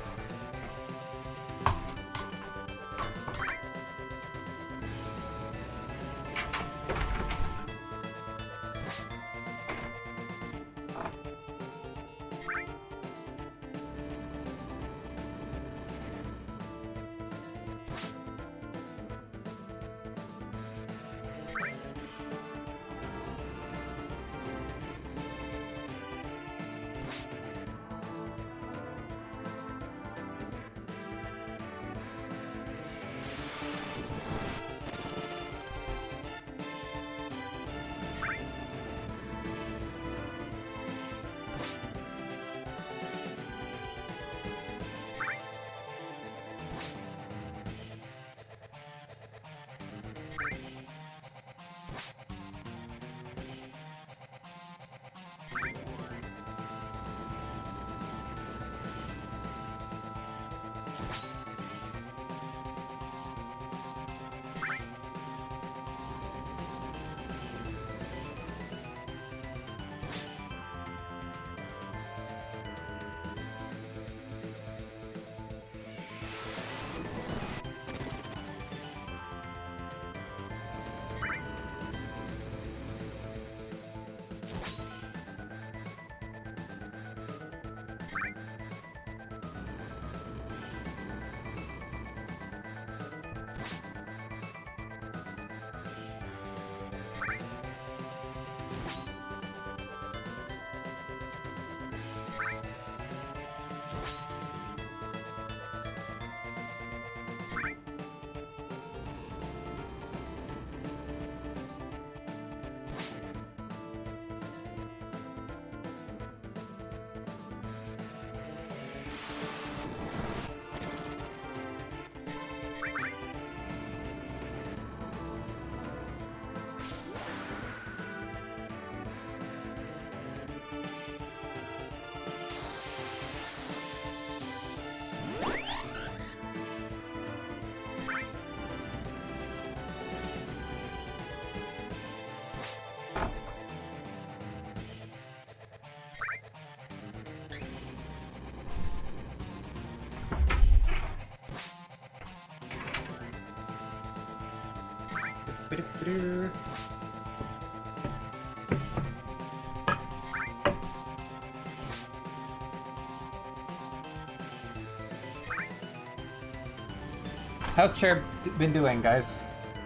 How's chair been doing, guys?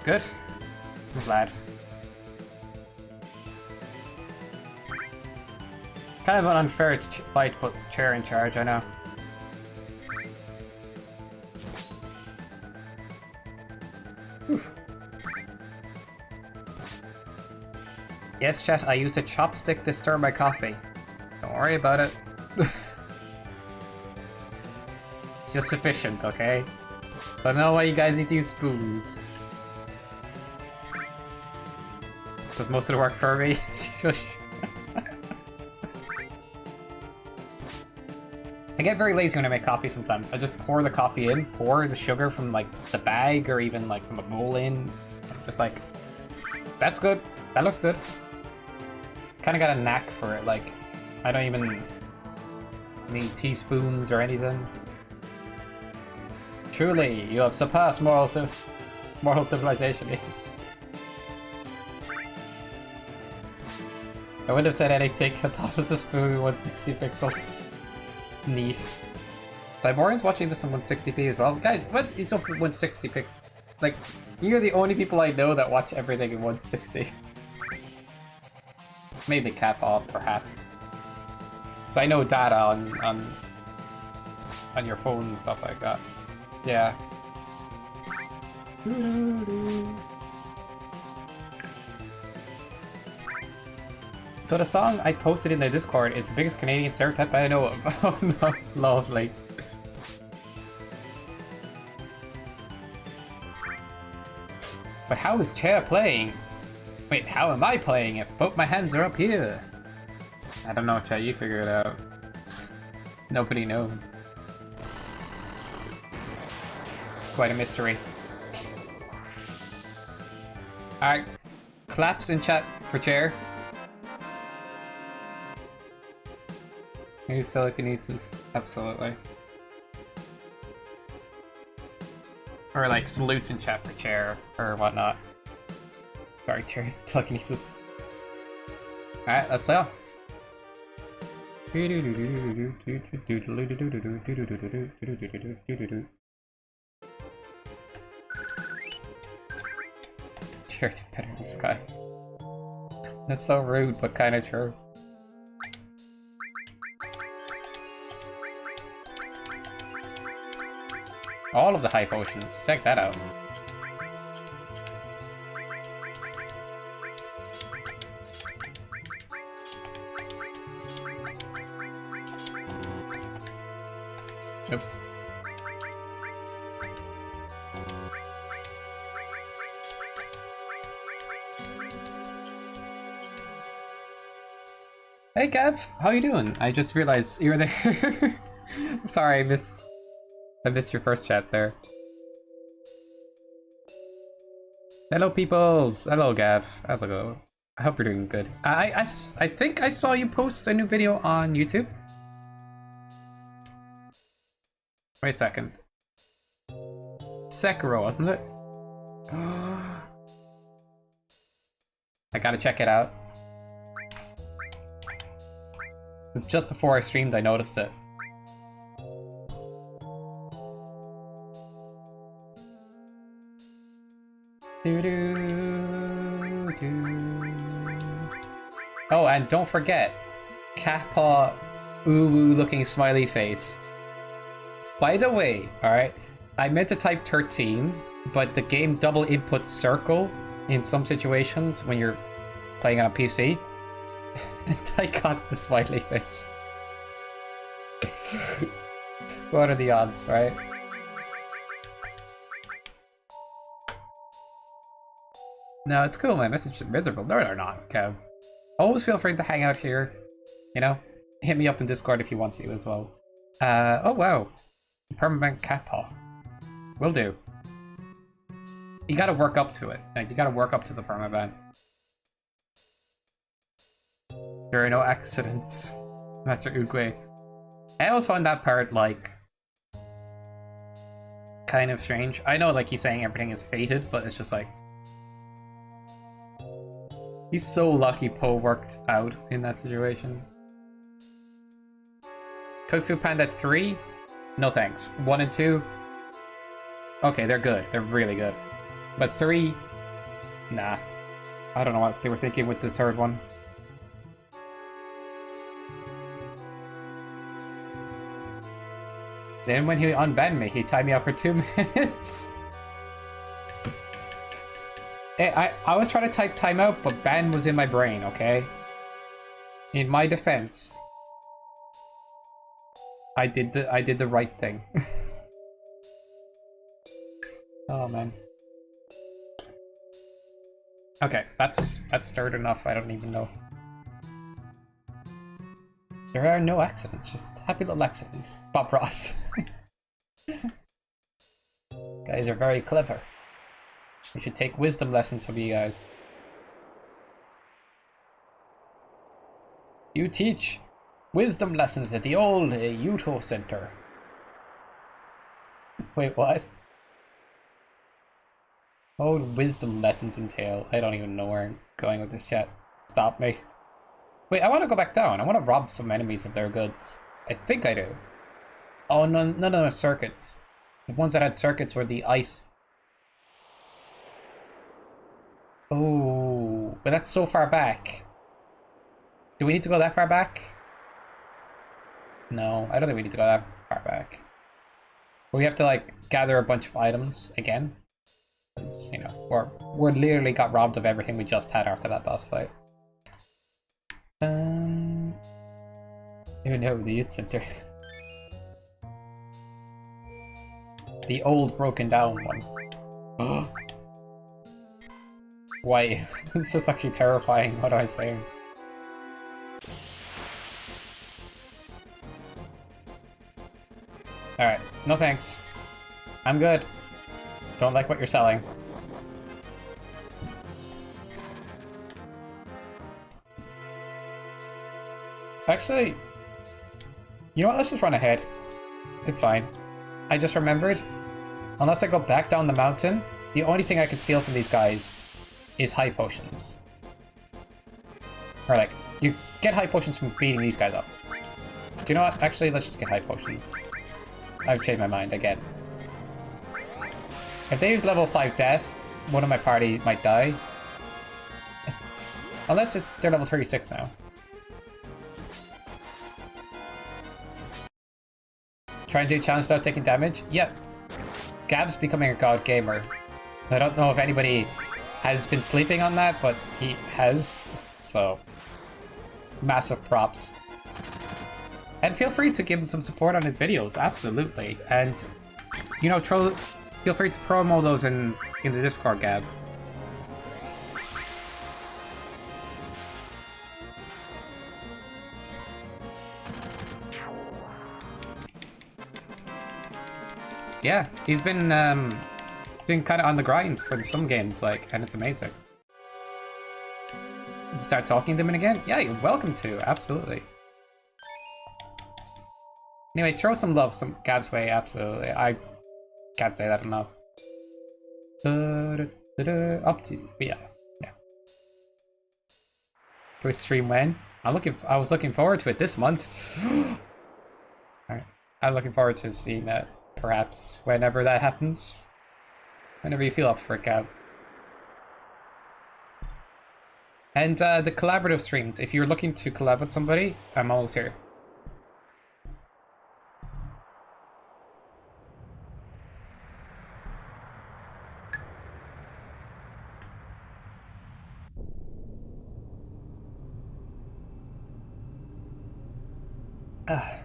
Good? I'm glad. Kind of an unfair fight to put Chair in charge, I know. Whew. Yes, chat, I used a chopstick to stir my coffee. Don't worry about it. It's just sufficient, okay? But no, why you guys need to use spoons. Does most of the work for me? I get very lazy when I make coffee sometimes. I just pour the coffee in, pour the sugar from like the bag or even like from a bowl in. I'm just like, that's good. That looks good. Kind of got a knack for it. Like, I don't even need teaspoons or anything. Truly, you have surpassed moral civilization. Yes. I wouldn't have said anything. I thought it was a spoon 160 pixels. Neat. Tiborian's watching this in 160p as well. Guys, what is up with 160 pixels? Like, you're the only people I know that watch everything in 160. Maybe cap off, perhaps. So I know data on your phone and stuff like that. Yeah. So the song I posted in the Discord is the biggest Canadian stereotype I know of. Oh no, lovely. But how is Chair playing? Wait, how am I playing it? Both my hands are up here. I don't know, Chair, you figure it out. Nobody knows. Quite a mystery. Alright, claps in chat for Chair. Use telekinesis, absolutely. Or like salutes in chat for Chair or whatnot. Sorry, Chair's telekinesis. Alright, let's play on. Chair did better in the sky. That's so rude, but kinda true. All of the high potions. Check that out. Oops. Hey Kev, how you doing? I just realized you were there. I'm sorry, I missed your first chat there. Hello peoples! Hello Gav. How's it go? I hope you're doing good. I think I saw you post a new video on YouTube. Wait a second. Sekiro, wasn't it? I gotta check it out. Just before I streamed, I noticed it. Oh, and don't forget, Kappa uwu looking smiley face. By the way, alright, I meant to type 13, but the game double inputs circle in some situations when you're playing on a PC. And I got the smiley face. What are the odds, right? No, it's cool, my message is miserable. No, they're not, Kev. Always feel free to hang out here. You know, hit me up in Discord if you want to as well. Oh wow. Permanent Kappa. Will do. You gotta work up to it. Like, you gotta work up to the permaban. There are no accidents. Master Ugwe. I always found that part, like, kind of strange. I know, like, he's saying everything is fated, but it's just like... He's so lucky Poe worked out in that situation. Kung Fu Panda 3? No thanks. 1 and 2? Okay, they're good. They're really good. But 3? Nah. I don't know what they were thinking with the third one. Then when he unbanned me, he tied me up for 2 minutes. Hey, I was trying to type timeout, but ban was in my brain, okay? In my defense, I did the right thing. Oh man. Okay, that's stirred enough. I don't even know. There are no accidents, just happy little accidents. Bob Ross. Guys are very clever. We should take wisdom lessons from you guys. You teach wisdom lessons at the old Uto Center. Wait, what? What would wisdom lessons entail? I don't even know where I'm going with this chat. Stop me. Wait, I want to go back down. I want to rob some enemies of their goods. I think I do. Oh, no, none of the circuits. The ones that had circuits were the ice. Oh, but that's so far back. Do we need to go that far back? No, I don't think we need to go that far back. We have to, like, gather a bunch of items again. Because, you know, we're literally got robbed of everything we just had after that boss fight. Even know the youth center. The old broken down one. Why? It's just actually terrifying. What am I saying? Alright, no thanks. I'm good. Don't like what you're selling. Actually, you know what? Let's just run ahead. It's fine. I just remembered, unless I go back down the mountain, the only thing I can steal from these guys is high potions. Or like, you get high potions from beating these guys up. Do you know what? Actually, let's just get high potions. I've changed my mind again. If they use level 5 death, one of my party might die. Unless they're level 36 now. Trying to do challenge without taking damage? Yep. Gab's becoming a god gamer. I don't know if anybody has been sleeping on that, but he has. So, massive props. And feel free to give him some support on his videos, absolutely. And, you know, feel free to promo those in the Discord, Gab. Yeah, he's been kind of on the grind for some games, like, and it's amazing. Start talking to him again? Yeah, you're welcome to, absolutely. Anyway, throw some love some Gab's way, absolutely. I can't say that enough. Up to, but yeah. Can we stream when? I was looking forward to it this month. Alright. I'm looking forward to seeing that. Perhaps whenever that happens. Whenever you feel up for it, Gab. And the collaborative streams. If you're looking to collab with somebody, I'm always here. I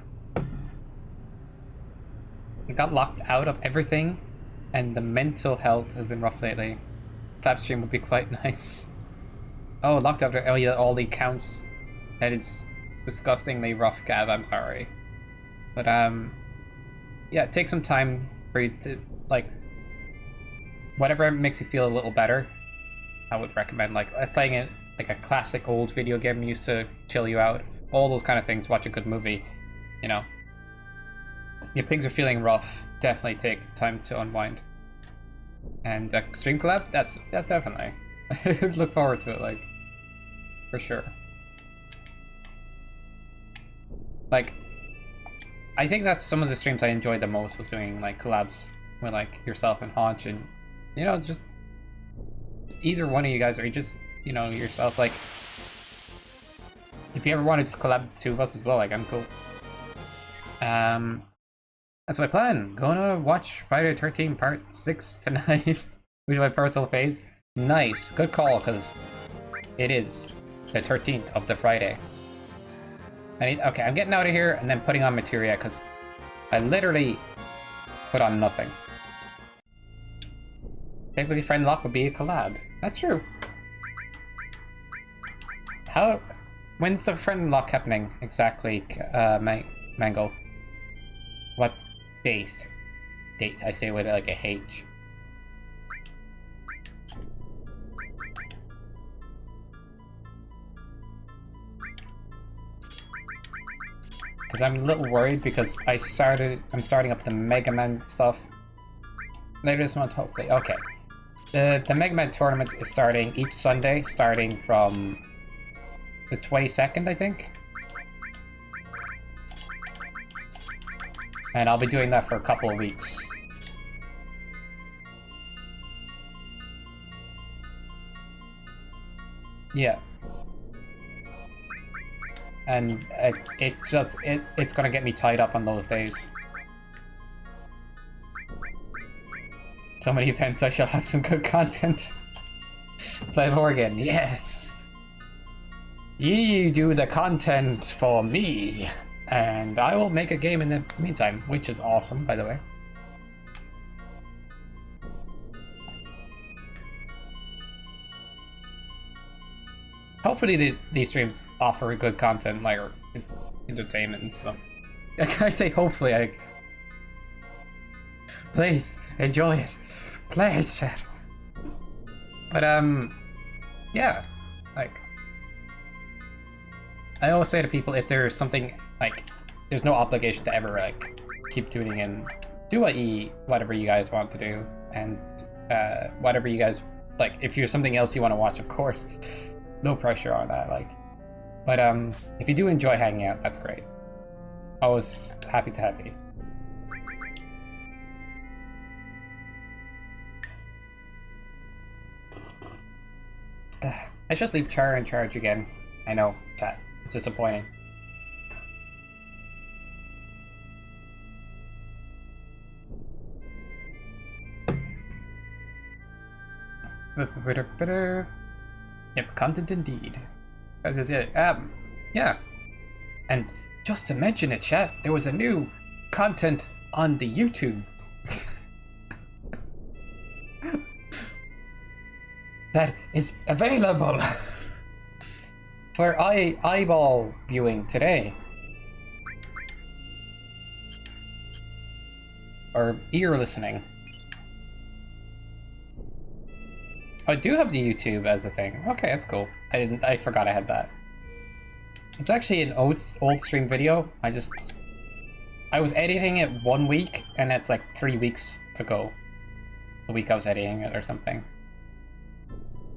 got locked out of everything, and the mental health has been rough lately. Clap stream would be quite nice. Oh, locked out of all the accounts. That is disgustingly rough, Gab. I'm sorry, but yeah, take some time for you to like whatever makes you feel a little better. I would recommend like playing it like a classic old video game used to chill you out. All those kind of things. Watch a good movie, you know. If things are feeling rough, definitely take time to unwind. And stream collab, yeah, definitely. Look forward to it, like, for sure. Like, I think that's some of the streams I enjoyed the most was doing like collabs with like yourself and Haunch, and you know, just either one of you guys, or just, you know, yourself, like, if you ever want to just collab the two of us as well, like, I'm cool. That's my plan. Gonna watch Friday the 13th Part 6 tonight, which is my personal phase. Nice, good call, because it is the 13th of the Friday. Okay, I'm getting out of here and then putting on materia, because I literally put on nothing. Technically, Friend Lock would be a collab. That's true. When's the Friend Lock happening exactly, Mangle? What date? Date, I say with like a H. Because I'm a little worried because I'm starting up the Mega Man stuff later this month, hopefully. Okay. The Mega Man tournament is starting each Sunday, starting from the 22nd, I think. And I'll be doing that for a couple of weeks. Yeah. And it's gonna get me tied up on those days. So many events, I shall have some good content. Play Morgan, yes! You do the content for me, and I will make a game in the meantime, which is awesome, by the way. Hopefully these streams offer good content, like entertainment and stuff. I say hopefully, please enjoy it, please, chat. But yeah, like I always say to people, if there's something like, there's no obligation to ever like keep tuning in. Do whatever you guys want to do, and whatever you guys like. If you're something else you want to watch, of course. No pressure on that, like. But if you do enjoy hanging out, that's great. Always happy to have you. I should leave Char in charge again. I know, chat. It's disappointing. Yep, content indeed. Yeah. And just to mention it, chat, there was a new content on the YouTubes. That is available for eyeball viewing today. Or ear listening. I do have the YouTube as a thing. Okay, that's cool. I forgot I had that. It's actually an old stream video. I was editing it 1 week, and that's like 3 weeks ago. The week I was editing it or something.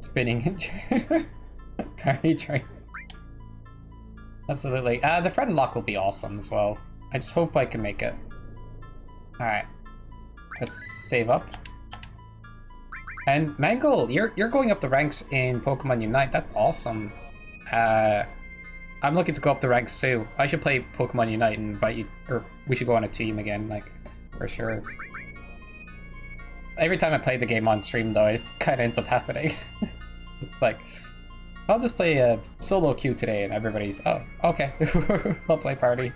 Spinning it. Party train. Absolutely. The friend lock will be awesome as well. I just hope I can make it. Alright. Let's save up. And Mangle, you're going up the ranks in Pokemon Unite. That's awesome. I'm looking to go up the ranks too. I should play Pokemon Unite and invite you, or we should go on a team again, like, for sure. Every time I play the game on stream, though, it kind of ends up happening. It's like, I'll just play a solo queue today, and everybody's, oh, okay, I'll play party.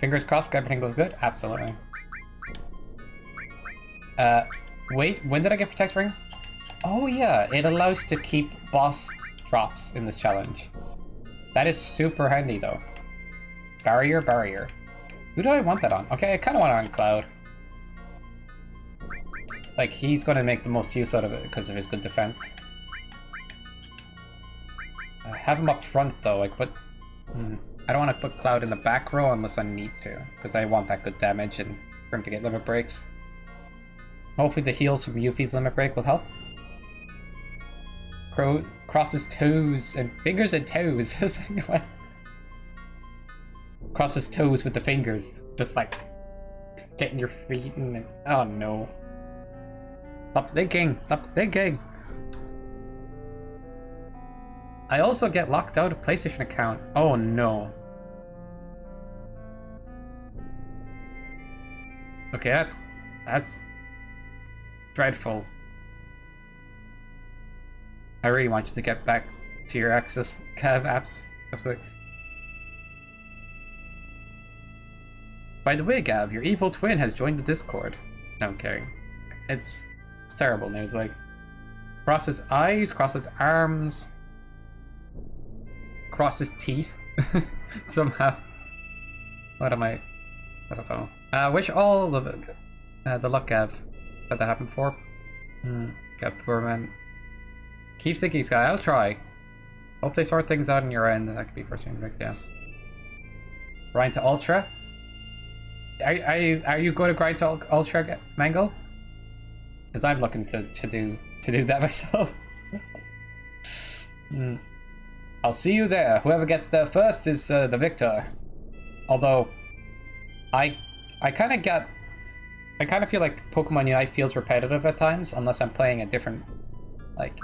Fingers crossed, everything goes good? Absolutely. Wait, when did I get Protect Ring? Oh yeah, it allows to keep boss drops in this challenge. That is super handy though. Barrier. Who do I want that on? Okay, I kind of want it on Cloud. Like, he's going to make the most use out of it because of his good defense. Have him up front though, like, but I don't want to put Cloud in the back row unless I need to, because I want that good damage and for him to get limit breaks. Hopefully the heals from Yuffie's limit break will help. Cross his toes and fingers and toes. Cross his toes with the fingers, just like getting your feet in. Oh no. Stop thinking! Stop thinking! I also get locked out of PlayStation account. Oh no. Okay, that's dreadful. I really want you to get back to your access apps. Absolutely. By the way, Gav, your evil twin has joined the Discord. No, I'm kidding. It's terrible news. Like, cross his eyes, cross his arms, cross his teeth. Somehow. What am I? I don't know. Wish all the luck, Gav. Let that happen before. Gav, poor man. Keep thinking, Sky. I'll try. Hope they sort things out on your end. That could be first next, yeah. Grind to Ultra. Are you going to grind to Ultra, Mango? Because I'm looking to do that myself. I'll see you there. Whoever gets there first is the victor. Although, I kind of feel like Pokemon Unite feels repetitive at times, unless I'm playing a different, like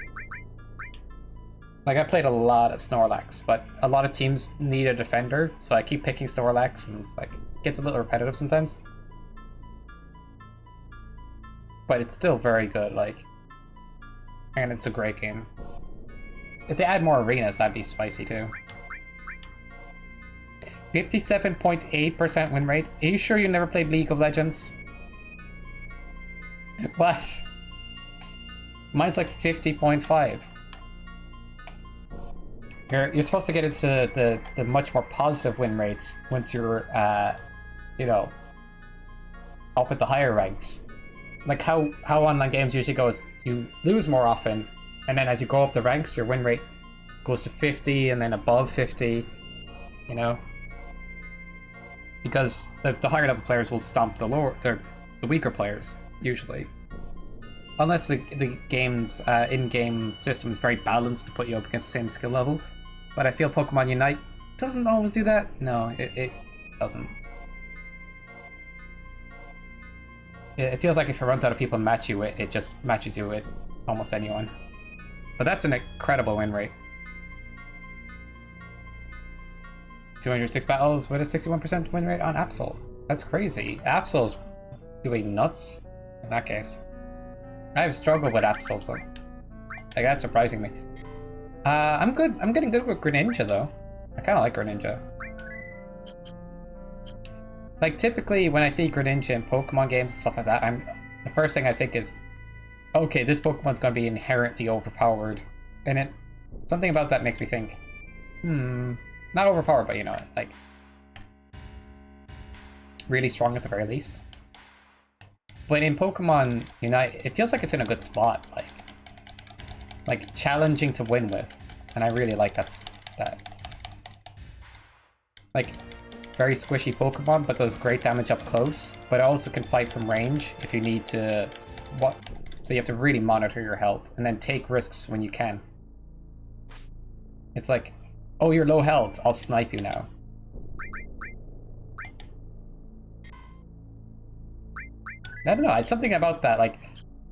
I played a lot of Snorlax, but a lot of teams need a defender, so I keep picking Snorlax, and it's like, it gets a little repetitive sometimes. But it's still very good, like, and it's a great game. If they add more arenas, that'd be spicy too. 57.8% win rate. Are you sure you never played League of Legends? What? Mine's like 50.5. You're supposed to get into the much more positive win rates once you're, you know, up at the higher ranks. Like how online games usually goes, you lose more often, and then as you go up the ranks, your win rate goes to 50 and then above 50, you know? Because the higher level players will stomp the weaker players, usually. Unless the game's in-game system is very balanced to put you up against the same skill level. But I feel Pokemon Unite doesn't always do that. No, it doesn't. It feels like if it runs out of people to match you with, it just matches you with almost anyone. But that's an incredible win rate. 206 battles with a 61% win rate on Absol. That's crazy. Absol's doing nuts in that case. I've struggled with Absol, so like, that's surprising me. I'm good. I'm getting good with Greninja though. I kind of like Greninja. Like typically when I see Greninja in Pokemon games and stuff like that, the first thing I think is, okay, this Pokemon's gonna be inherently overpowered, and something about that makes me think, not overpowered, but you know, like really strong at the very least. But in Pokemon Unite, it feels like it's in a good spot, like challenging to win with, and I really like that. Like very squishy Pokemon, but does great damage up close, but also can fight from range if you need to. So you have to really monitor your health and then take risks when you can. It's like, oh, you're low health, I'll snipe you now. I don't know, it's something about that, like,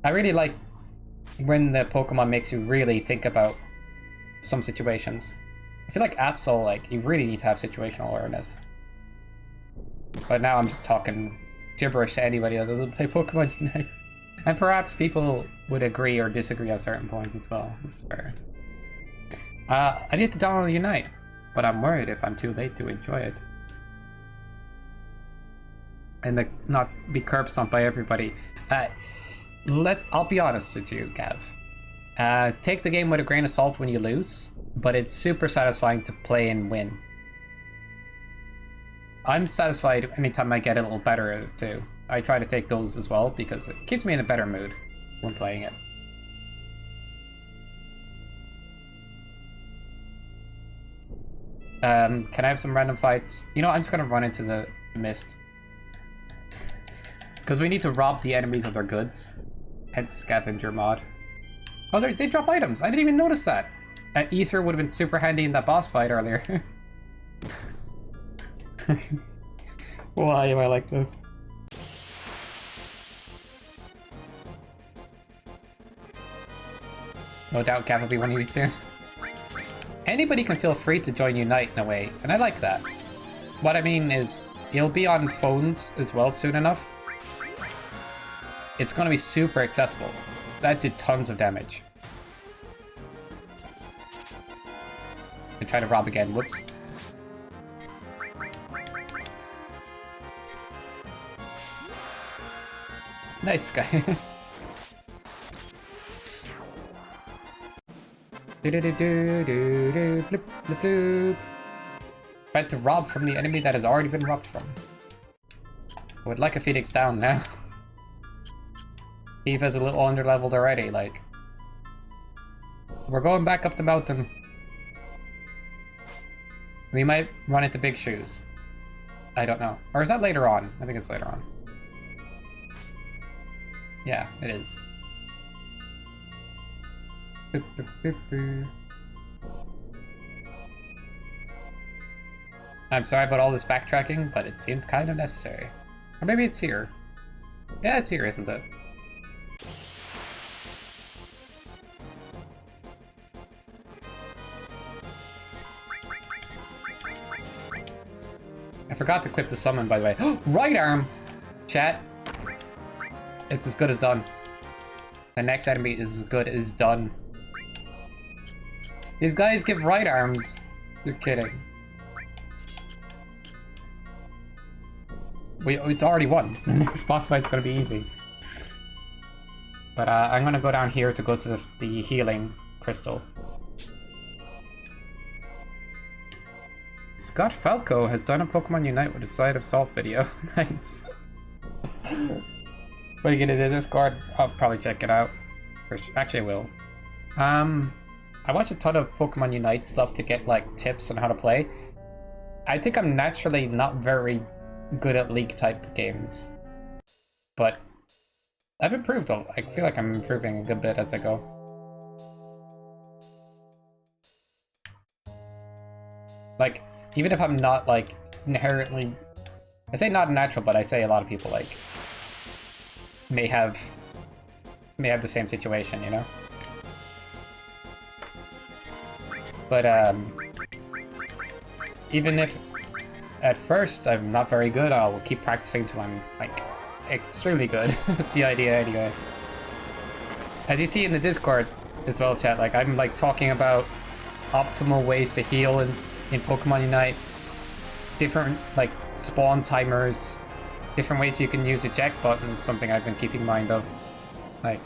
I really like when the Pokemon makes you really think about some situations. I feel like Absol, like, you really need to have situational awareness. But now I'm just talking gibberish to anybody that doesn't play Pokemon Unite. And perhaps people would agree or disagree on certain points as well, which is fair. I need to download Unite, but I'm worried if I'm too late to enjoy it. And not be curb stomped by everybody. I'll be honest with you, Gav. Take the game with a grain of salt when you lose, but it's super satisfying to play and win. I'm satisfied anytime I get a little better at it too. I try to take those as well because it keeps me in a better mood when playing it. Can I have some random fights? You know, I'm just gonna run into the mist. Because we need to rob the enemies of their goods. Hence Scavenger mod. Oh, they drop items! I didn't even notice that! Ether would have been super handy in that boss fight earlier. Why am I like this? No doubt Gav will be one of you soon. Anybody can feel free to join Unite in a way, and I like that. What I mean is, it'll be on phones as well soon enough. It's gonna be super accessible. That did tons of damage. I try to rob again, whoops. Nice guy. Try to rob from the enemy that has already been robbed from. I would like a Phoenix down now. Eva's a little underleveled already, like. We're going back up the mountain. We might run into big shoes. I don't know. Or is that later on? I think it's later on. Yeah, it is. Boop, boop, boop, boop. I'm sorry about all this backtracking, but it seems kind of necessary. Or maybe it's here. Yeah, it's here, isn't it? I forgot to equip the summon, by the way. Right arm! Chat. It's as good as done. The next enemy is as good as done. These guys give right arms. You're kidding. It's already won. The next boss fight's gonna be easy. But I'm gonna go down here to go to the healing crystal. Scott Falco has done a Pokemon Unite with a Side of Salt video. Nice. What are you gonna do, Discord? I'll probably check it out. Actually, I will. I watch a ton of Pokemon Unite stuff to get like tips on how to play. I think I'm naturally not very good at League type games, but I've improved. I feel like I'm improving a good bit as I go. Like, even if I'm not like inherently, I say not natural, but I say a lot of people like may have the same situation, you know? But even if at first I'm not very good, I'll keep practicing till I'm like extremely good. That's the idea anyway. As you see in the Discord as well, chat, like I'm like talking about optimal ways to heal in Pokemon Unite, different like spawn timers, different ways you can use eject buttons, something I've been keeping mind of. Like,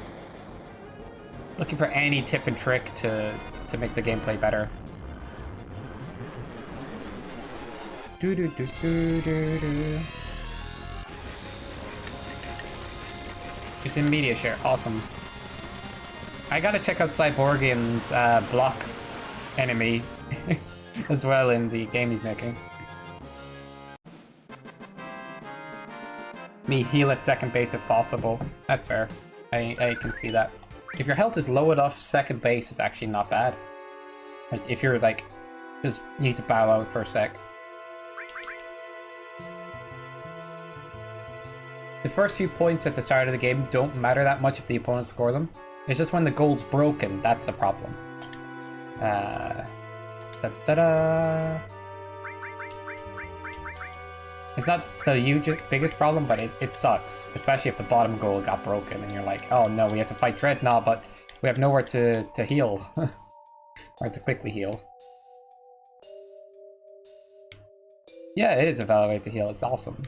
looking for any tip and trick to make the gameplay better. It's in media share, awesome. I gotta check out Cyborgian's block enemy as well in the game he's making. Me heal at second base if possible. That's fair. I can see that. If your health is low enough, second base is actually not bad. Like if you're like, just need to bow out for a sec. The first few points at the start of the game don't matter that much if the opponents score them. It's just when the goal's broken, that's the problem. Da-da-da. It's not the biggest problem, but it sucks. Especially if the bottom goal got broken and you're like, oh no, we have to fight Dreadnought, but we have nowhere to heal. Or to quickly heal. Yeah, it is a valid way to heal. It's awesome.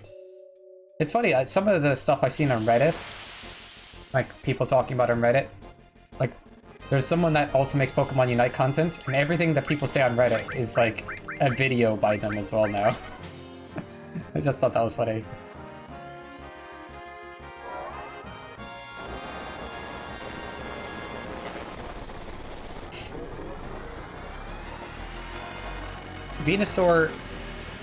It's funny, some of the stuff I've seen on Reddit, like people talking about on Reddit, like there's someone that also makes Pokemon Unite content, and everything that people say on Reddit is like a video by them as well now. I just thought that was funny. Venusaur,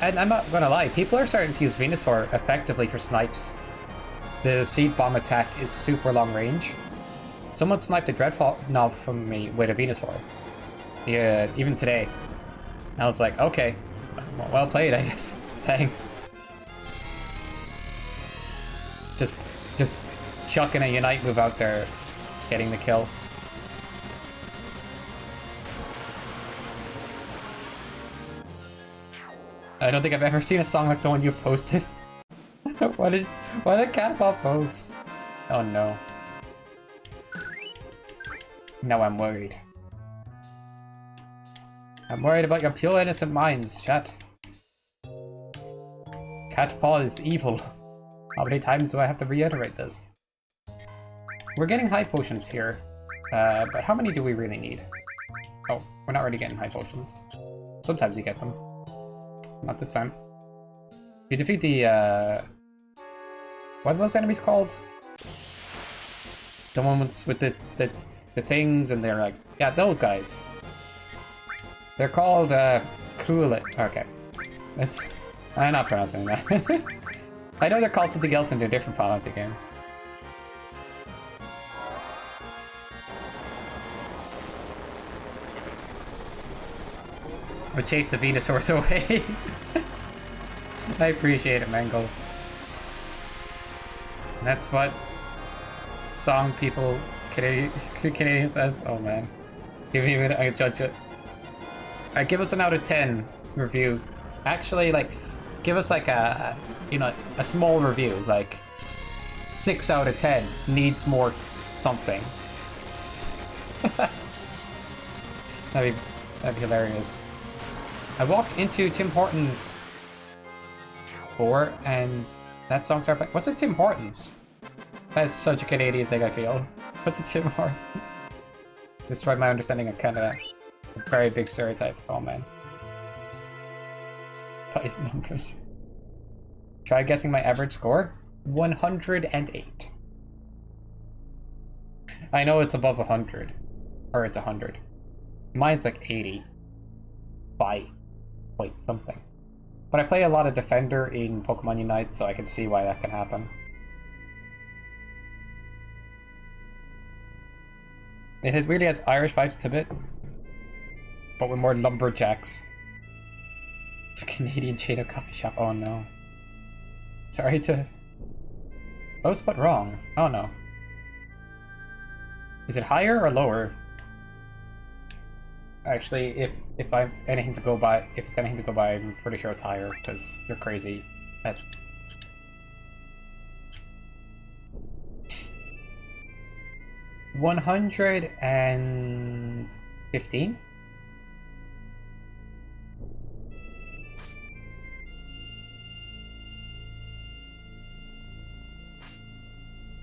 and I'm not gonna lie, people are starting to use Venusaur effectively for snipes. The Seed Bomb attack is super long range. Someone sniped a Dreadnought from me with a Venusaur. Yeah, even today. I was like, okay, well played, I guess. Dang. Just chucking a Unite move out there, getting the kill. I don't think I've ever seen a song like the one you posted. What did Cat Pop post? Oh no. Now I'm worried. I'm worried about your pure innocent minds, chat. Cat Paw is evil. How many times do I have to reiterate this? We're getting high potions here, but how many do we really need? Oh, we're not really getting high potions. Sometimes you get them. Not this time. You defeat the, what are those enemies called? The ones with the things and they're like, yeah, those guys. They're called, cool. Okay. I'm not pronouncing that. I know they're called something else in a different Final Fantasy game. Or chase the Venusaurs away. I appreciate it, Mangle. That's what song people, Canadian says. Oh man. Give me a minute, I can judge it. Alright, give us an out of 10 review. Actually, like, give us like a, you know, a small review. Like, 6 out of 10 needs more something. That'd be hilarious. I walked into Tim Hortons before, and that song started playing. What's a Tim Hortons? That's such a Canadian thing, I feel. What's a Tim Hortons? Destroyed my understanding of Canada. A very big stereotype. Oh man. Price numbers. Try guessing my average score. 108. I know it's above 100. Or it's 100. Mine's like 80. By point something. But I play a lot of Defender in Pokemon Unite, so I can see why that can happen. It really has Irish vibes to it, but with more lumberjacks. It's a Canadian chain of coffee shop. Oh no. Sorry to... What was put wrong? Oh no. Is it higher or lower? Actually, if it's anything to go by, I'm pretty sure it's higher, because you're crazy. That's... $115?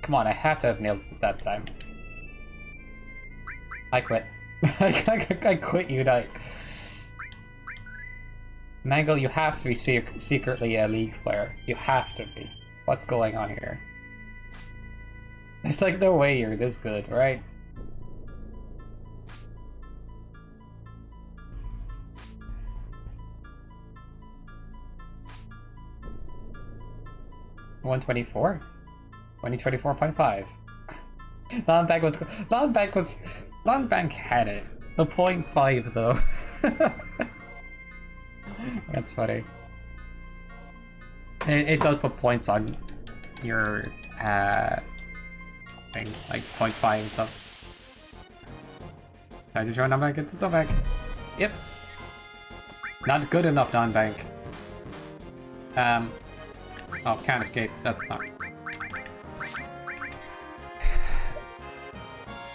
Come on, I have to have nailed it that time. I quit. I quit Unite. Mangle, you have to be secretly a League player. You have to be. What's going on here? There's like no way you're this good, right? $124? 2024.5. Longbank had it. The 0.5 though. That's funny. It does put points on your thing, like 0.5 and stuff. I just run non-bank, get this non-bank. Yep. Not good enough non-bank. Oh, can't escape. That's not.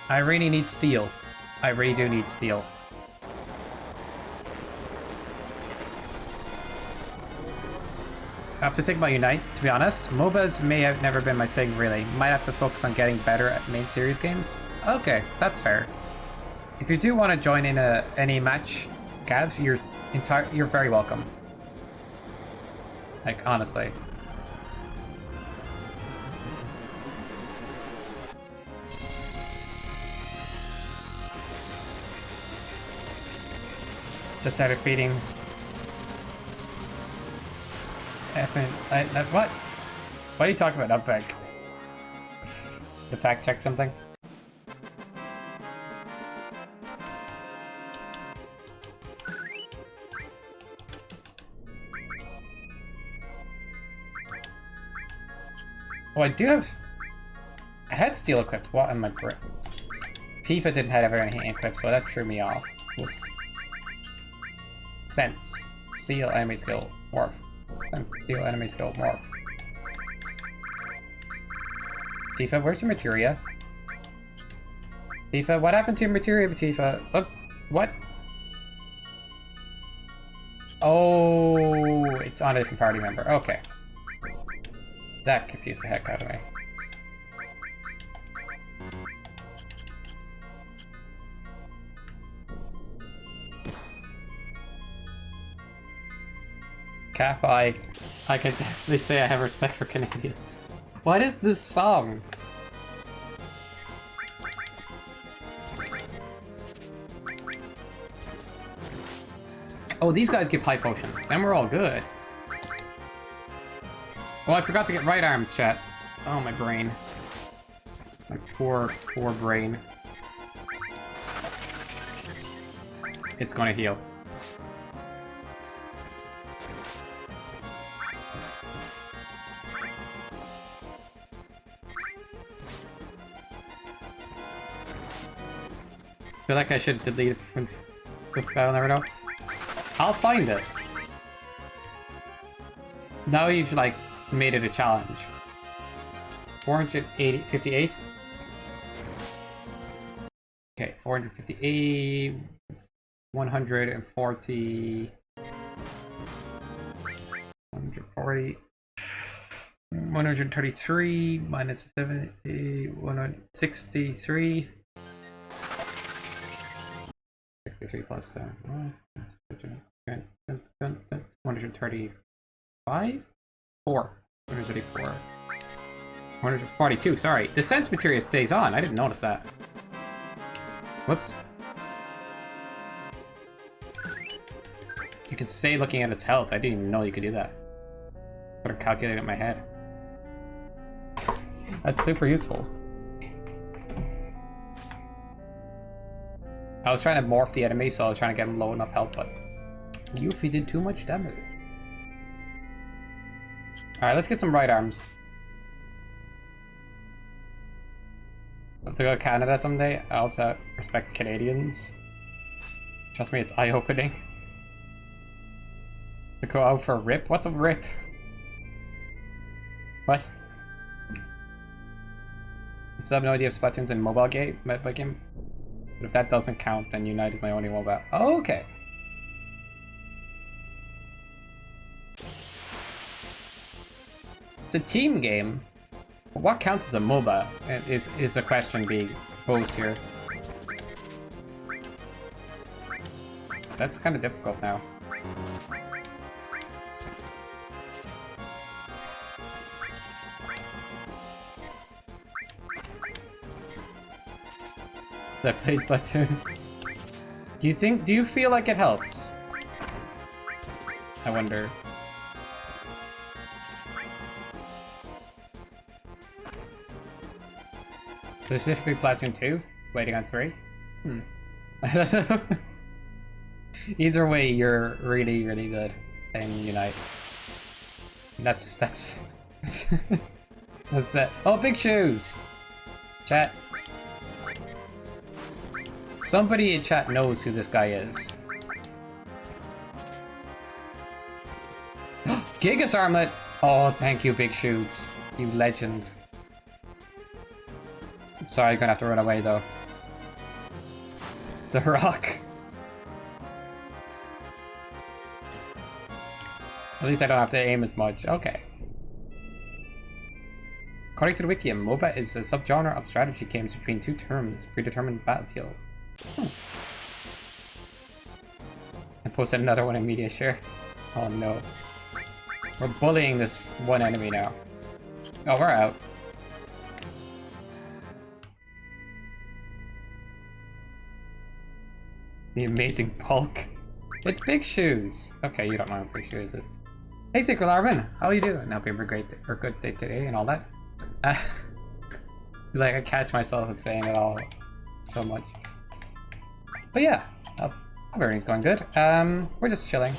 I really need steel. I really do need steel. I have to think about Unite, to be honest. MOBAs may have never been my thing, really. Might have to focus on getting better at main series games. Okay, that's fair. If you do want to join in any match, Gav, you're very welcome. Like, honestly. Just started feeding. What? What are you talking about, Upbank? To fact check something? Oh, I do have... I had steel equipped. What am I... Tifa didn't have anything equipped, so that threw me off. Whoops. Sense. Seal enemy skill. Morph. And steal enemy skill. Morph. Tifa, where's your materia? Tifa, what happened to your materia, Tifa? Look, what? Oh, it's on a different party member. Okay. That confused the heck out of me. Cap, I can definitely say I have respect for Canadians. What is this song? Oh, these guys give high potions. Then we're all good. Oh, I forgot to get right arms, chat. Oh, my brain. My poor brain. It's gonna heal. I feel like I should have deleted from this guy, I'll never know. I'll find it. Now you've, like, made it a challenge. 458? Okay, 458... 140... 140... 133 minus 70... 163... 63 plus 7... 135? 4. 134. 142, sorry. The sense materia stays on. I didn't notice that. Whoops. You can stay looking at its health. I didn't even know you could do that. Gotta calculate it in my head. That's super useful. I was trying to morph the enemy, so I was trying to get him low enough health, but Yuffie did too much damage. Alright, let's get some right arms. Let's go to Canada someday. I also respect Canadians. Trust me, it's eye-opening. To go out for a rip? What's a rip? What? You still have no idea if Splatoon's a mobile game? But if that doesn't count, then Unite is my only mobile. Oh, okay. It's a team game. What counts as a MOBA is a question being posed here. That's kind of difficult now. That plays Splatoon. Do you feel like it helps? I wonder. Specifically Splatoon 2? Waiting on 3? I don't know. Either way, you're really, really good in Unite. That's that's that. Oh, big shoes! Chat. Somebody in chat knows who this guy is. Gigas Armlet! Oh, thank you, Big Shoes. You legend. I'm sorry, you're gonna have to run away, though. The Rock. At least I don't have to aim as much. Okay. According to the wiki, a MOBA is a subgenre of strategy games between two terms, predetermined battlefield. I posted another one in media share. Oh no. We're bullying this one enemy now. Oh, we're out. The amazing bulk. It's Big Shoes. Okay, you don't know what Big Shoes is. Hey, Secret Larvin, how are you doing? Hope you have a great day, or good day today and all that. Like I catch myself at saying it all so much. But yeah, everything's going good. We're just chilling.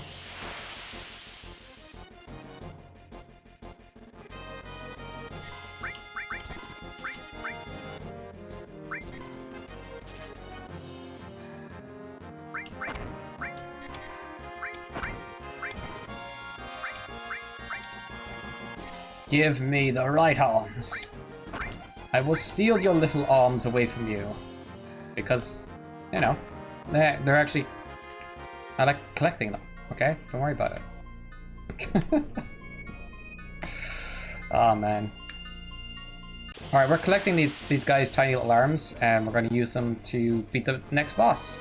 Give me the right arms. I will steal your little arms away from you. Because, you know, they're actually... I like collecting them, okay? Don't worry about it. Oh, man. Alright, we're collecting these guys' tiny little arms, and we're going to use them to beat the next boss.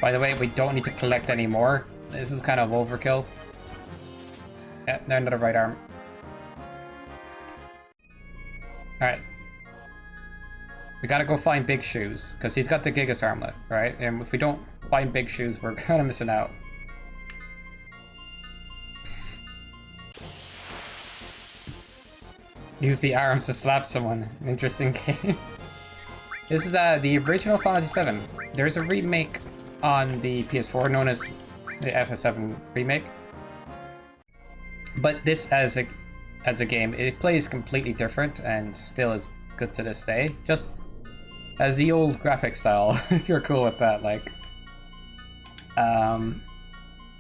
By the way, we don't need to collect any more. This is kind of overkill. Yeah, they're another right arm. Alright. We gotta go find Big Shoes, because he's got the Gigas armlet, right? And if we don't find Big Shoes, we're kind of missing out. Use the arms to slap someone. Interesting game. This is the original Final Fantasy 7. There's a remake on the PS4 known as the FF7 remake. But this as a game, it plays completely different and still is good to this day. Just as the old graphic style, if you're cool with that. Like,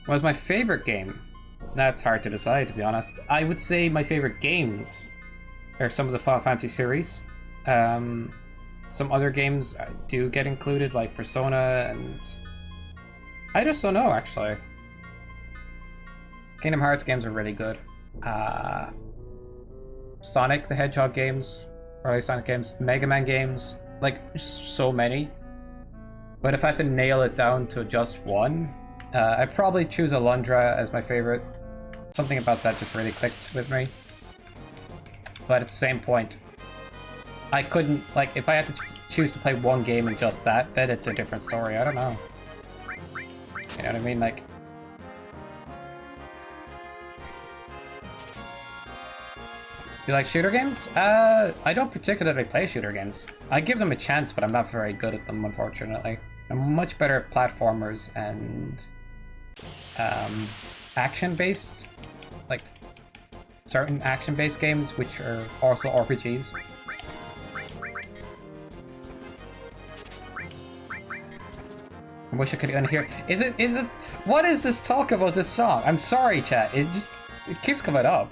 was my favorite game? That's hard to decide, to be honest. I would say my favorite games are some of the Final Fantasy series. Some other games do get included, like Persona, and I just don't know, actually. Kingdom Hearts games are really good. Sonic the Hedgehog games, early Sonic games, Mega Man games, like so many. But if I had to nail it down to just one, I'd probably choose Alundra as my favorite. Something about that just really clicked with me. But at the same point, I couldn't, like, if I had to choose to play one game and just that, then it's a different story. I don't know. You know what I mean? Like, you like shooter games? I don't particularly play shooter games. I give them a chance, but I'm not very good at them, unfortunately. I'm much better at platformers and action-based, like certain action-based games, which are also RPGs. I wish I could get in here. Is it? What is this talk about this song? I'm sorry, chat. It keeps coming up.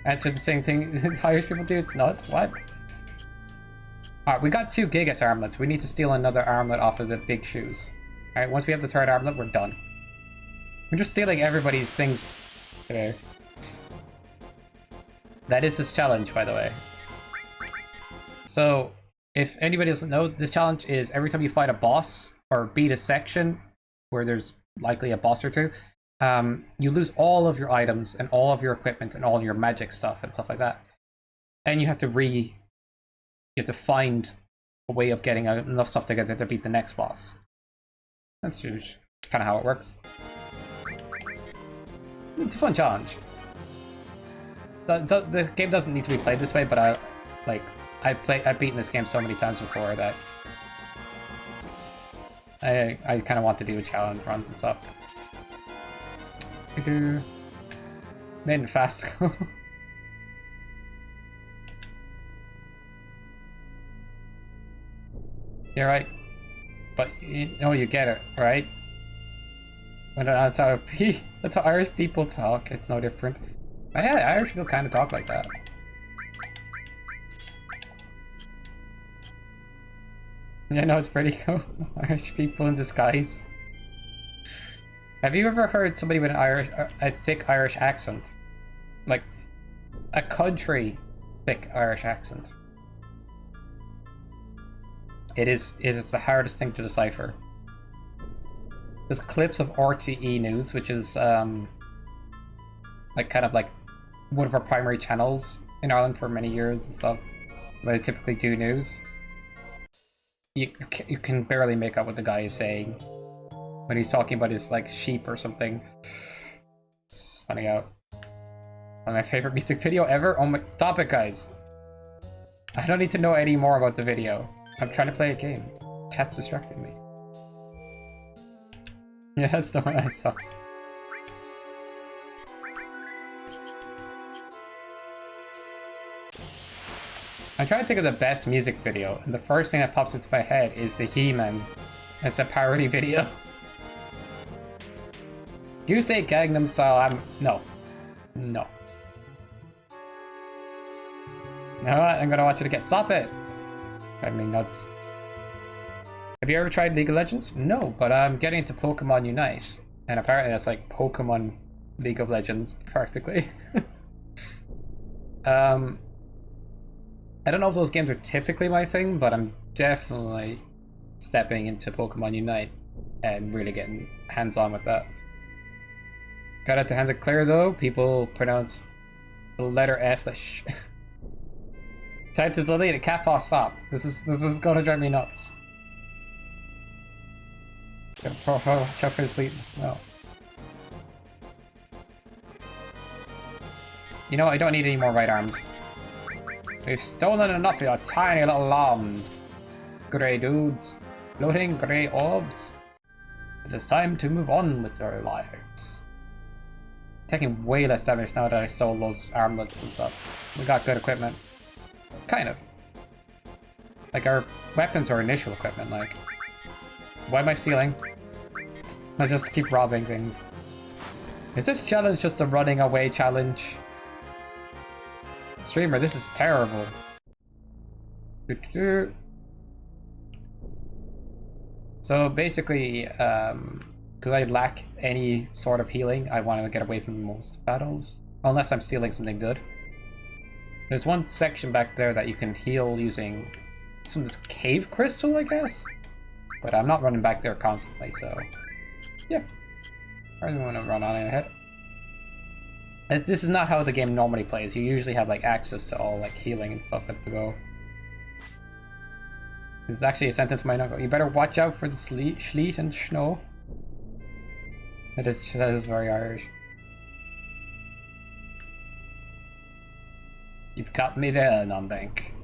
Answer the same thing Irish people do. It's nuts. What? Alright, we got 2 Gigas armlets. We need to steal another armlet off of the Big Shoes. Alright, once we have the 3rd armlet, we're done. We're just stealing everybody's things today. That is this challenge, by the way. So, if anybody doesn't know, this challenge is every time you fight a boss or beat a section where there's likely a boss or two, you lose all of your items and all of your equipment and all your magic stuff and stuff like that. And you have to find a way of getting enough stuff together to beat the next boss. That's just kind of how it works. It's a fun challenge. The game doesn't need to be played this way, but I've beaten this game so many times before that I kind of want to do challenge runs and stuff. Made in fast. You're right, but you know you get it, right? But that's how Irish people talk. It's no different. Yeah, Irish people kind of talk like that. Yeah, no, it's pretty cool. Irish people in disguise. Have you ever heard somebody with a thick Irish accent? Like, a country thick Irish accent. It is the hardest thing to decipher. There's clips of RTE News, which is like kind of like one of our primary channels in Ireland for many years and stuff. Where they typically do news. You can barely make out what the guy is saying when he's talking about his like sheep or something. It's funny out. My favorite music video ever? Oh my, stop it, guys. I don't need to know any more about the video. I'm trying to play a game. Chat's distracting me. Yeah, that's the one I saw. I'm trying to think of the best music video, and the first thing that pops into my head is the He-Man. It's a parody video. You say Gangnam Style, I'm... No. No. You know what? I'm gonna want you to get... Stop it! Driving me nuts. Have you ever tried League of Legends? No, but I'm getting into Pokemon Unite. And apparently that's like Pokemon League of Legends, practically. I don't know if those games are typically my thing, but I'm definitely stepping into Pokemon Unite and really getting hands-on with that. Got out to hands it clear though. People pronounce the letter S that Time to delete it. Cat paw, stop. This is gonna drive me nuts. Watch out for the sleep. No. You know what? I don't need any more right arms. We've stolen enough of your tiny little lambs. Grey dudes. Floating grey orbs. It is time to move on with our lives. Taking way less damage now that I stole those armlets and stuff. We got good equipment. Kind of. Like, our weapons are initial equipment, like... Why am I stealing? Let's just keep robbing things. Is this challenge just a running away challenge? Streamer, this is terrible. So basically, because I lack any sort of healing, I want to get away from most battles. Unless I'm stealing something good. There's one section back there that you can heal using some of this cave crystal, I guess? But I'm not running back there constantly, so... Yeah. I don't want to run on ahead. This is not how the game normally plays. You usually have like access to all like healing and stuff at the go. This is actually a sentence might not go. You better watch out for the sleet and snow. That is very Irish. You've got me there, non-bank.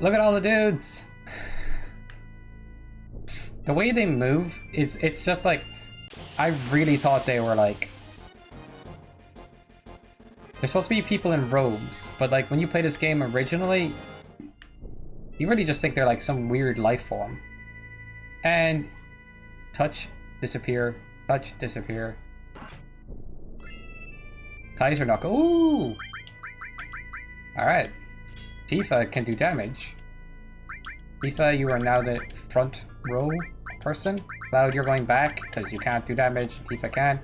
Look at all the dudes! The way they move is, it's just like, I really thought they were like... They're supposed to be people in robes, but like when you play this game originally, you really just think they're like some weird life form. And touch, disappear, touch, disappear. Ties or knuckle. Ooh! Alright. Tifa can do damage. Tifa, you are now the front row person. Cloud, you're going back because you can't do damage. Tifa can.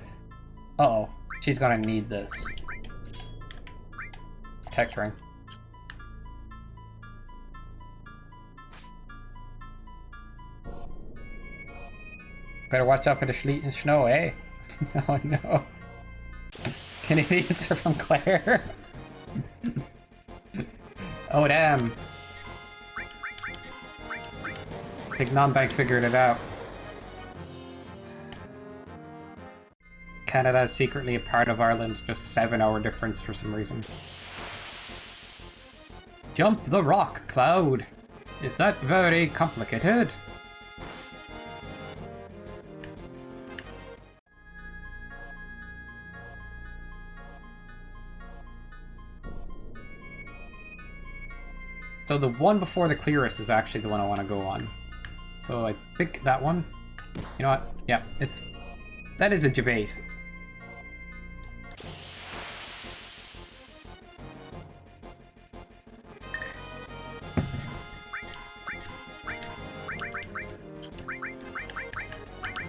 Uh-oh. She's gonna need this. Tech ring. Better watch out for the sleet and snow, eh? Oh no. Canadians are from Claire. Oh damn. Big non-bank figured it out. Canada is secretly a part of Ireland, just 7-hour difference for some reason. Jump the rock, Cloud! Is that very complicated? So the one before the clearest is actually the one I want to go on. So I think that one. You know what? Yeah, that is a debate.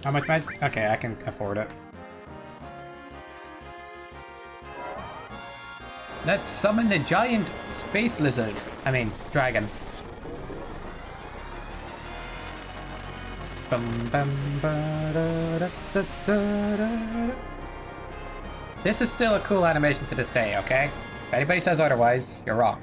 How much med? Okay, I can afford it. Let's summon the giant space lizard. I mean, dragon. This is still a cool animation to this day, okay? If anybody says otherwise, you're wrong.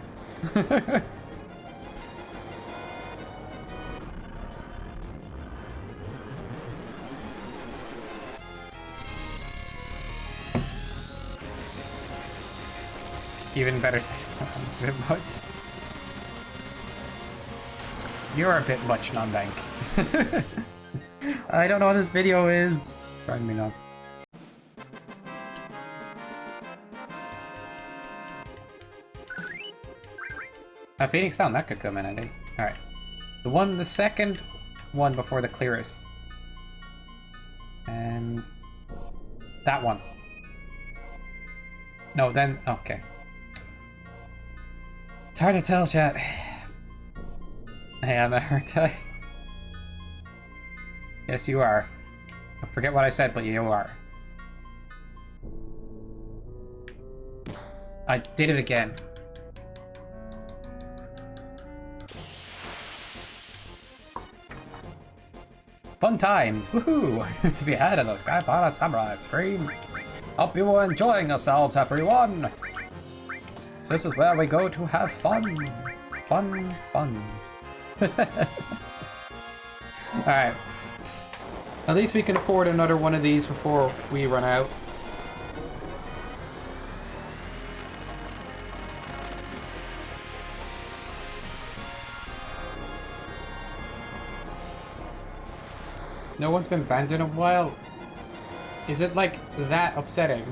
Even better. A bit much. You're a bit much, non-bank. I don't know what this video is. Driving me nuts. Phoenix Down, that could come in handy. Alright. The second one before the clearest. And that one. No, then okay. It's hard to tell, chat. I am a hard time. Yes, you are. I forget what I said, but you are. I did it again. Fun times, woohoo! To be had in the Sky Samurai stream. Hope you are enjoying yourselves, everyone! So this is where we go to have fun. Fun, fun. Alright. At least we can afford another one of these before we run out. No one's been banned in a while. Is it like that upsetting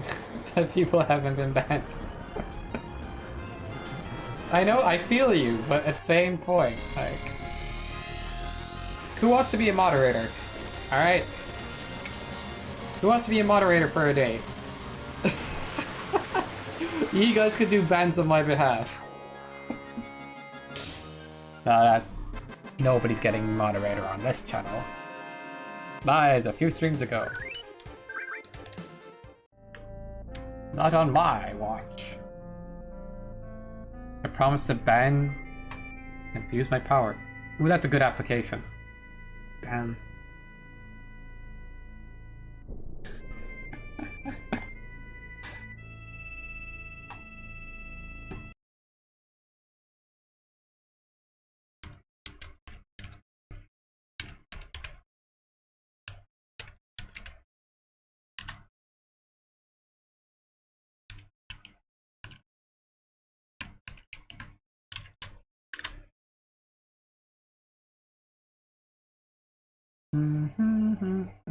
that people haven't been banned? I know, I feel you, but at the same point, like... Who wants to be a moderator? Alright? Who wants to be a moderator for a day? You guys could do bans on my behalf. Nobody's getting moderator on this channel. Lies a few streams ago. Not on my watch. I promise to ban and abuse my power. Ooh, that's a good application. Damn.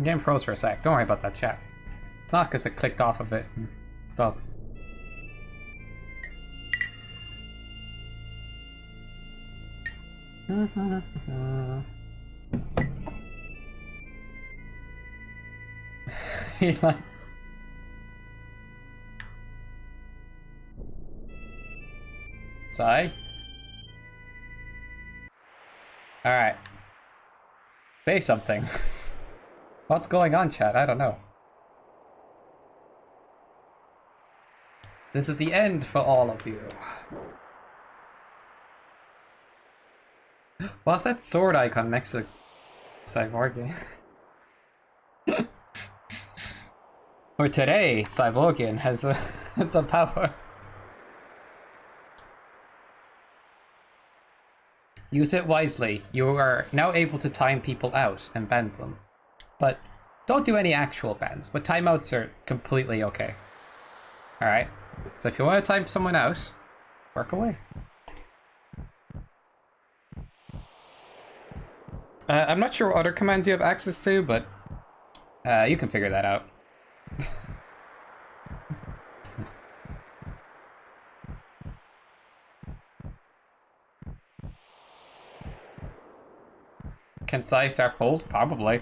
Game froze for a sec. Don't worry about that, chat. It's not because it clicked off of it and stuff. He likes. Sai? Alright. Say something. What's going on, chat? I don't know. This is the end for all of you. What's that sword icon next to Cyborgian? For today, Cyborgian has the power. Use it wisely. You are now able to time people out and ban them. But don't do any actual bans, but timeouts are completely okay. Alright? So if you want to time someone out, work away. I'm not sure what other commands you have access to, but you can figure that out. Can Sai start polls? Probably.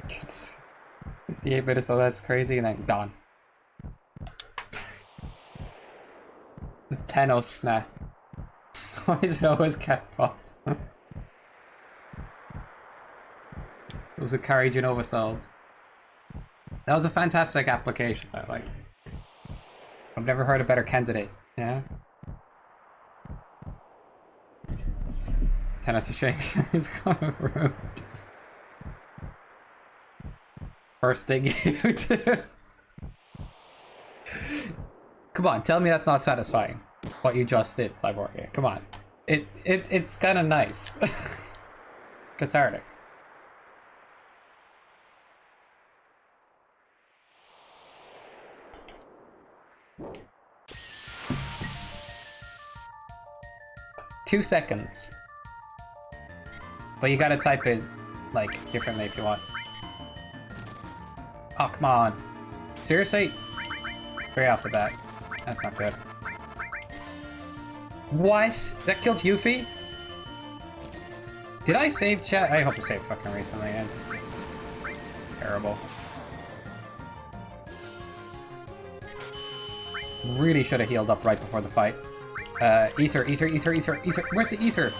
It's 58 minutes, so that's crazy, and then gone. This Thanos snap. Why is it always Catball? Those who carry Genova cells. That was a fantastic application, though. Like, I've never heard a better candidate. Yeah. Tennis is shame. He's going rude. First thing you do. Come on, tell me that's not satisfying. What you just did, Cyborg. Yeah, come on. It's kind of nice. Cathartic. 2 seconds. But you gotta type it, like, differently if you want. Oh, come on. Seriously? Straight off the bat. That's not good. What? That killed Yuffie? Did I save chat? I hope I saved fucking recently. It's terrible. Really should have healed up right before the fight. Ether. Where's the ether?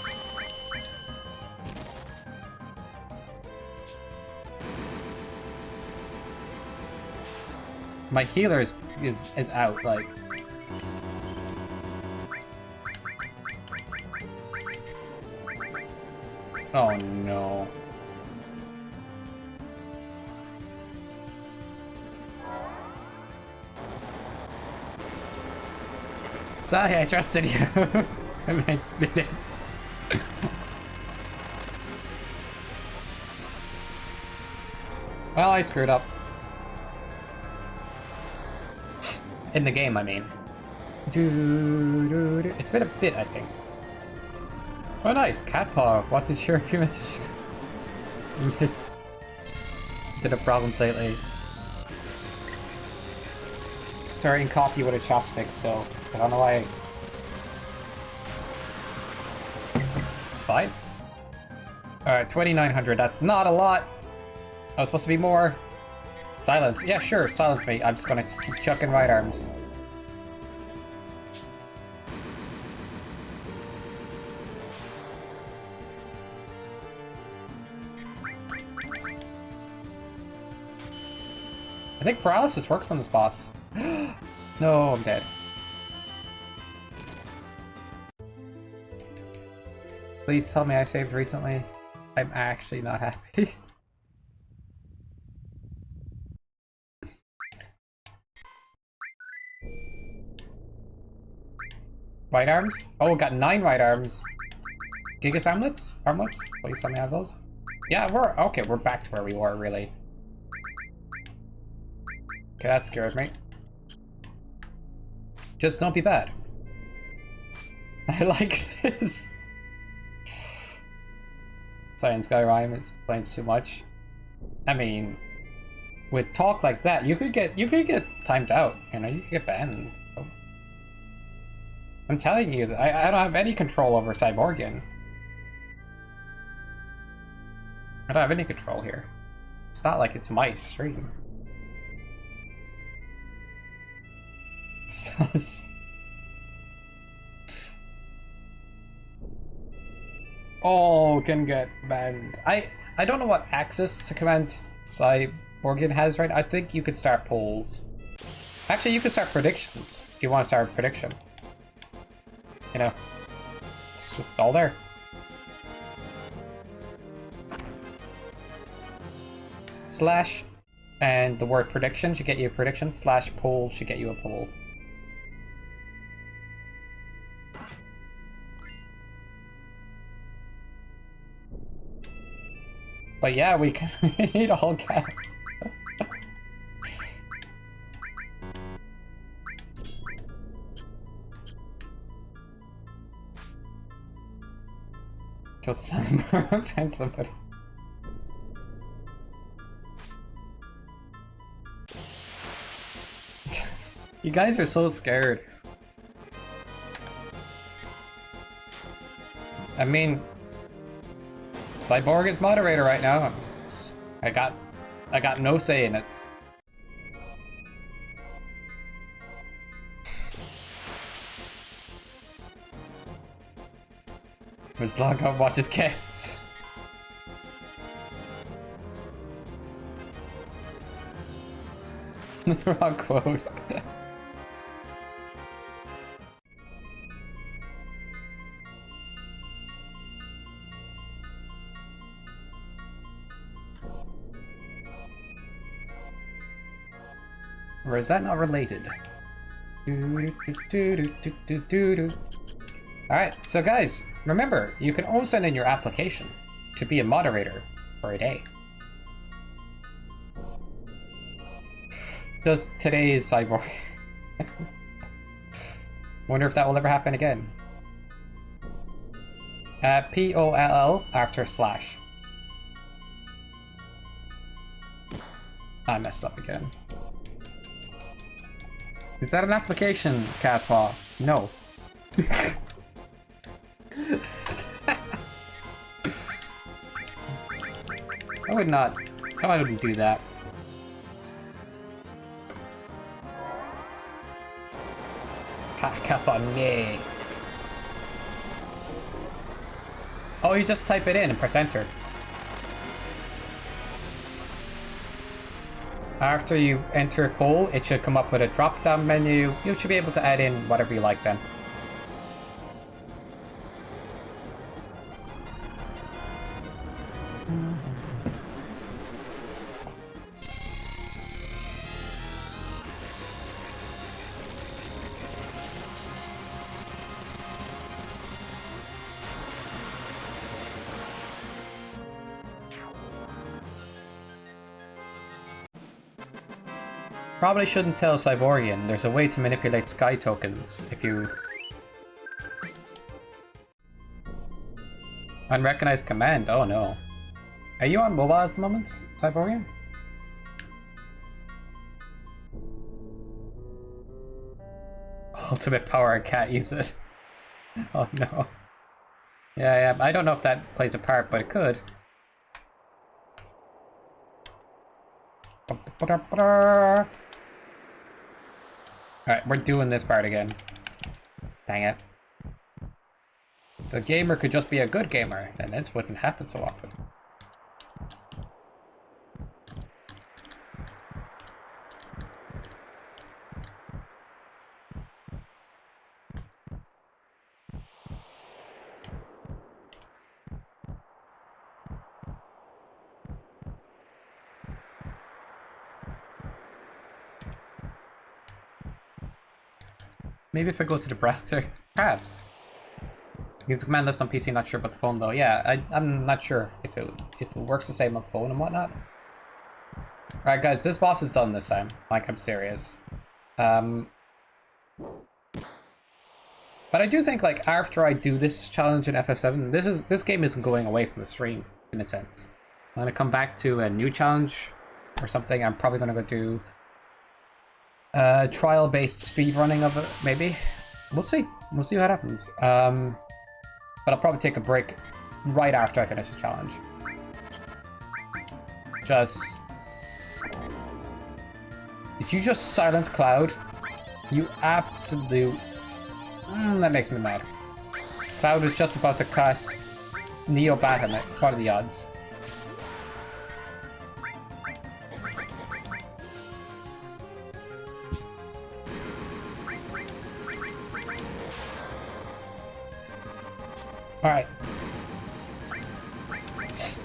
My healer is out, like... Oh no. Sorry, I trusted you. I meant minutes. Well, I screwed up. In the game, I mean. It's been a bit, I think. Oh, nice. Cat paw. Wasn't sure if you missed. You missed. Did have problems lately. Starting coffee with a chopstick still. I don't know why. It's fine. Alright, 2,900. That's not a lot. I was supposed to be more. Silence. Yeah, sure. Silence me. I'm just gonna keep chucking right arms. I think paralysis works on this boss. No, I'm dead. Please tell me I saved recently. I'm actually not happy. Right arms? Oh, got 9 right arms. Gigas armlets? Armlets? Please tell me I have those. Yeah, we're okay. We're back to where we were, really. Okay, that scared me. Just don't be bad. I like this. Science guy rhyme explains too much. I mean, with talk like that, you could get timed out. You know, you could get banned. I'm telling you that I don't have any control over Cyborgian. I don't have any control here. It's not like it's my stream. Sus. Oh, can get banned. I don't know what access to commands Cyborgian has right now. I think you could start polls. Actually, you could start predictions if you want to start a prediction. You know, it's just all there. Slash and the word prediction should get you a prediction. Slash poll should get you a poll. But yeah, we can read all caps. Just find somebody. You guys are so scared. I mean, Cyborg is moderator right now. I got no say in it. Just log out, watch his guests. Wrong quote. Or is that not related? Alright, so guys, remember, you can always send in your application to be a moderator for a day. Does today's Cyborg. Wonder if that will ever happen again. POLL after slash. I messed up again. Is that an application, Catpaw? No. I would not. I wouldn't do that. Catpaw, nee. Oh, you just type it in and press enter. After you enter poll, it should come up with a drop-down menu. You should be able to add in whatever you like then. Probably shouldn't tell Cyborgian. There's a way to manipulate sky tokens if you... Unrecognized command? Oh no. Are you on mobile at the moment, Cyborgian? Ultimate power, I can't use it. Oh no. Yeah, I don't know if that plays a part, but it could. Alright, we're doing this part again. Dang it. The gamer could just be a good gamer, then this wouldn't happen so often. Maybe if I go to the browser, perhaps. Use command list on PC, not sure about the phone though. Yeah, I'm not sure if it works the same on phone and whatnot. Alright guys, this boss is done this time. Like, I'm serious. But I do think, like, after I do this challenge in FF7, this game isn't going away from the stream, in a sense. I'm gonna come back to a new challenge or something. I'm probably gonna go do trial-based speedrunning of it, maybe. We'll see. We'll see what happens. But I'll probably take a break right after I finish the challenge. Did you just silence Cloud? You absolute... that makes me mad. Cloud was just about to cast Neo Bahamut. What are the odds? Alright.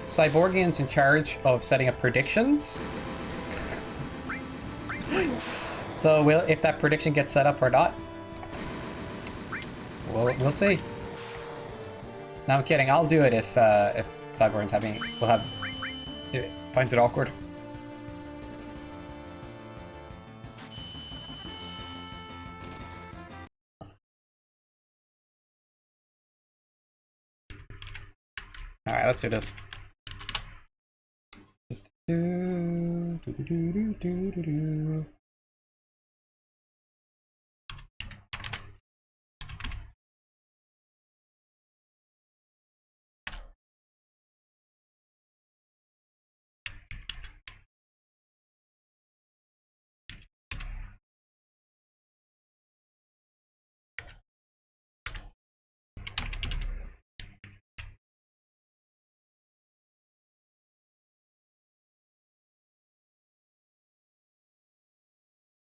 Cyborgian's in charge of setting up predictions. So if that prediction gets set up or not, we'll see. No, I'm kidding. I'll do it if Cyborgian's finds it awkward. Alright, let's do this.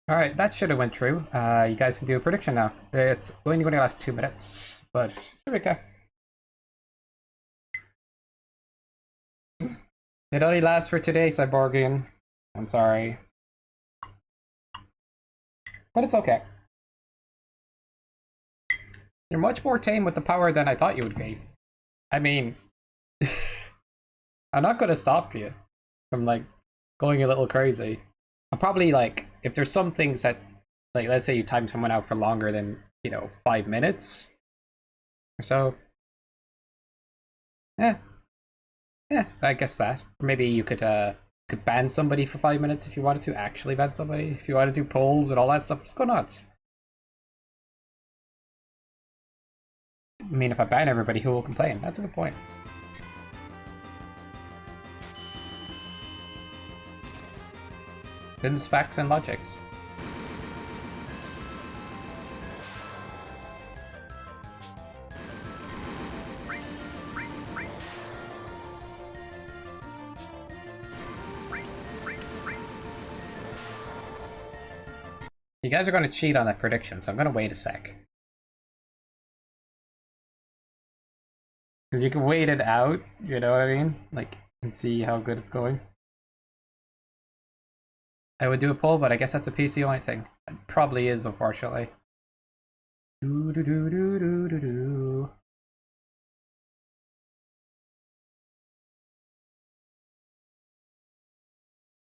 Alright, that should have went through. You guys can do a prediction now. It's only going to last 2 minutes, but here we go. It only lasts for today, Cyborgian. I'm sorry. But it's okay. You're much more tame with the power than I thought you would be. I mean... I'm not going to stop you from, like, going a little crazy. I'll probably, like, if there's some things that, like, let's say you time someone out for longer than, 5 minutes or so, Yeah, yeah, I guess that. Or maybe you could ban somebody for 5 minutes if you wanted to actually ban somebody. If you want to do polls and all that stuff, just go nuts. I mean, if I ban everybody, who will complain? That's a good point. Them's facts and logics. You guys are going to cheat on that prediction, so I'm going to wait a sec. Because you can wait it out, you know what I mean? Like, and see how good it's going. I would do a poll, but I guess that's a PC only thing. It probably is, unfortunately. Do do do do do do do.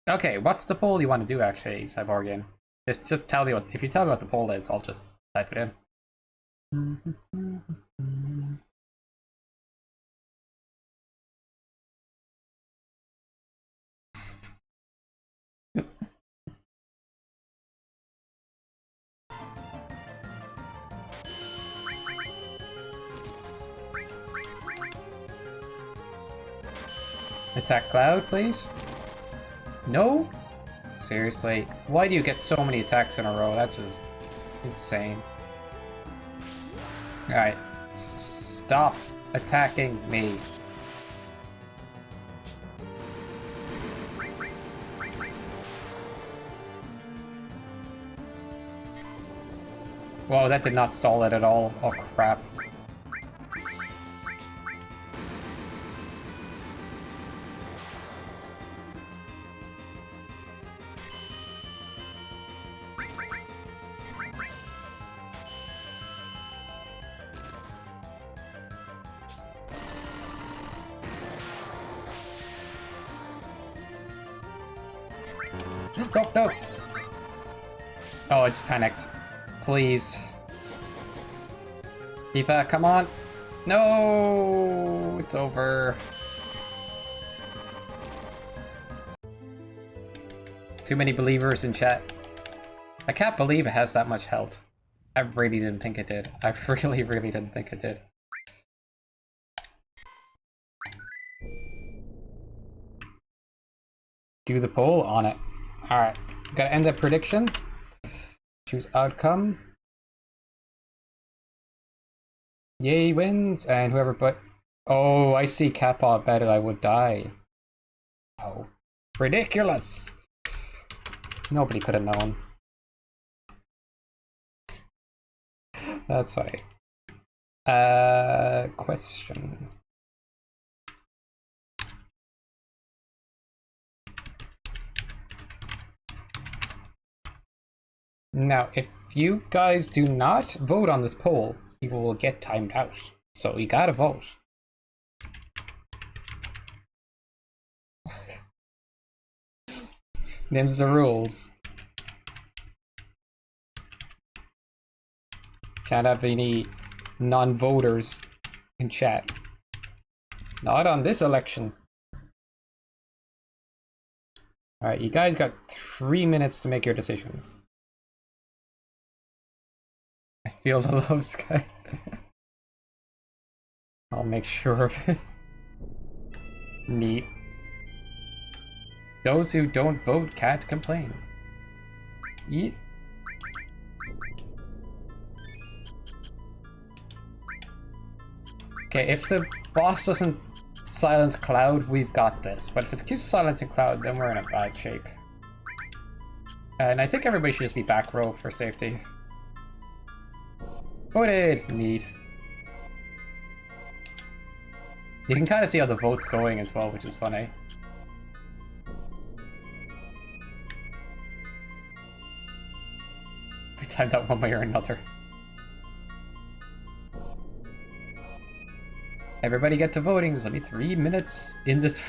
Okay, what's the poll you want to do actually, Cyborgian? Just tell me what. If you tell me what the poll is, I'll just type it in. Attack Cloud, please. No? Seriously? Why do you get so many attacks in a row? That's just insane. Alright. Stop attacking me. Whoa, that did not stall it at all. Oh crap. No, no! Oh, I just panicked. Please. Eva, come on! No! It's over. Too many believers in chat. I can't believe it has that much health. I really didn't think it did. I really, really didn't think it did. Do the poll on it. Alright. Gotta end the prediction. Choose outcome. Yay wins, and whoever but oh, I see Kappa betted I would die. Oh. Ridiculous! Nobody could have known. That's funny. Question. Now, if you guys do not vote on this poll, you will get timed out. So you gotta vote. Them's the rules. Can't have any non-voters in chat. Not on this election. Alright, you guys got 3 minutes to make your decisions. I feel the love, Sky. I'll make sure of it. Neat. Those who don't vote can't complain. Yeet. Okay, if the boss doesn't silence Cloud, we've got this. But if it keeps silencing Cloud, then we're in a bad shape. And I think everybody should just be back row for safety. Voted! Neat. You can kind of see how the vote's going as well, which is funny. We timed out one way or another. Everybody get to voting. There's only 3 minutes in this.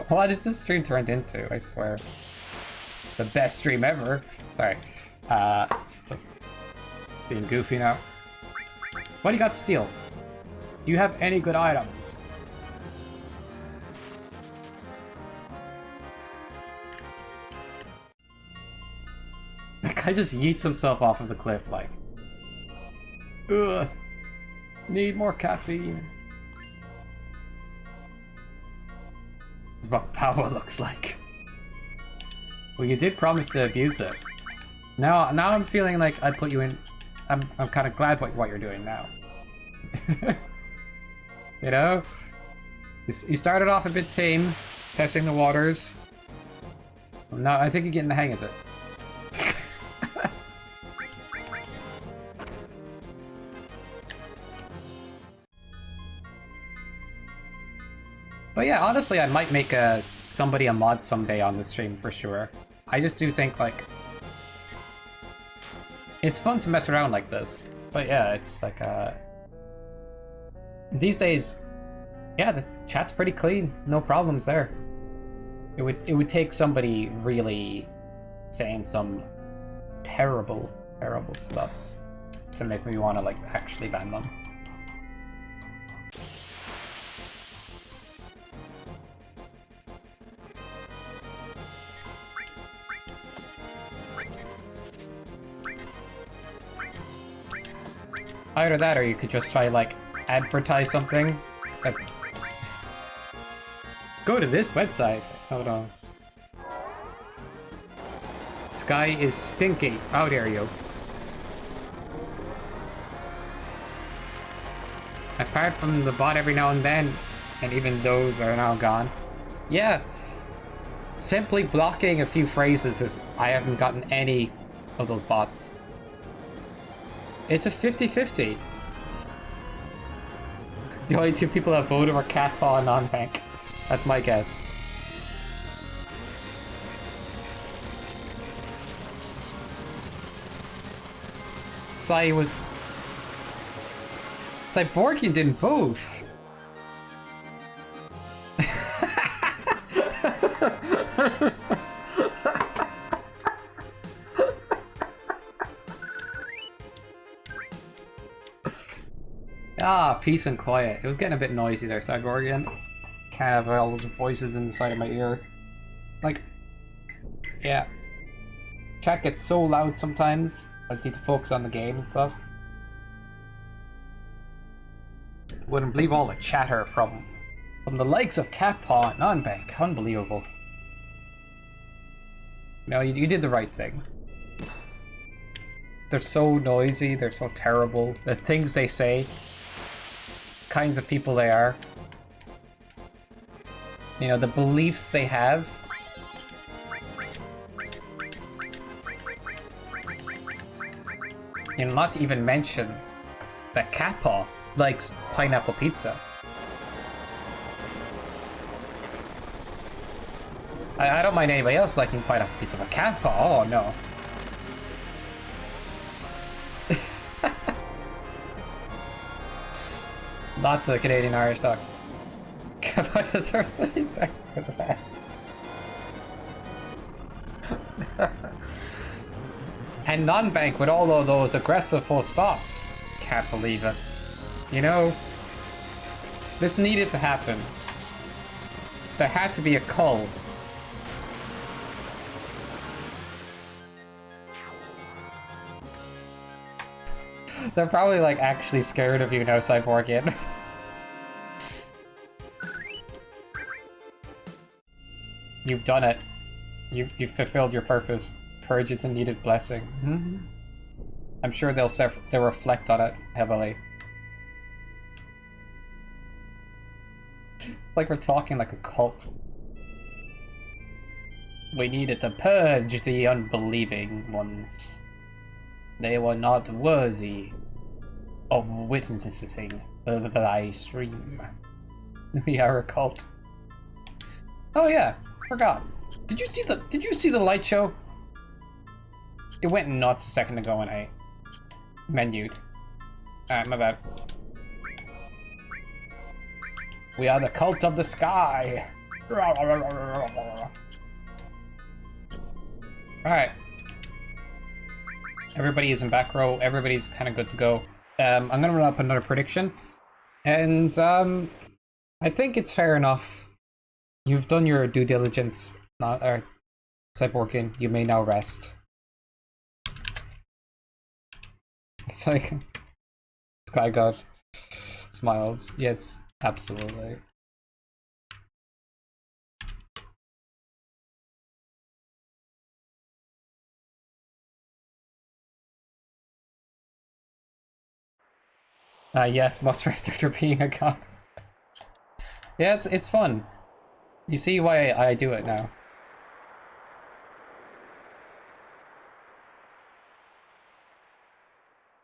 What is this stream turned into? I swear. The best stream ever. Sorry. Just being goofy now. What do you got to steal? Do you have any good items? Guy just yeets himself off of the cliff like, ugh, need more caffeine. This is what power looks like. Well, you did promise to abuse it. Now I'm feeling like I'd put you in. I'm kind of glad what you're doing now. You know, you started off a bit tame, testing the waters. Now I think you're getting the hang of it. But yeah, honestly, I might make somebody a mod someday on the stream for sure. I just do think like it's fun to mess around like this. But yeah, it's like these days, yeah, the chat's pretty clean. No problems there. It would take somebody really saying some terrible stuffs to make me want to like actually ban them. Either that, or you could just try like advertise something. That's... Go to this website. Hold on. This guy is stinky. How dare you? Apart from the bot every now and then, and even those are now gone. Yeah. Simply blocking a few phrases is... I haven't gotten any of those bots. It's a 50-50. The only two people that voted were Catpaw and Non-Bank. That's my guess. Cyborgian didn't vote. Ah, peace and quiet. It was getting a bit noisy there, Cyborgian. Can't have all those voices inside of my ear. Like, yeah. Chat gets so loud sometimes. I just need to focus on the game and stuff. Wouldn't believe all the chatter from the likes of Catpaw and Non-Bank. Unbelievable. No, you did the right thing. They're so noisy, they're so terrible. The things they say, kinds of people they are. You know, the beliefs they have. You know, not to even mention that Catpaw likes pineapple pizza. I don't mind anybody else liking pineapple pizza, but Catpaw, oh no. Lots of Canadian Irish talk. Catpaw deserves to be back for that. And Non-Bank with all of those aggressive full stops. Can't believe it. You know, this needed to happen. There had to be a cull. They're probably like actually scared of you now, Cyborgian. You've done it. You've fulfilled your purpose. Purge is a needed blessing. Mm-hmm. I'm sure they'll reflect on it heavily. It's like we're talking like a cult. We needed to purge the unbelieving ones. They were not worthy of witnessing the live stream. We are a cult. Oh yeah, forgot. Did you see the light show? It went nuts a second ago when I menued. Alright, my bad. We are the cult of the sky. Alright. Everybody is in back row. Everybody's kind of good to go. I'm gonna run up another prediction. And I think it's fair enough. You've done your due diligence, Cyborgian. You may now rest. It's like Sky God smiles. Yes, absolutely. Yes, must rest after being a god. Yeah, it's fun. You see why I do it now.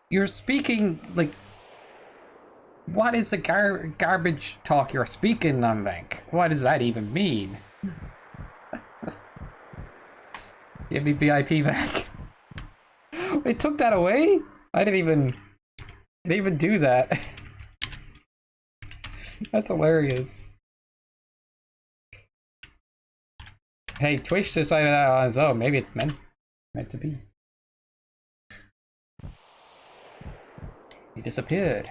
You're speaking like, what is the garbage talk you're speaking on, Link? What does that even mean? Give me VIP back. It took that away? I didn't even do that. That's hilarious. Hey, Twitch decided that on its own. Maybe it's meant to be. He disappeared.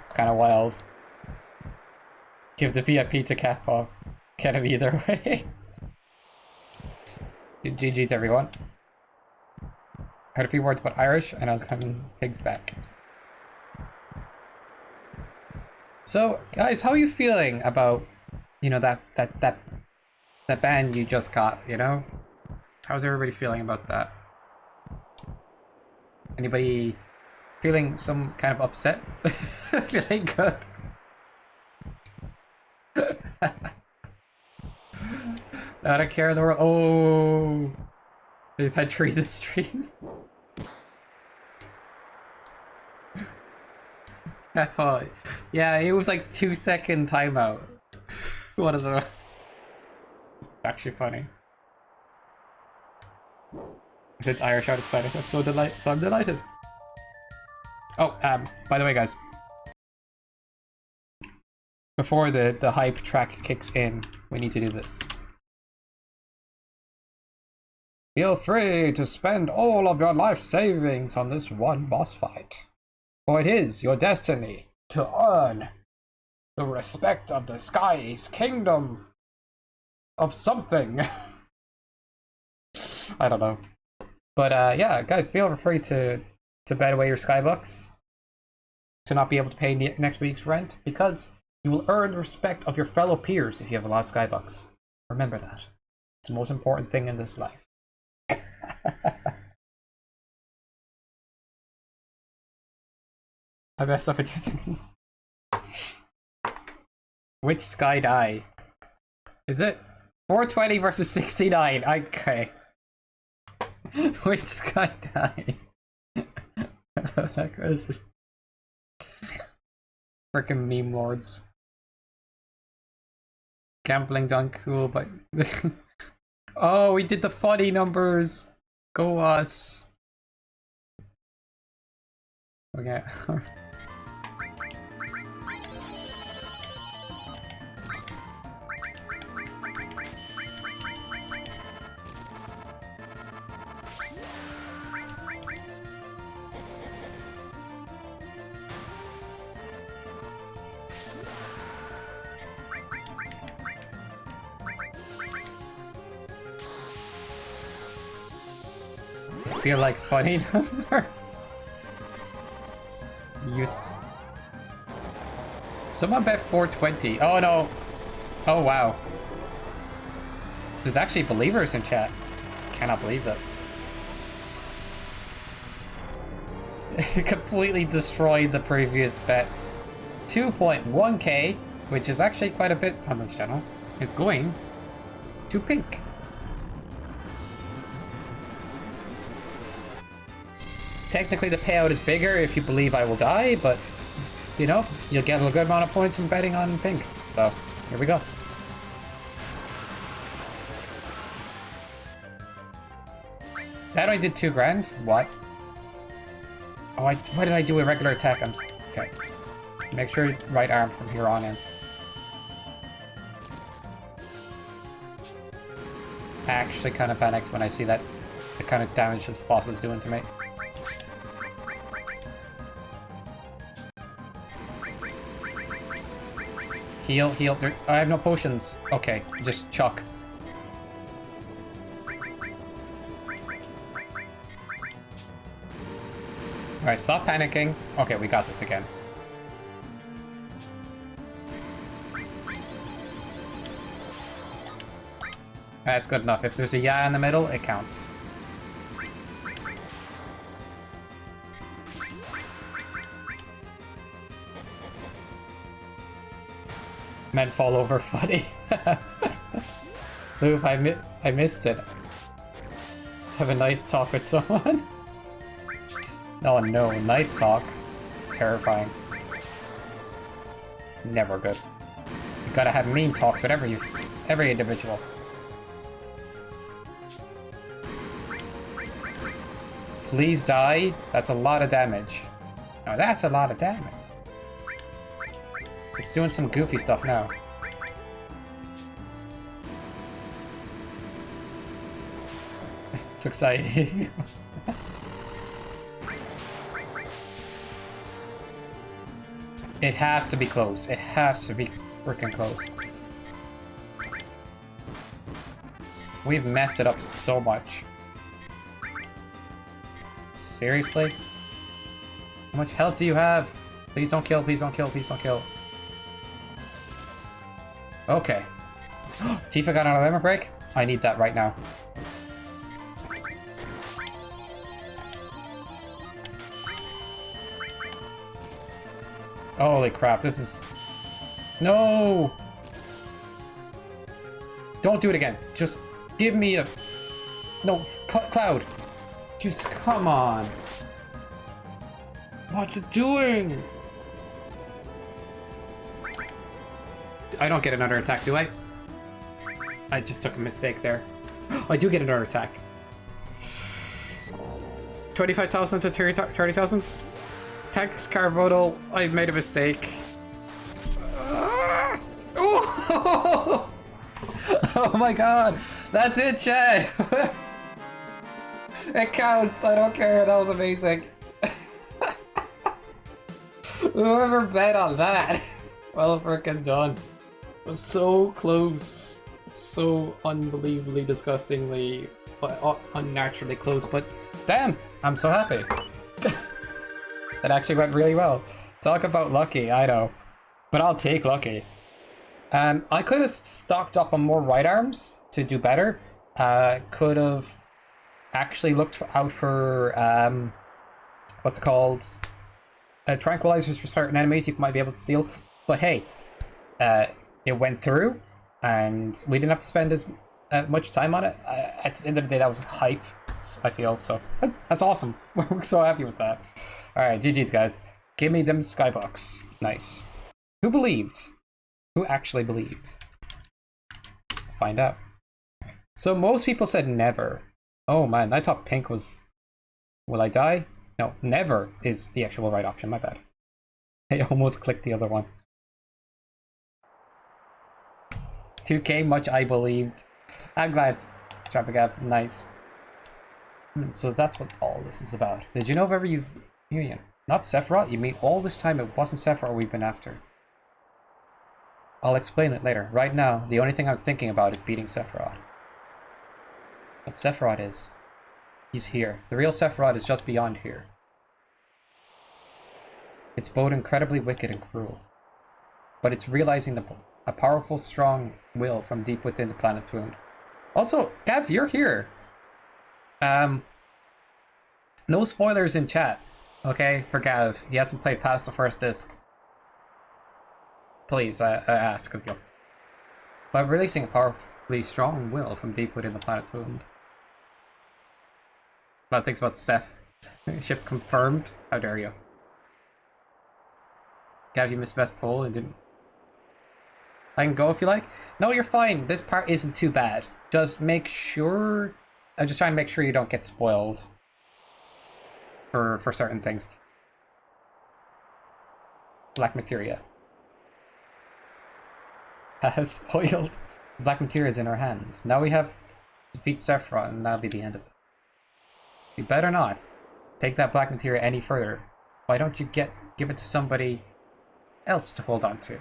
It's kind of wild. Give the VIP to Catpaw. Get him either way. GG's everyone. Heard a few words about Irish, and I was coming pigs back. So, guys, how are you feeling about, you know, that band you just got? You know, how's everybody feeling about that? Anybody feeling some kind of upset? Feeling good. I don't care in the world. Oh, they've had to read the stream. Yeah, it was like 2-second timeout. One of the. Actually funny. It's Irish out of Spanish. I'm delighted. Oh, by the way, guys. Before the hype track kicks in, we need to do this. Feel free to spend all of your life savings on this one boss fight. For it is your destiny to earn the respect of the Sky's kingdom of something. I don't know. But yeah, guys, feel free to bet away your Skybucks to not be able to pay next week's rent, because you will earn the respect of your fellow peers if you have a lot of Skybucks. Remember that. It's the most important thing in this life. I messed up with 2 seconds. Which Sky die? Is it 420 versus 69? Okay. Which Sky die? That question. Frickin' meme lords. Gambling done cool, but oh, we did the funny numbers. Go us. Okay. Feel like funny number. Someone bet 420. Oh no. Oh wow. There's actually believers in chat. Cannot believe that. It completely destroyed the previous bet. 2.1k, which is actually quite a bit on this channel, is going to pink. Technically the payout is bigger if you believe I will die, but you know, you'll get a good amount of points from betting on pink. So, here we go. That only did 2 grand? What? Oh, why did I do a regular attack? Okay. Make sure right arm from here on in. I actually kind of panicked when I see that the kind of damage this boss is doing to me. Heal, heal. I have no potions. Okay, just chuck. Alright, stop panicking. Okay, we got this again. That's good enough. If there's a yeah in the middle, it counts. Men fall over funny. Oof, I missed it. Let's have a nice talk with someone. Oh no, nice talk. It's terrifying. Never good. You gotta have mean talks with every individual. Please die. That's a lot of damage. Now that's a lot of damage. It's doing some goofy stuff now. It's exciting. It has to be close. It has to be freaking close. We've messed it up so much. Seriously? How much health do you have? Please don't kill, please don't kill, please don't kill. Okay. Tifa got on a limit break? I need that right now. Holy crap, this is... No! Don't do it again. Just give me a... No, Cloud! Just come on! What's it doing? I don't get another attack, do I? I just took a mistake there. I do get another attack. 25,000 to 30,000? Tex Carvodal, I've made a mistake. Oh! Oh my god! That's it, Chad! It counts, I don't care, that was amazing. Whoever bet on that? Well freaking done. It was so close. So unbelievably, disgustingly, unnaturally close, but damn, I'm so happy. That actually went really well. Talk about lucky, I know. But I'll take lucky. I could have stocked up on more right arms to do better. Could have actually looked out for, what's it called? Tranquilizers for certain enemies you might be able to steal. But hey, it went through, and we didn't have to spend as much time on it. At the end of the day, that was hype, I feel. So that's awesome. We're so happy with that. Alright, GG's guys. Give me them skybox. Nice. Who believed? Who actually believed? Find out. So most people said never. Oh man, I thought pink was... Will I die? No, never is the actual right option, my bad. I almost clicked the other one. 2k, much I believed. I'm glad. Traffic nice. So that's what all this is about. Did you know of every union? Not Sephiroth? You mean all this time it wasn't Sephiroth we've been after? I'll explain it later. Right now, the only thing I'm thinking about is beating Sephiroth. What Sephiroth is? He's here. The real Sephiroth is just beyond here. It's both incredibly wicked and cruel. But it's realizing a powerful, strong will from deep within the planet's wound. Also, Gav, you're here! No spoilers in chat, okay, for Gav. He hasn't played past the first disc. Please, I ask of you. By releasing a powerfully strong will from deep within the planet's wound. Bad things about Seth. Ship confirmed. How dare you. Gav, you missed the best pull and didn't... I can go if you like? No, you're fine. This part isn't too bad. Just make sure... I'm just trying to make sure you don't get spoiled. For certain things. Black Materia. Has spoiled. Black Materia is in our hands. Now we have to defeat Sephiroth, and that'll be the end of it. You better not take that Black Materia any further. Why don't you give it to somebody else to hold on to?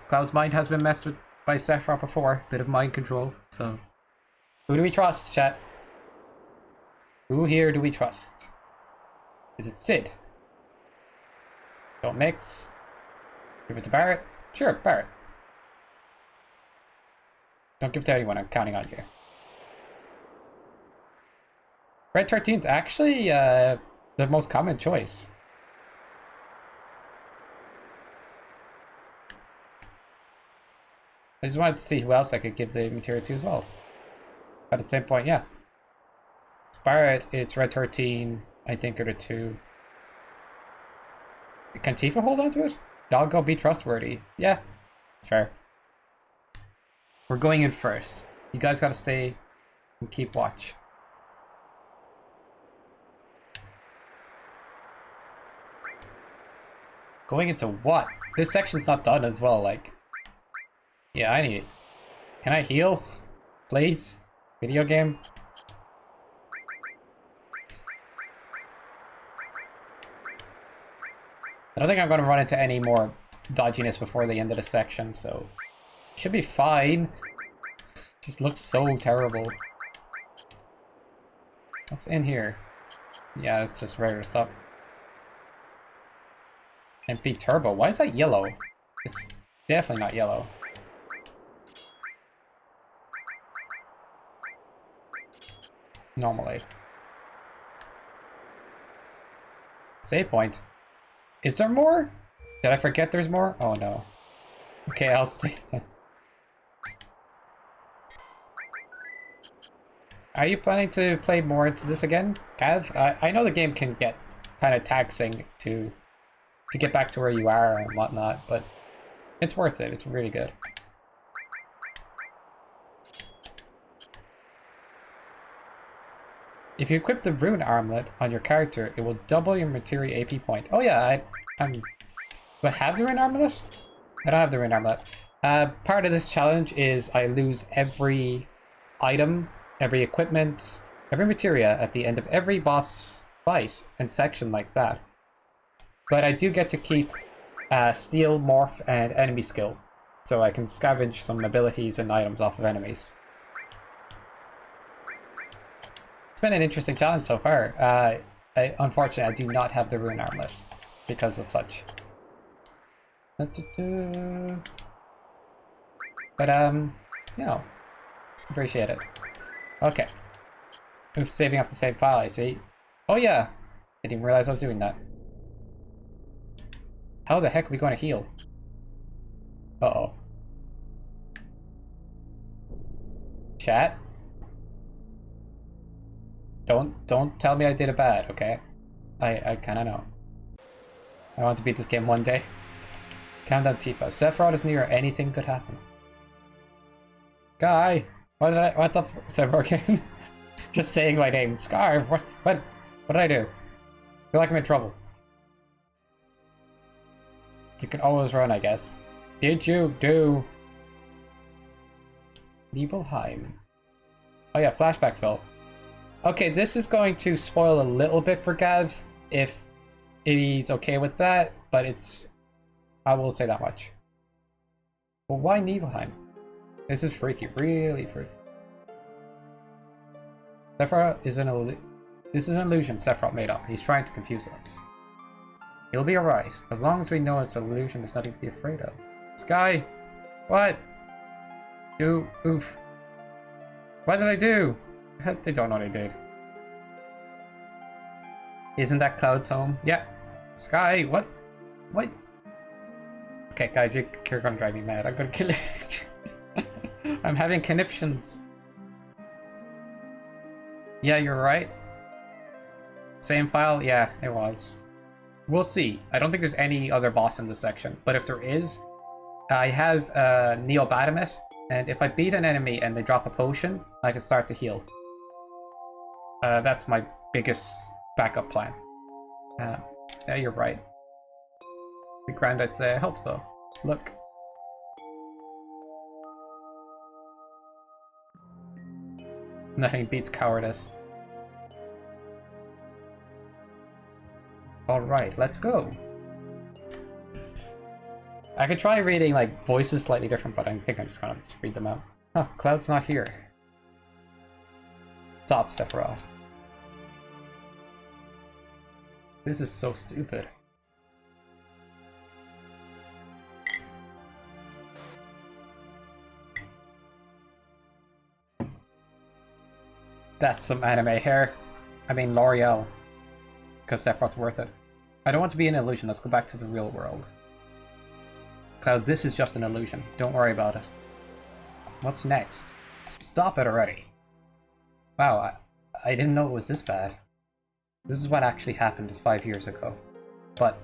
Cloud's mind has been messed with by Sephiroth before. Bit of mind control, so... Who do we trust, chat? Who here do we trust? Is it Sid? Don't mix. Give it to Barrett. Sure, Barrett. Don't give it to anyone, I'm counting on you. Red 13's actually the most common choice. I just wanted to see who else I could give the material to as well. But at the same point, yeah. Barrett, it's Red 13, I think are the two. Can Tifa hold on to it? Doggo be trustworthy. Yeah, it's fair. We're going in first. You guys gotta stay and keep watch. Going into what? This section's not done as well, like... Yeah, I need... Can I heal? Please? Video game? I don't think I'm going to run into any more dodginess before the end of the section, so... Should be fine. Just looks so terrible. What's in here? Yeah, it's just regular stuff. MP Turbo. Why is that yellow? It's definitely not yellow. Normally. Save point. Is there more? Did I forget there's more? Oh no. Okay, I'll stay. Are you planning to play more into this again, Cav? I know the game can get kind of taxing to get back to where you are and whatnot, but it's worth it. It's really good. If you equip the rune armlet on your character, it will double your materia AP point. Oh yeah, do I have the rune armlet? I don't have the rune armlet. Part of this challenge is I lose every item, every equipment, every materia at the end of every boss fight and section like that. But I do get to keep Steel, Morph, and Enemy Skill, so I can scavenge some abilities and items off of enemies. It's been an interesting challenge so far. Unfortunately, I do not have the rune armlet because of such. But, you know, appreciate it. Okay. Oof, saving off the same file, I see. Oh yeah! Didn't even realize I was doing that. How the heck are we going to heal? Uh-oh. Chat? Don't tell me I did it bad, okay? I kinda know. I want to beat this game one day. Countdown Tifa. Sephiroth is near, anything could happen. Guy! What's up, Sephiroth? Just saying my name. Scar, what did I do? I feel like I'm in trouble. You can always run, I guess. Did you do... Nibelheim. Oh yeah, flashback Phil. Okay, this is going to spoil a little bit for Gav, if he's okay with that, but it's... I will say that much. Well, why Nibelheim? This is freaky, really freaky. Sephiroth is an illusion. This is an illusion Sephiroth made up. He's trying to confuse us. He'll be alright. As long as we know it's an illusion, there's nothing to be afraid of. Sky! What? Oof. What did I do? They don't know what I did. Isn't that Cloud's home? Yeah. Sky, what? What? Okay, guys, you're gonna drive me mad. I'm gonna kill it. I'm having conniptions. Yeah, you're right. Same file? Yeah, it was. We'll see. I don't think there's any other boss in this section, but if there is, I have Neobatamit, and if I beat an enemy and they drop a potion, I can start to heal. That's my biggest backup plan. Yeah, you're right. The Grandad say, I hope so. Look. Nothing beats cowardice. Alright, let's go. I could try reading like voices slightly different, but I think I'm just gonna read them out. Huh, Cloud's not here. Stop, Sephiroth. This is so stupid. That's some anime hair. I mean L'Oreal. Because Sephiroth's worth it. I don't want to be an illusion. Let's go back to the real world. Cloud, this is just an illusion. Don't worry about it. What's next? Stop it already. Wow, I didn't know it was this bad. This is what actually happened 5 years ago. But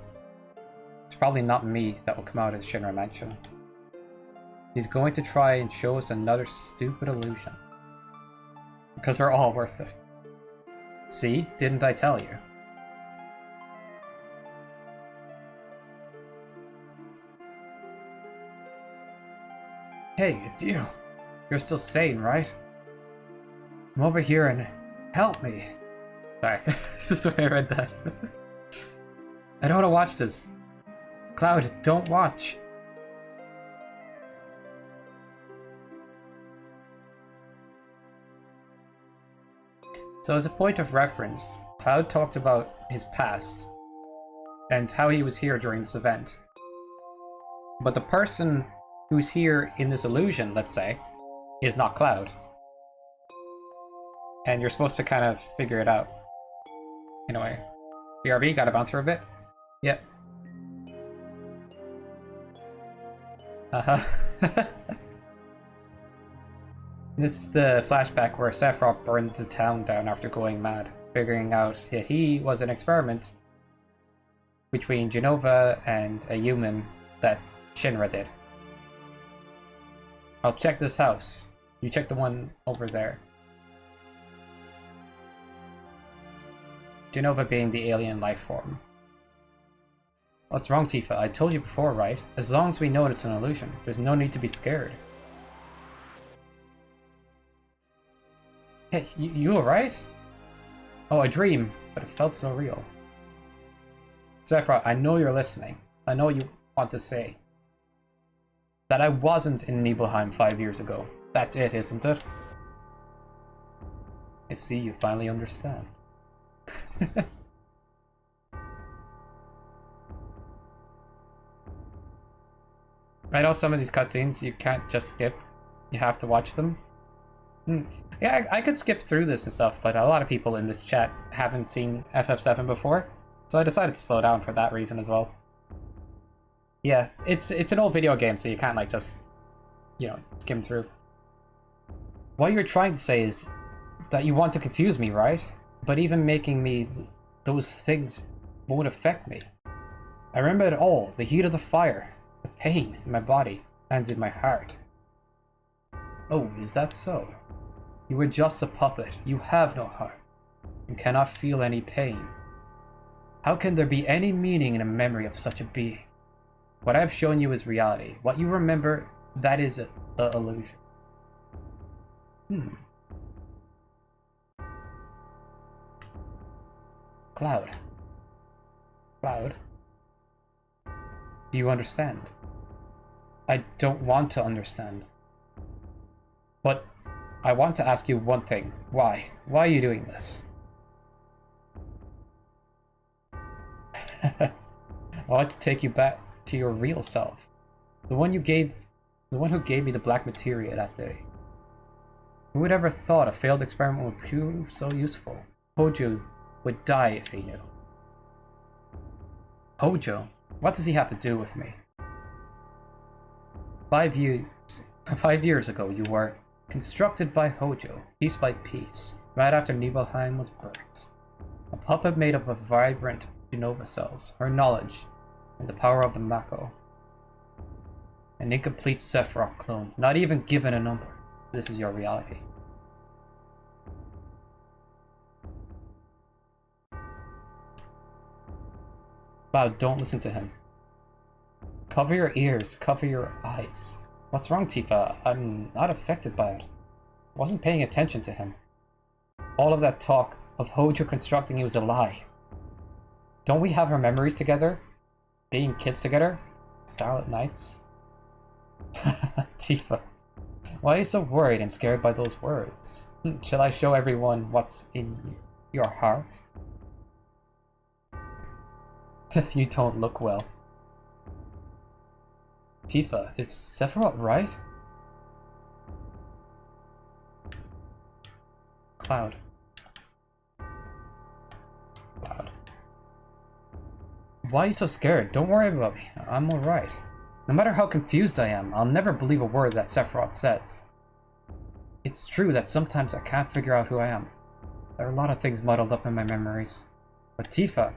it's probably not me that will come out of the Shinra Mansion. He's going to try and show us another stupid illusion. Because we're all worth it. See? Didn't I tell you? Hey, it's you. You're still sane, right? Come over here and help me. Sorry, this is the way I read that. I don't want to watch this. Cloud, don't watch. So as a point of reference, Cloud talked about his past and how he was here during this event. But the person who's here in this illusion, let's say, is not Cloud. And you're supposed to kind of figure it out. In a way. BRB, gotta bounce for a bit? Yep. Uh-huh. This is the flashback where Sephiroth burned the town down after going mad, figuring out that he was an experiment between Genova and a human that Shinra did. I'll check this house. You check the one over there. Genova being the alien life form. What's wrong, Tifa? I told you before, right? As long as we know it's an illusion, there's no need to be scared. Hey, you alright? Oh, a dream, but it felt so real. Sephiroth, I know you're listening. I know what you want to say. That I wasn't in Nibelheim 5 years ago. That's it, isn't it? I see you finally understand. I know some of these cutscenes you can't just skip. You have to watch them. Yeah, I could skip through this and stuff, but a lot of people in this chat haven't seen FF7 before, so I decided to slow down for that reason as well. Yeah, it's an old video game, so you can't like just, you know, skim through. What you're trying to say is that you want to confuse me, right? But even making me those things won't affect me. I remember it all, the heat of the fire, the pain in my body, and in my heart. Oh, is that so? You were just a puppet. You have no heart. You cannot feel any pain. How can there be any meaning in a memory of such a being? What I have shown you is reality. What you remember, that is the illusion. Cloud. Cloud. Do you understand? I don't want to understand. But I want to ask you one thing. Why? Why are you doing this? I want to take you back to your real self. The one who gave me the black materia that day. Who would ever thought a failed experiment would prove so useful? Hojo would die if he knew. Hojo? What does he have to do with me? 5 years ago you were constructed by Hojo, piece by piece, right after Nibelheim was burnt. A puppet made up of vibrant Genova cells, her knowledge, and the power of the Mako. An incomplete Sephiroth clone, not even given a number. This is your reality. Cloud, don't listen to him. Cover your ears, cover your eyes. What's wrong, Tifa? I'm not affected by it. I wasn't paying attention to him. All of that talk of Hojo constructing you was a lie. Don't we have our memories together? Being kids together? Starlit nights? Tifa, why are you so worried and scared by those words? Shall I show everyone what's in your heart? You don't look well. Tifa, is Sephiroth right? Cloud. Cloud. Why are you so scared? Don't worry about me. I'm alright. No matter how confused I am, I'll never believe a word that Sephiroth says. It's true that sometimes I can't figure out who I am. There are a lot of things muddled up in my memories. But Tifa,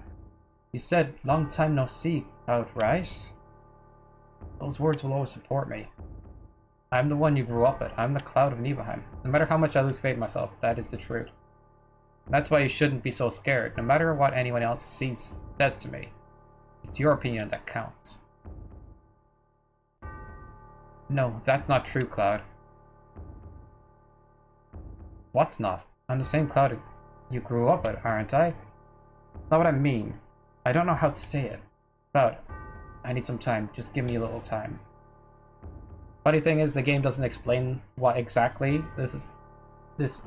you said long time no see, Cloud, right? Those words will always support me. I'm the one you grew up with. I'm the Cloud of Nibelheim. No matter how much I lose faith in myself, that is the truth. That's why you shouldn't be so scared. No matter what anyone else says to me, it's your opinion that counts. No, that's not true, Cloud. What's not? I'm the same Cloud you grew up with, aren't I? That's not what I mean. I don't know how to say it. Cloud, I need some time. Just give me a little time. Funny thing is, the game doesn't explain what exactly this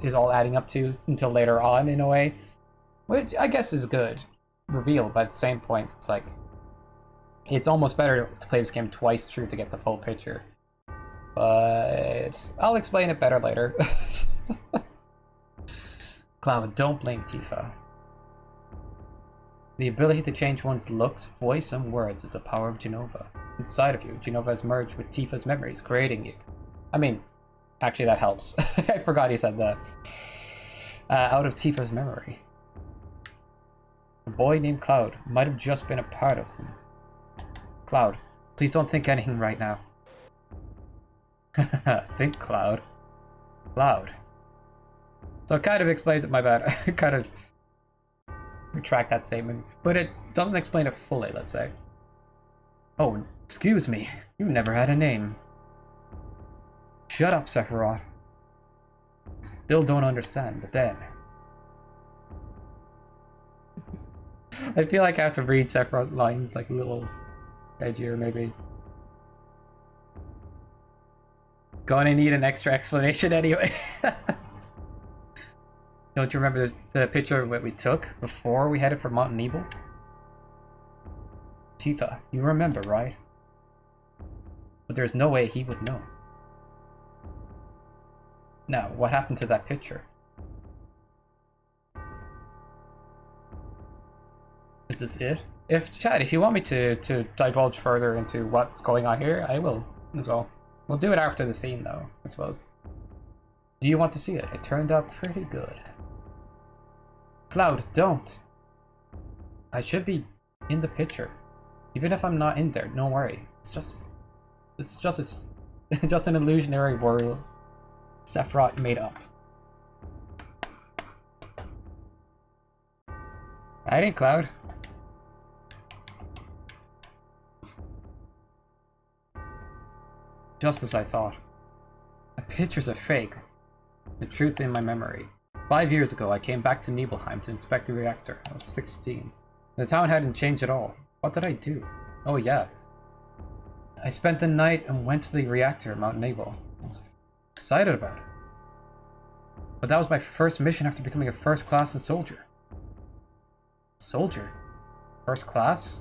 is all adding up to until later on, in a way, which I guess is good reveal. But at the same point, it's like it's almost better to play this game twice through to get the full picture. But I'll explain it better later. Cloud, don't blame Tifa. The ability to change one's looks, voice, and words is the power of Jenova. Inside of you, Jenova has merged with Tifa's memories, creating you. I mean, actually that helps. I forgot he said that. Out of Tifa's memory. A boy named Cloud might have just been a part of them. Cloud, please don't think anything right now. Think, Cloud. Cloud. So it kind of explains it, my bad. I kind of retract that statement, but it doesn't explain it fully, let's say. Oh, excuse me. You never had a name. Shut up, Sephiroth. Still don't understand, but then... I feel like I have to read Sephiroth lines like a little edgier, maybe. Gonna need an extra explanation anyway. Don't you remember the picture that we took before we headed for Mount Nebel? Tifa, you remember, right? But there's no way he would know. Now, what happened to that picture? Is this it? If you want me to divulge further into what's going on here, I will as well. We'll do it after the scene, though, I suppose. Do you want to see it? It turned out pretty good. Cloud, don't! I should be in the picture. Even if I'm not in there, don't worry. It's just an illusionary world Sephiroth made up. I ain't Cloud. Just as I thought. The pictures are fake. The truth's in my memory. 5 years ago, I came back to Nibelheim to inspect the reactor. I was 16. The town hadn't changed at all. What did I do? Oh yeah. I spent the night and went to the reactor at Mount Nebel. I was excited about it. But that was my first mission after becoming a first class and soldier. Soldier? First class?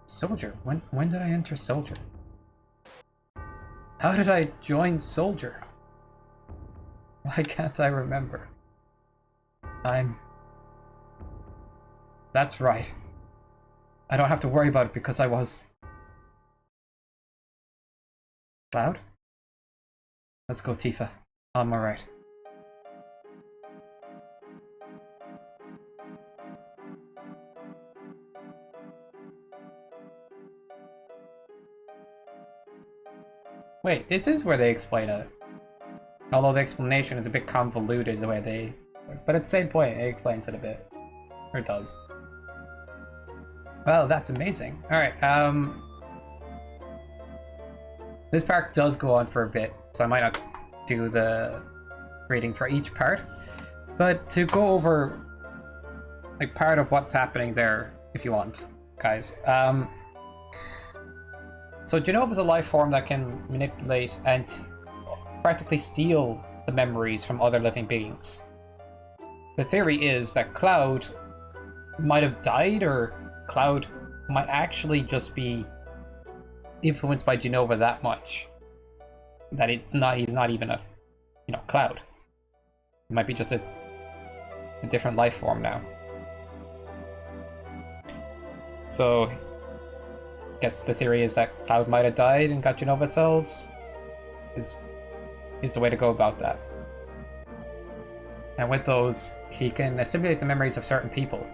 Soldier? When did I enter soldier? How did I join soldier? Why can't I remember? That's right. I don't have to worry about it because I was... Cloud? Let's go, Tifa. I'm alright. Wait, this is where they explain it. Although the explanation is a bit convoluted the way they... But at the same point, it explains it a bit. Or it does. Well, that's amazing. Alright, this part does go on for a bit, so I might not do the reading for each part. But to go over, like, part of what's happening there, if you want, guys. So Jenova is a life form that can manipulate and practically steal the memories from other living beings. The theory is that Cloud might have died or Cloud might actually just be influenced by Genova that much that he's not even a, Cloud. It might be just a different life form now. So, I guess the theory is that Cloud might have died and got Genova cells. Is the way to go about that. And with those, he can assimilate the memories of certain people,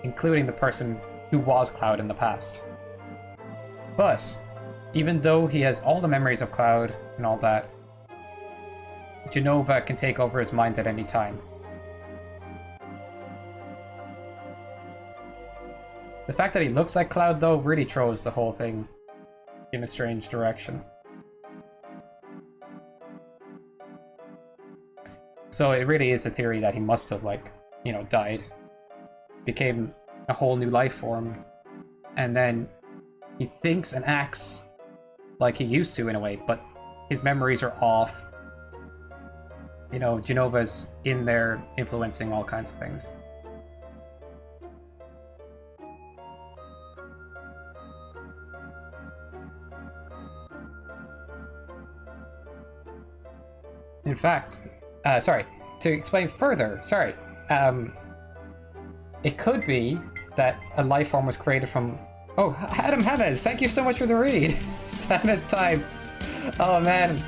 including the person who was Cloud in the past. But, even though he has all the memories of Cloud and all that, Genova can take over his mind at any time. The fact that he looks like Cloud, though, really throws the whole thing in a strange direction. So it really is a theory that he must have, died, became a whole new life form, and then he thinks and acts like he used to in a way, but his memories are off. Genova's in there influencing all kinds of things. In fact, to explain further, it could be that a life form was created from... Oh, Adam Hamez, thank you so much for the read! It's Hamez's time! Oh man,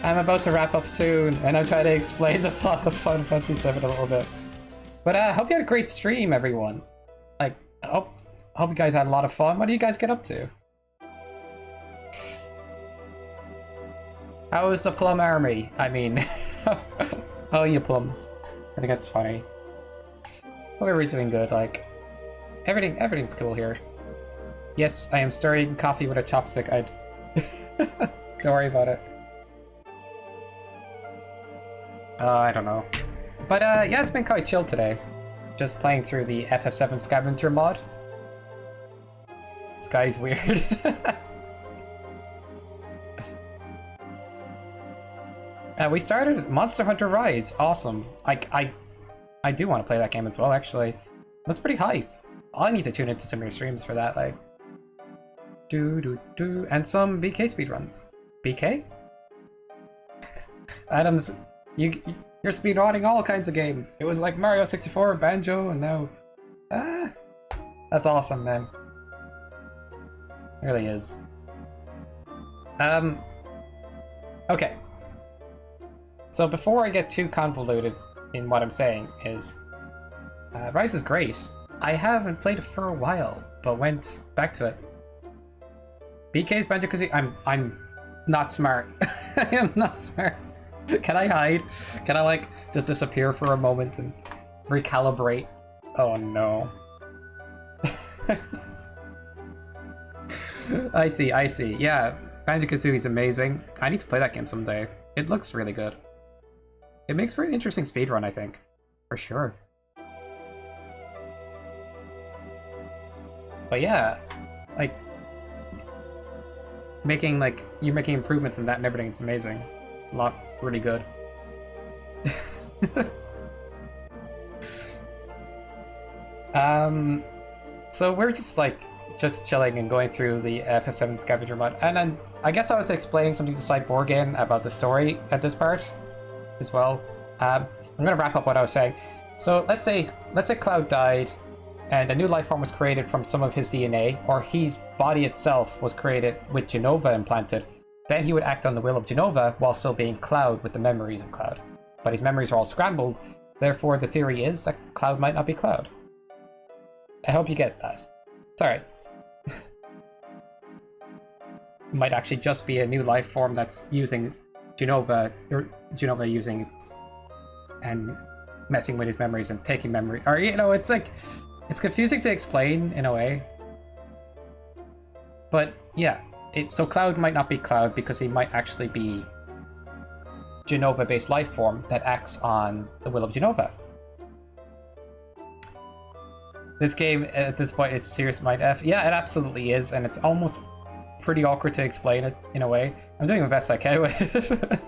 I'm about to wrap up soon, and I'm trying to explain the plot of Final Fantasy VII a little bit. But I hope you had a great stream, everyone. I hope you guys had a lot of fun. What do you guys get up to? How was the Plum Army? I mean... oh, you plums. I think that's funny. Hope everybody's doing good, everything's cool here. Yes, I am stirring coffee with a chopstick. Don't worry about it. I don't know. But yeah, it's been quite chill today. Just playing through the FF7 Scavenger mod. This guy's weird. We started Monster Hunter Rise. Awesome. I do want to play that game as well, actually. Looks pretty hype. I need to tune into some of your streams for that, and some BK speedruns. BK? Adams, you're speedrunning all kinds of games. It was like Mario 64, Banjo, and now... that's awesome, man. It really is. Okay. So before I get too convoluted in what I'm saying is... Rise is great. I haven't played it for a while, but went back to it. BK's Banjo-Kazooie... I'm not smart. I am not smart. Can I hide? Can I, just disappear for a moment and recalibrate? Oh, no. I see. Yeah, Banjo-Kazooie is amazing. I need to play that game someday. It looks really good. It makes for an interesting speedrun, I think. For sure. But yeah, you're making improvements in that and everything. It's amazing. A lot really good. So we're just chilling and going through the FF7 Scavenger mod, and then I guess I was explaining something to Side Borgen about the story at this part as well. I'm gonna wrap up what I was saying. So let's say Cloud died, and a new life form was created from some of his DNA, or his body itself was created with Genova implanted. Then he would act on the will of Genova while still being Cloud with the memories of Cloud. But his memories are all scrambled, therefore the theory is that Cloud might not be Cloud. I hope you get that. It's alright. Might actually just be a new life form that's using Genova, or Genova using it and messing with his memories and taking memory. Or, it's confusing to explain in a way. But yeah, so Cloud might not be Cloud because he might actually be Genova-based life form that acts on the will of Genova. This game at this point is serious mind F. Yeah, it absolutely is, and it's almost pretty awkward to explain it in a way. I'm doing the best I can with it.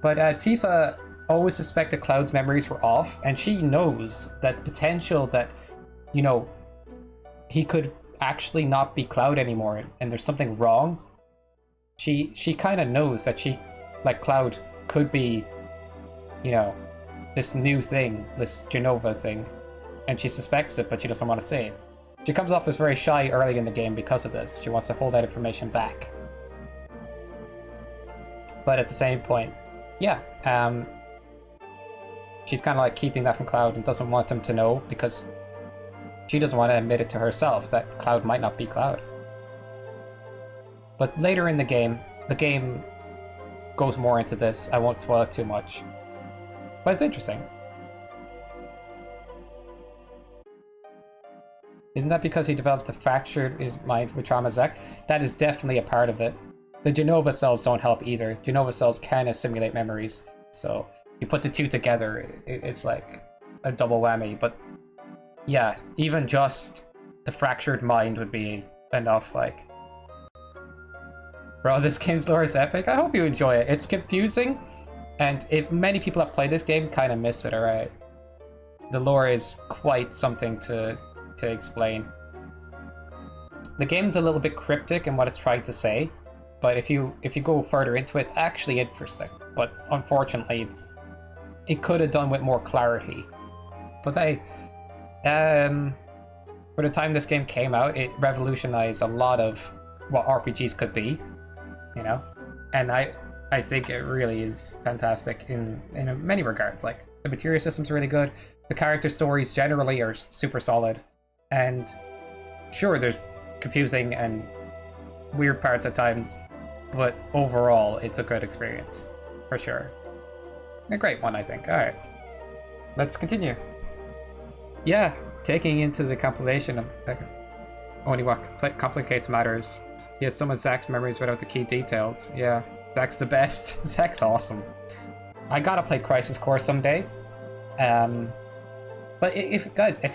But Tifa always suspected Cloud's memories were off, and she knows that the potential that you know, he could actually not be Cloud anymore and there's something wrong, she kind of knows that Cloud could be, you know, this new thing, this Genova thing, and she suspects it, but she doesn't want to say it. She comes off as very shy early in the game because of this. She wants to hold that information back. But at the same point, yeah, she's kind of like keeping that from Cloud and doesn't want him to know because she doesn't want to admit it to herself that Cloud might not be Cloud. But later in the game goes more into this. I won't spoil it too much. But it's interesting. Isn't that because he developed a fractured his mind with trauma, Zack? That is definitely a part of it. The Genova cells don't help either. Genova cells can assimilate memories. So you put the two together, it's like a double whammy. But yeah, even just the fractured mind would be enough, like... Bro, this game's lore is epic. I hope you enjoy it. It's confusing, and many people that play this game kind of miss it, alright? The lore is quite something to explain. The game's a little bit cryptic in what it's trying to say, but if you go further into it, it's actually interesting. But unfortunately, it could have done with more clarity. But for the time this game came out, it revolutionized a lot of what RPGs could be, you know? And I think it really is fantastic in many regards. Like, the materia system's really good, the character stories generally are super solid, and sure, there's confusing and weird parts at times, but overall, it's a good experience, for sure. A great one, I think. Alright, let's continue. Yeah, taking into the compilation of only what complicates matters. He has some of Zack's memories without the key details. Yeah, Zack's the best. Zack's awesome. I gotta play Crisis Core someday. But if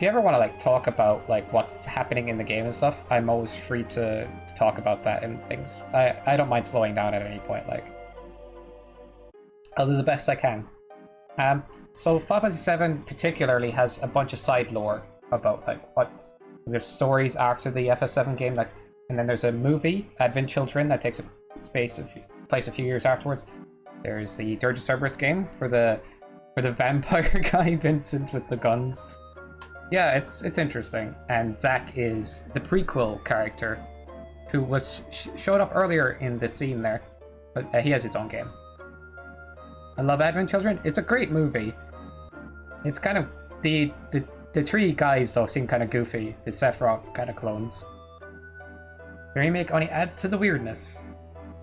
you ever want to like talk about like what's happening in the game and stuff, I'm always free to talk about that and things. I don't mind slowing down at any point. Like, I'll do the best I can. So Final Fantasy VII particularly has a bunch of side lore about like what there's stories after the FF7 game, like, and then there's a movie, Advent Children, that takes place a few years afterwards. There's the Dirge of Cerberus game for the vampire guy Vincent with the guns. Yeah, it's interesting. And Zack is the prequel character who was showed up earlier in the scene there, but he has his own game. I love Advent Children. It's a great movie. It's kind of the three guys though seem kind of goofy, the Sephiroth kind of clones. The remake only adds to the weirdness.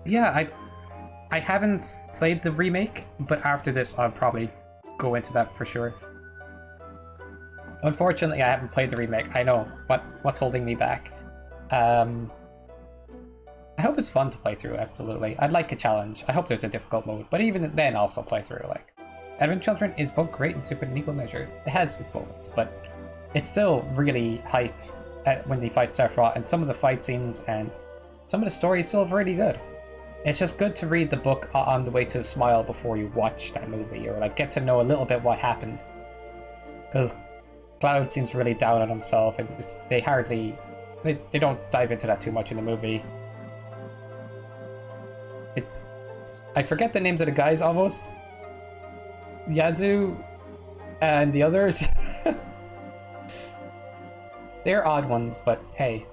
Yeah, I haven't played the remake, but after this I'll probably go into that for sure. Unfortunately, I haven't played the remake. I know, but what's holding me back? I hope it's fun to play through, absolutely. I'd like a challenge. I hope there's a difficult mode, but even then I'll still play through, like... Advent Children is both great and stupid in equal measure. It has its moments, but it's still really hype when they fight Sephiroth, and some of the fight scenes and some of the story is still really good. It's just good to read the book on the way to a smile before you watch that movie, or like get to know a little bit what happened. Because Cloud seems really down on himself, and they don't dive into that too much in the movie. I forget the names of the guys almost. Yazoo and the others. They're odd ones, but hey,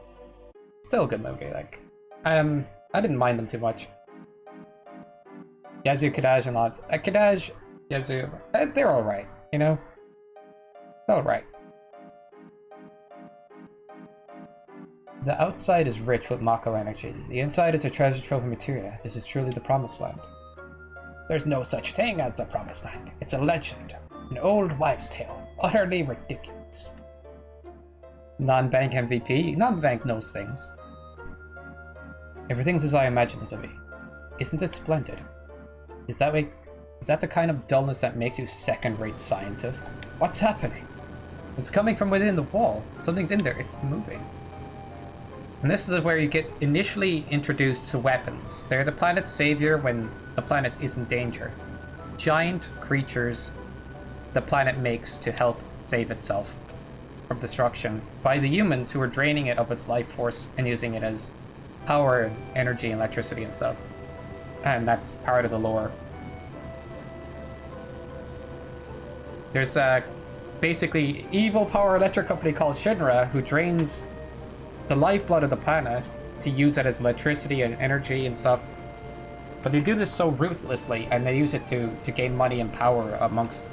still a good movie. Like, I didn't mind them too much. Yazoo, Kadaj, and lots. Kadaj, Yazoo, they're all right. You know, they're all right. The outside is rich with Mako energy. The inside is a treasure trove of materia. This is truly the promised land. There's no such thing as the promised land. It's a legend, an old wives' tale, utterly ridiculous. Non-bank MVP? Non-bank knows things. Everything's as I imagined it to be. Isn't it splendid? Is that the kind of dullness that makes you second-rate scientist? What's happening? It's coming from within the wall. Something's in there. It's moving. And this is where you get initially introduced to weapons. They're the planet's savior when the planet is in danger. Giant creatures the planet makes to help save itself. from destruction by the humans who were draining it of its life force and using it as power and energy and electricity and stuff. And that's part of the lore. There's a basically evil power electric company called Shinra who drains the lifeblood of the planet to use it as electricity and energy and stuff. But they do this so ruthlessly, and they use it to gain money and power amongst,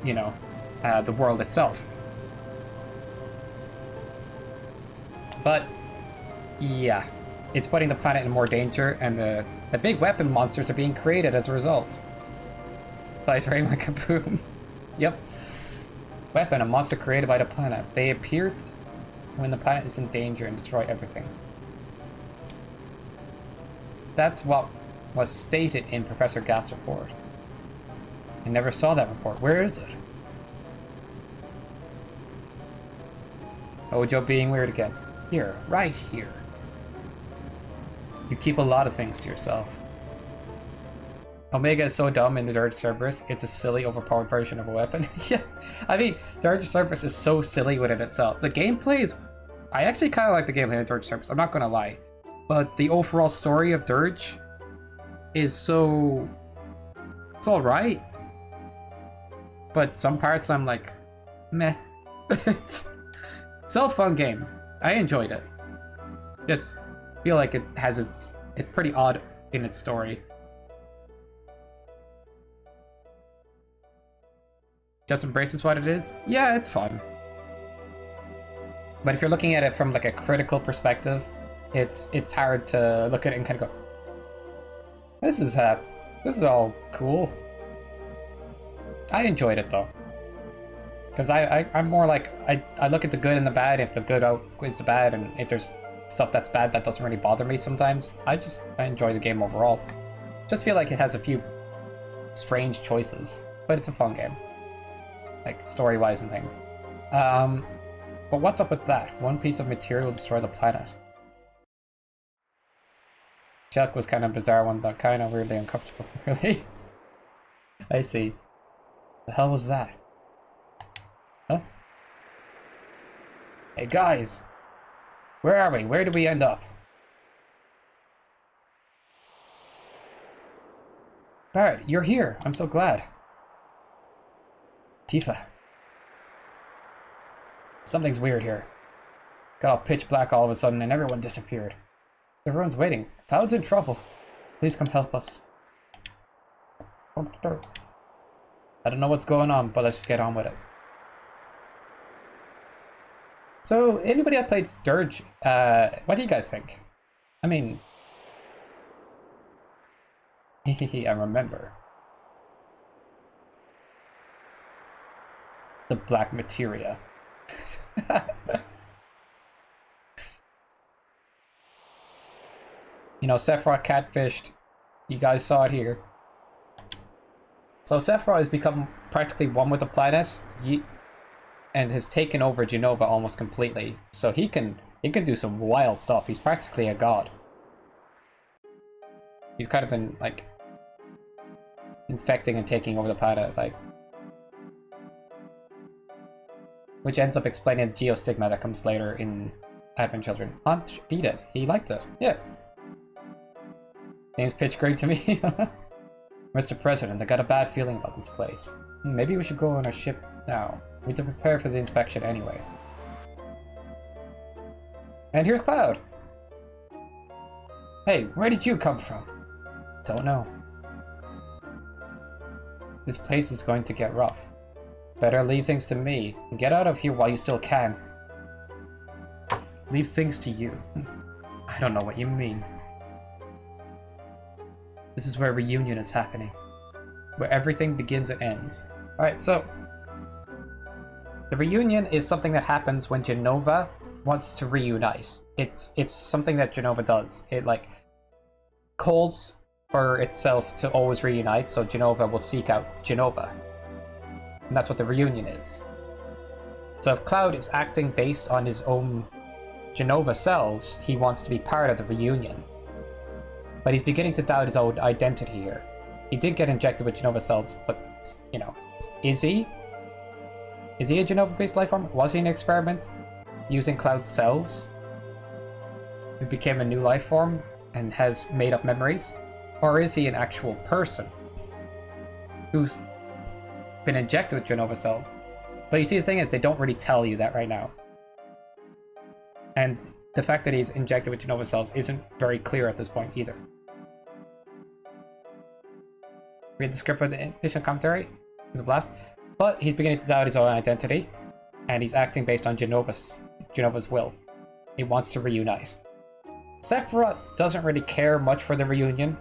you know, the world itself. But, yeah, it's putting the planet in more danger, and the big weapon monsters are being created as a result. Besides rain like a boom. Yep. Weapon, a monster created by the planet. They appeared when the planet is in danger and destroy everything. That's what was stated in Professor Gas' report. I never saw that report. Where is it? Oh, Joe being weird again. Here, right here. You keep a lot of things to yourself. Omega is so dumb in the Dirge Cerberus, it's a silly, overpowered version of a weapon. Yeah, I mean, Dirge Cerberus is so silly within itself. The gameplay is... I actually kind of like the gameplay of Dirge Cerberus, I'm not gonna lie. But the overall story of Dirge is so... it's alright. But some parts I'm like, meh. It's still a fun game. I enjoyed it. Just feel like it has it's pretty odd in its story. Just embraces what it is? Yeah, it's fun. But if you're looking at it from like a critical perspective, it's hard to look at it and kind of go, this is all cool. I enjoyed it though. Because I'm more like, I look at the good and the bad. If the good outweighs the bad, and if there's stuff that's bad, that doesn't really bother me sometimes. I enjoy the game overall. Just feel like it has a few strange choices, but it's a fun game. Like, story-wise and things. But what's up with that? One piece of material will destroy the planet. Chuck was kind of a bizarre one, but kind of weirdly uncomfortable, really. I see. The hell was that? Huh? Hey guys! Where are we? Where did we end up? Barrett, you're here! I'm so glad. Tifa. Something's weird here. Got all pitch black all of a sudden and everyone disappeared. Everyone's waiting. Cloud's in trouble. Please come help us. I don't know what's going on, but let's just get on with it. So, anybody that played Dirge, what do you guys think? I mean... I remember. The black materia. You know, Sephiroth catfished. You guys saw it here. So Sephiroth has become practically one with the planet, and has taken over Genova almost completely. So he can do some wild stuff. He's practically a god. He's kind of been like infecting and taking over the planet, like, which ends up explaining the geostigma that comes later in Advent Children. Hunt beat it. He liked it. Yeah. Seems pitch great to me. Mr. President, I got a bad feeling about this place. Maybe we should go on our ship now. We need to prepare for the inspection anyway. And here's Cloud. Hey, where did you come from? Don't know. This place is going to get rough. Better leave things to me. Get out of here while you still can. Leave things to you. I don't know what you mean. This is where reunion is happening. Where everything begins and ends. Alright, so... the reunion is something that happens when Genova wants to reunite. It's something that Genova does. It, like, calls for itself to always reunite, so Genova will seek out Genova. And that's what the reunion is. So if Cloud is acting based on his own Genova cells, he wants to be part of the reunion. But he's beginning to doubt his own identity here. He did get injected with Genova cells, but, you know, is he? Is he a Genova-based life form? Was he an experiment using Cloud's cells? Who became a new life form and has made up memories? Or is he an actual person who's been injected with Genova cells? But you see, the thing is, they don't really tell you that right now. And the fact that he's injected with Genova cells isn't very clear at this point either. Read the script for the additional commentary. It's a blast. But he's beginning to doubt his own identity, and he's acting based on Genova's will. He wants to reunite. Sephiroth doesn't really care much for the reunion.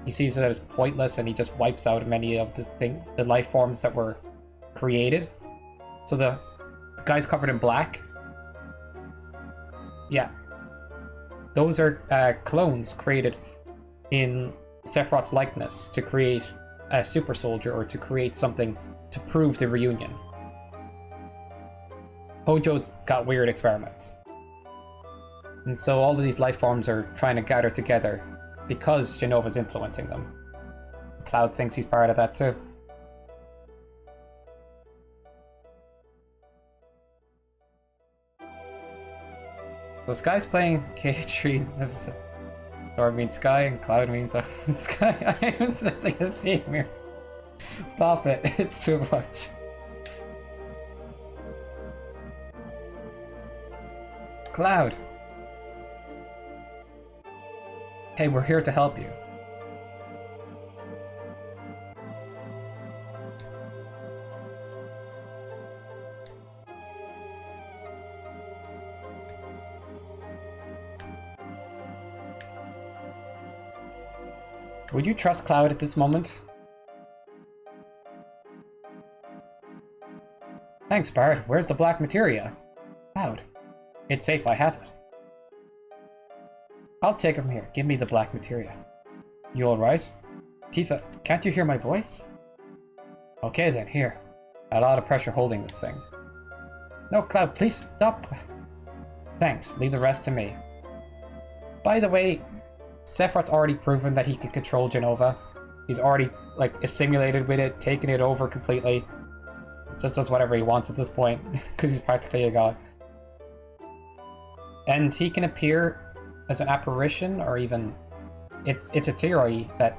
He sees it as pointless, and he just wipes out many of the life forms that were created. So the guys covered in black, yeah, those are clones created in Sephiroth's likeness to create a super soldier or to create something to prove the reunion. Hojo's got weird experiments. And so all of these life forms are trying to gather together because Genova's influencing them. Cloud thinks he's part of that too. So Sky's playing KH3. Or means sky and Cloud means sky. I am sensing a theme here. Stop it, it's too much. Cloud. Hey, we're here to help you. Would you trust Cloud at this moment? Thanks, Bart. Where's the black materia? Cloud. It's safe, I have it. I'll take it from here. Give me the black materia. You alright? Tifa, can't you hear my voice? Okay then, here. A lot of pressure holding this thing. No, Cloud, please stop. Thanks, leave the rest to me. By the way, Sephiroth's already proven that he can control Genova. He's already, like, assimilated with it, taken it over completely. Just does whatever he wants at this point, because he's practically a god. And he can appear as an apparition, or even... It's a theory that,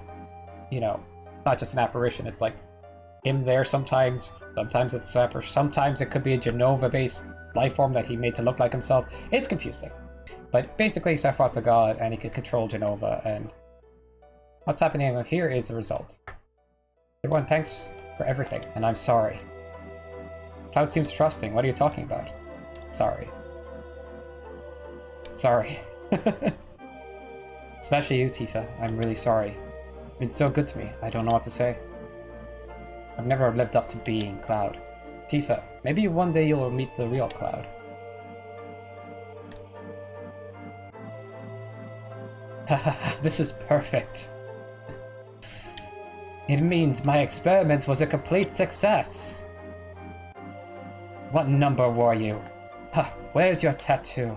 you know, not just an apparition, it's like him there sometimes it's sometimes it could be a Genova-based life form that he made to look like himself. It's confusing. But basically, Sephiroth's a god, and he can control Genova, and what's happening here is the result. Everyone, thanks for everything, and I'm sorry. Cloud seems trusting. What are you talking about? Sorry. Sorry. Especially you, Tifa. I'm really sorry. You've been so good to me. I don't know what to say. I've never lived up to being Cloud. Tifa, maybe one day you'll meet the real Cloud. This is perfect. It means my experiment was a complete success. What number were you? Where's your tattoo?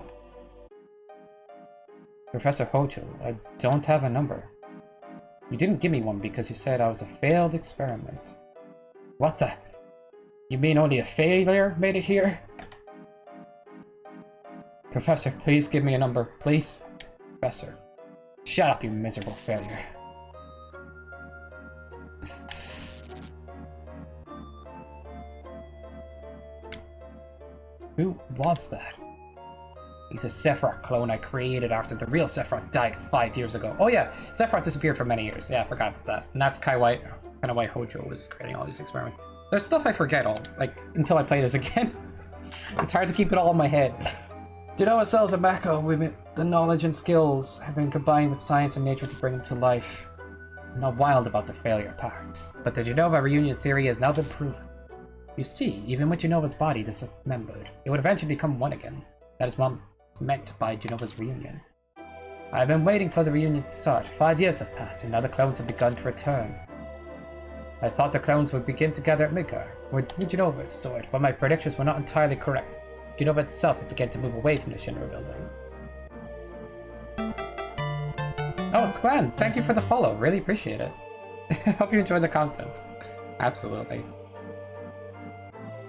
Professor Hojo, I don't have a number. You didn't give me one because you said I was a failed experiment. What the? You mean only a failure made it here? Professor, please give me a number, please. Professor. Shut up, you miserable failure. Who was that? He's a Sephiroth clone I created after the real Sephiroth died 5 years ago. Oh yeah, Sephiroth disappeared for many years. Yeah, I forgot about that. And that's kind of why Hojo was creating all these experiments. There's stuff I forget until I play this again. It's hard to keep it all in my head. Genova cells of Mako with the knowledge and skills have been combined with science and nature to bring them to life. I'm not wild about the failure part, but the Genova reunion theory has now been proven. You see, even with Genova's body dismembered, it would eventually become one again. That is what meant by Genova's reunion. I've been waiting for the reunion to start. 5 years have passed, and now the clones have begun to return. I thought the clones would begin together at Midgar, where Genova is stored, but my predictions were not entirely correct. Genova itself had begun to move away from the Shinra building. Oh, Sklan, thank you for the follow. Really appreciate it. Hope you enjoy the content. Absolutely.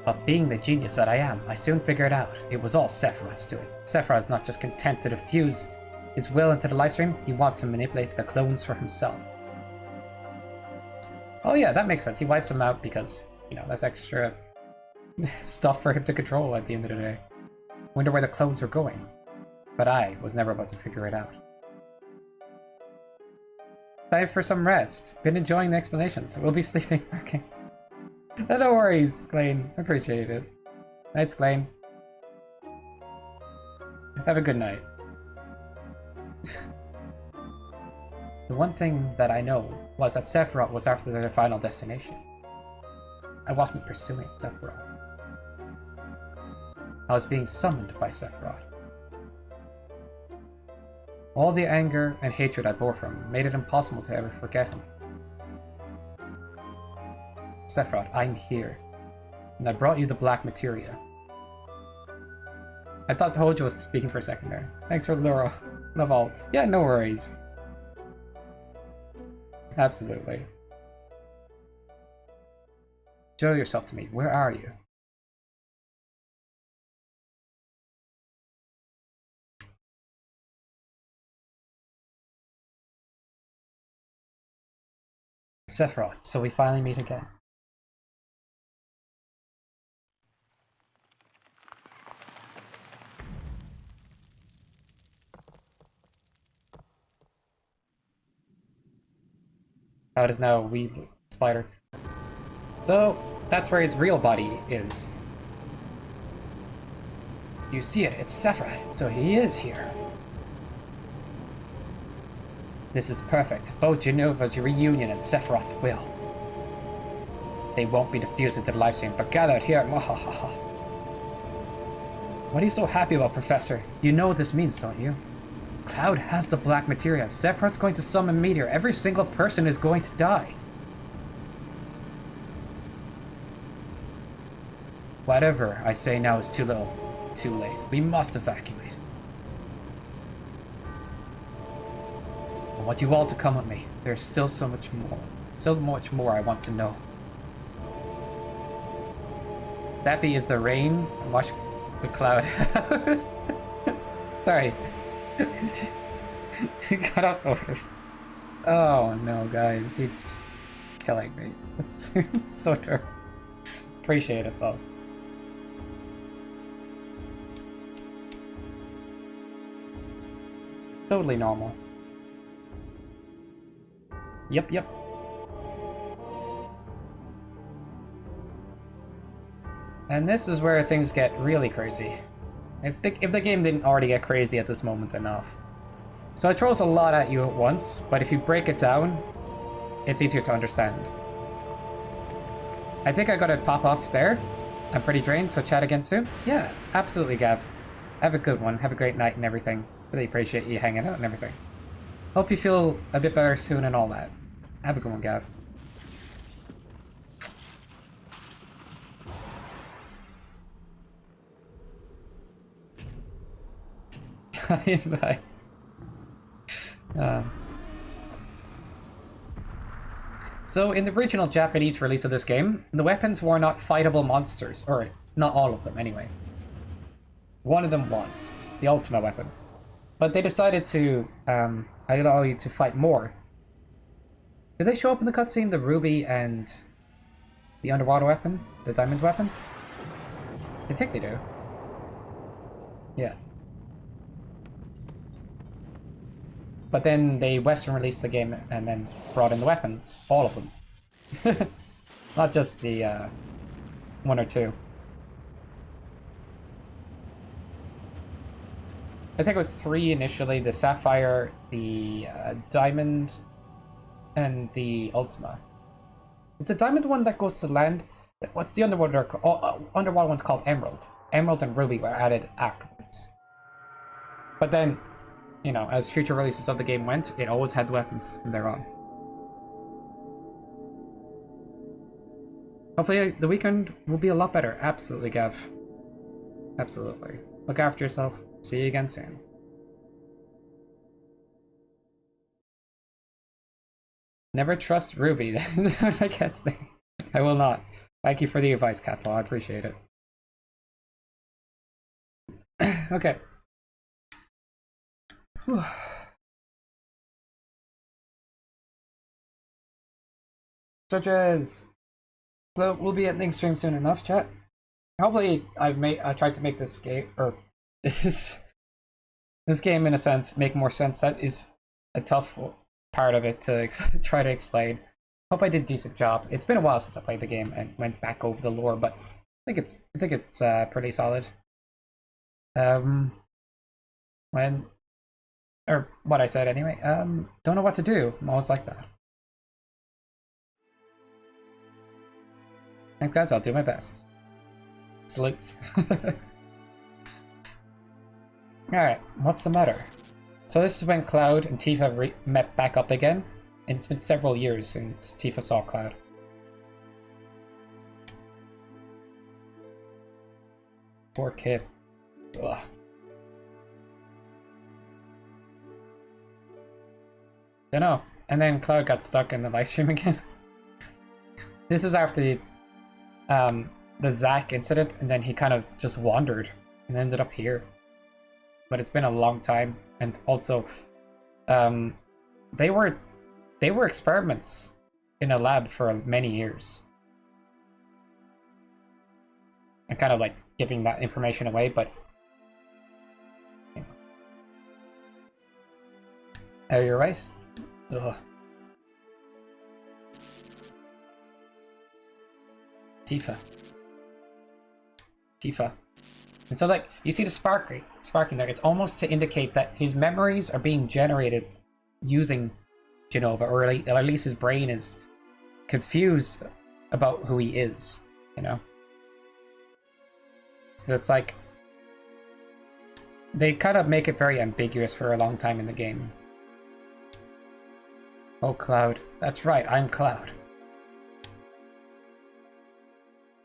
But being the genius that I am, I soon figured out it was all Sephiroth's doing. Sephiroth's not just content to diffuse his will into the livestream, he wants to manipulate the clones for himself. Oh yeah, that makes sense. He wipes them out because, you know, that's extra stuff for him to control at the end of the day. Wonder where the clones are going. But I was never about to figure it out. Time for some rest. Been enjoying the explanations. We'll be sleeping. Okay. No worries, Glenn. Appreciate it. Nights, Glenn. Have a good night. The one thing that I know was that Sephiroth was after their final destination. I wasn't pursuing Sephiroth. I was being summoned by Sephiroth. All the anger and hatred I bore from him made it impossible to ever forget him. Sephiroth, I'm here, and I brought you the black materia. I thought Hojo was speaking for a second there. Thanks for the love all. Yeah, no worries. Absolutely. Show yourself to me. Where are you? Sephiroth, so we finally meet again. How does now we spider? So that's where his real body is. You see it, it's Sephiroth, so he is here. This is perfect, both Genova's reunion and Sephiroth's will. They won't be diffused into the livestream, but gathered here. What are you so happy about, Professor? You know what this means, don't you? Cloud has the black materia. Sephiroth's going to summon Meteor. Every single person is going to die. Whatever I say now is too little, too late. We must evacuate. I want you all to come with me. There's still so much more. So much more I want to know. Dappy is the rain. Watch the cloud. Sorry. He got up over. Oh no, guys. He's killing me. It's so terrible. Appreciate it though. Totally normal. Yep. And this is where things get really crazy. If the game didn't already get crazy at this moment enough. So it throws a lot at you at once, but if you break it down, it's easier to understand. I think I gotta pop off there. I'm pretty drained, so chat again soon. Yeah, absolutely, Gav. Have a good one. Have a great night and everything. Really appreciate you hanging out and everything. Hope you feel a bit better soon and all that. Have a good one, Gav. Bye. So, in the original Japanese release of this game, the weapons were not fightable monsters. Or, not all of them, anyway. One of them was. The ultimate weapon. But they decided to allow you to fight more. Did they show up in the cutscene, the ruby and the underwater weapon? The diamond weapon? I think they do. Yeah. But then they Western released the game and then brought in the weapons. All of them. Not just the one or two. I think it was 3 initially, the Sapphire, the Diamond, and the Ultima. Is the Diamond the one that goes to land? What's the underwater? Underwater one's called Emerald. Emerald and Ruby were added afterwards. But then, you know, as future releases of the game went, it always had the weapons from there on. Hopefully the weekend will be a lot better. Absolutely, Gav. Absolutely. Look after yourself. See you again soon. Never trust Ruby. I guess I will not. Thank you for the advice, Catpaw. I appreciate it. Okay. Judges. So we'll be ending stream soon enough, chat. Hopefully, I tried to make this game or this game in a sense make more sense. That is a tough part of it to try to explain. Hope I did a decent job. It's been a while since I played the game and went back over the lore, but I think it's pretty solid. When or what I said anyway. Don't know what to do. I'm always like that. Thanks, guys. I'll do my best. Salutes. Alright, what's the matter? So this is when Cloud and Tifa met back up again, and it's been several years since Tifa saw Cloud. Poor kid. Ugh. Dunno. And then Cloud got stuck in the live stream again. This is after the Zack incident, and then he kind of just wandered and ended up here. But it's been a long time, and also they were experiments in a lab for many years. I'm kind of like giving that information away, but you know. Oh, you're right. Ugh. Tifa. And so, like, you see the sparking there. It's almost to indicate that his memories are being generated using Jenova, or at least his brain is confused about who he is, you know? So it's like, they kind of make it very ambiguous for a long time in the game. Oh, Cloud. That's right, I'm Cloud.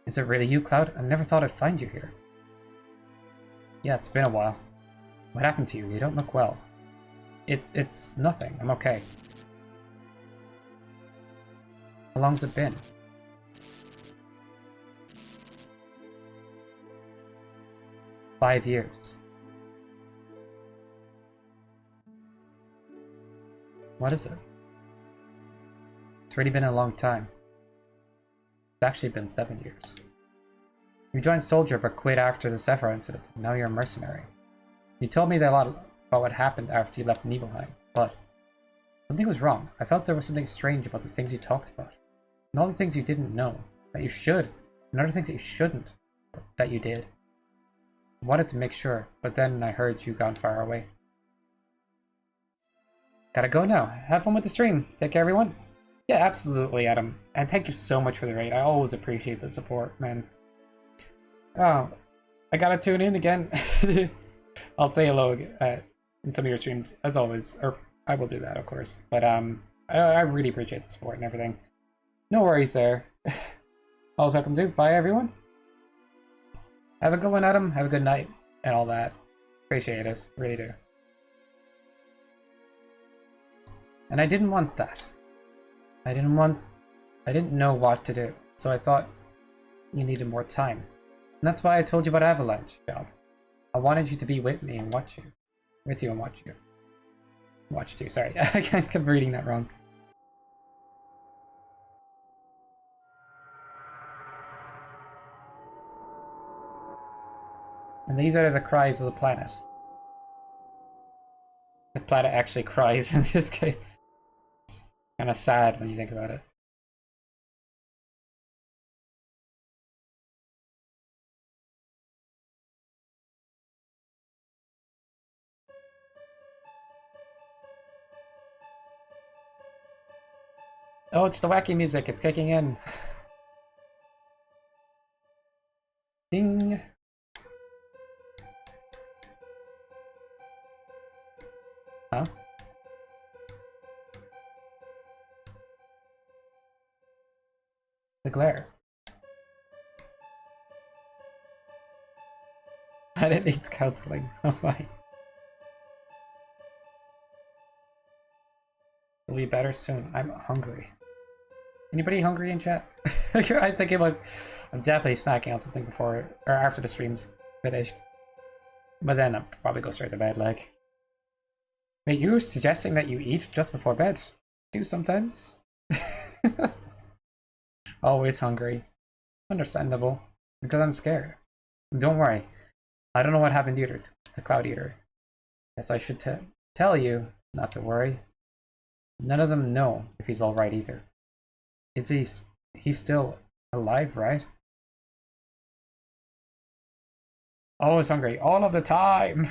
Is it really you, Cloud? I never thought I'd find you here. Yeah, it's been a while. What happened to you? You don't look well. It's nothing. I'm okay. How long's it been? "5 years. What is it? It's already been a long time. It's actually been 7 years. You joined Soldier but quit after the Sephiroth incident. Now you're a mercenary. You told me a lot about what happened after you left Nibelheim, but something was wrong. I felt there was something strange about the things you talked about. And all the things you didn't know, that you should, and other things that you shouldn't, that you did. I wanted to make sure, but then I heard you gone far away. Gotta go now. Have fun with the stream. Take care, everyone. Yeah, absolutely, Adam. And thank you so much for the raid. I always appreciate the support, man. Oh, I gotta tune in again. I'll say hello in some of your streams, as always. Or I will do that, of course. But I really appreciate the support and everything. No worries there. Always welcome to. Bye, everyone. Have a good one, Adam. Have a good night and all that. Appreciate it. Really do. And I didn't want that. I didn't know what to do. So I thought you needed more time. And that's why I told you about Avalanche job. I wanted you to be with me and watch you. With you and watch you. Watched you, sorry. I kept reading that wrong. And these are the cries of the planet. The planet actually cries in this game. It's kind of sad when you think about it. Oh, it's the wacky music. It's kicking in. Ding. Huh? The glare. And it needs counseling. Oh my. It'll be better soon. I'm hungry. Anybody hungry in chat? I'm thinking about... I'm definitely snacking on something before or after the stream's finished. But then I'll probably go straight to bed, like... Wait, you were suggesting that you eat just before bed? Do sometimes? Always hungry. Understandable. Because I'm scared. Don't worry. I don't know what happened either to Cloud Eater. Guess I should tell you not to worry. None of them know if he's alright either. Is he's still alive, right? Always hungry. All of the time!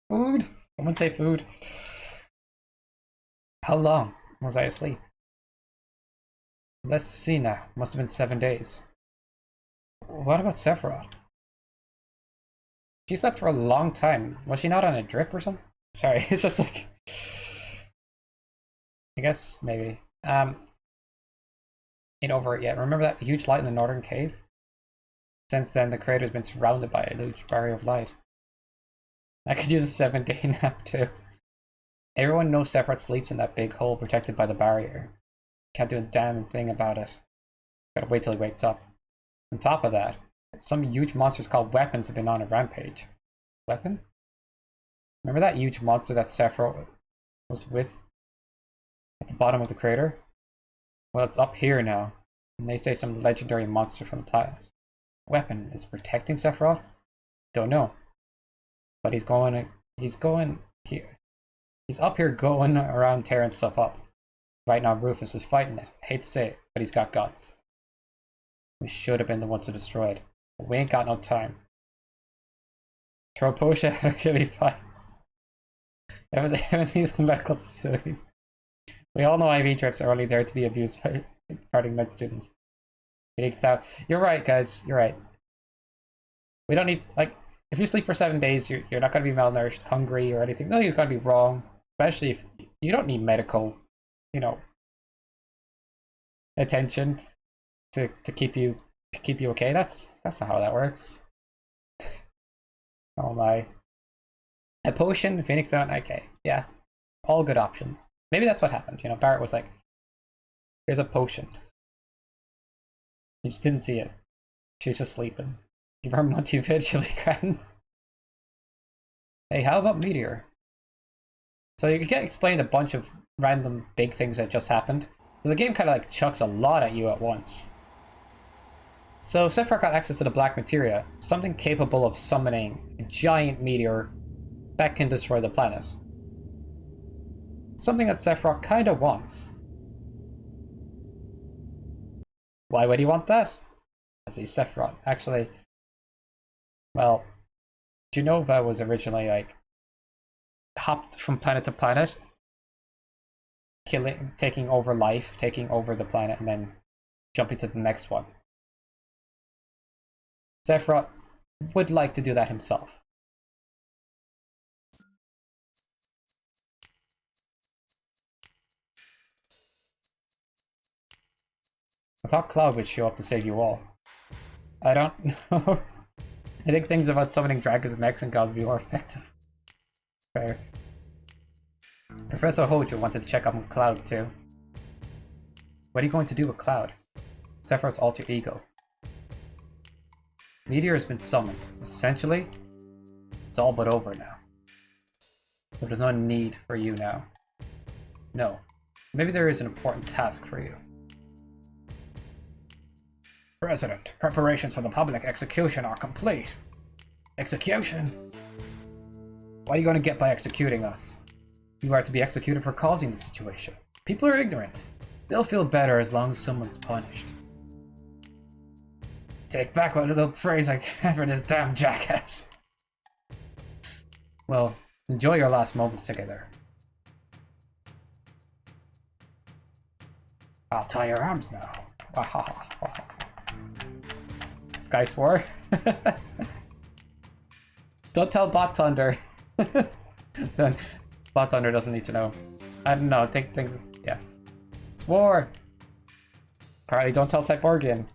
Food! Someone say food. How long was I asleep? Let's see now. Must have been 7 days. What about Sephiroth? She slept for a long time. Was she not on a drip or something? Sorry, it's just like... I guess, maybe. Ain't over it yet. Remember that huge light in the northern cave? Since then, the crater's been surrounded by a huge barrier of light. I could use a 7-day nap too. Everyone knows Sephiroth sleeps in that big hole protected by the barrier. Can't do a damn thing about it. Gotta wait till he wakes up. On top of that, some huge monsters called weapons have been on a rampage. Weapon? Remember that huge monster that Sephiroth was with at the bottom of the crater? Well, it's up here now, and they say some legendary monster from the planet. Weapon is protecting Sephiroth? Don't know. But he's going here. He's up here going around tearing stuff up. Right now Rufus is fighting it. I hate to say it, but he's got guts. We should have been the ones to destroy it. But we ain't got no time. Throw Potion at her, she'll be fine. These medical facilities. We all know IV drips are only there to be abused by departing med students. Getting stout. You're right, guys. You're right. We don't need, like, if you sleep for 7 days, you're not going to be malnourished, hungry, or anything. No, you're going to be wrong. Especially if you don't need medical, you know, attention to keep you okay. That's not how that works. Oh my. A potion, Phoenix down, okay. Yeah. All good options. Maybe that's what happened. You know, Barrett was like, here's a potion. You just didn't see it. She was just sleeping. Give her multi-vid, she'll be grand. Hey, how about Meteor? So you get explained a bunch of random big things that just happened. So the game kind of like chucks a lot at you at once. So Sephiroth got access to the black materia, something capable of summoning a giant meteor that can destroy the planet. Something that Sephiroth kinda wants. Why would he want that? As he's Sephiroth. Actually, well, Genova was originally like hopped from planet to planet, taking over life, taking over the planet, and then jumping to the next one. Sephiroth would like to do that himself. I thought Cloud would show up to save you all. I don't know. I think things about summoning dragons, mechs, and gods would be more effective. Fair. Professor Hojo wanted to check up on Cloud too. What are you going to do with Cloud? Sephiroth's alter ego. Meteor has been summoned. Essentially, it's all but over now. So there's no need for you now. No. Maybe there is an important task for you. President, preparations for the public execution are complete. Execution? What are you going to get by executing us? You are to be executed for causing the situation. People are ignorant. They'll feel better as long as someone's punished. Take back what little praise I can for this damn jackass. Well, enjoy your last moments together. I'll tie your arms now. Sky Swore. Don't tell Bot Thunder. Then Bot Thunder doesn't need to know. I don't know. Think things. Yeah. Swore. Apparently, don't tell Cyborgian.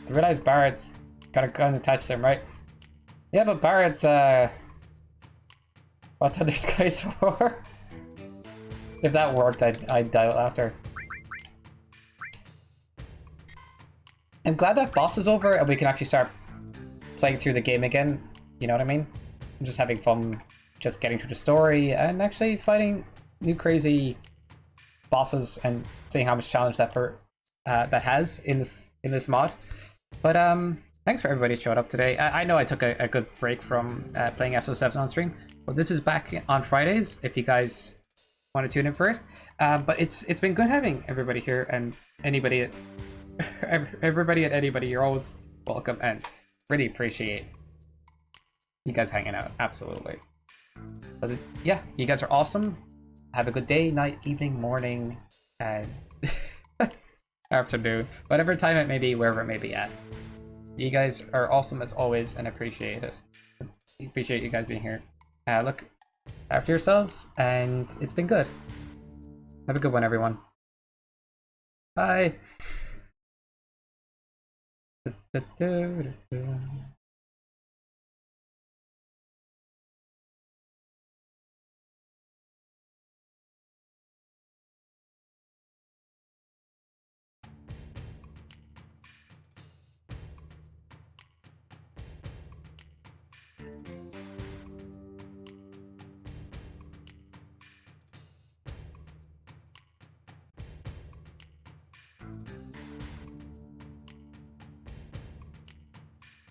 To realize Barrett's got a gun attached to him, right? Yeah, but Barrett's Bot Thunder Sky Swore. If that worked, I'd dial after. I'm glad that boss is over and we can actually start playing through the game again. You know what I mean? I'm just having fun, just getting through the story and actually fighting new crazy bosses and seeing how much challenge that that has in this mod. But thanks for everybody who showed up today. I know I took a good break from playing FF7 on stream, but this is back on Fridays if you guys want to tune in for it. But it's been good having everybody here, and anybody, everybody and anybody. You're always welcome, and really appreciate you guys hanging out. Absolutely. But yeah, you guys are awesome. Have a good day, night, evening, morning, and afternoon, whatever time it may be, wherever it may be at. You guys are awesome as always, and appreciate it. Appreciate you guys being here. Look after yourselves, and it's been good. Have a good one, everyone. Bye.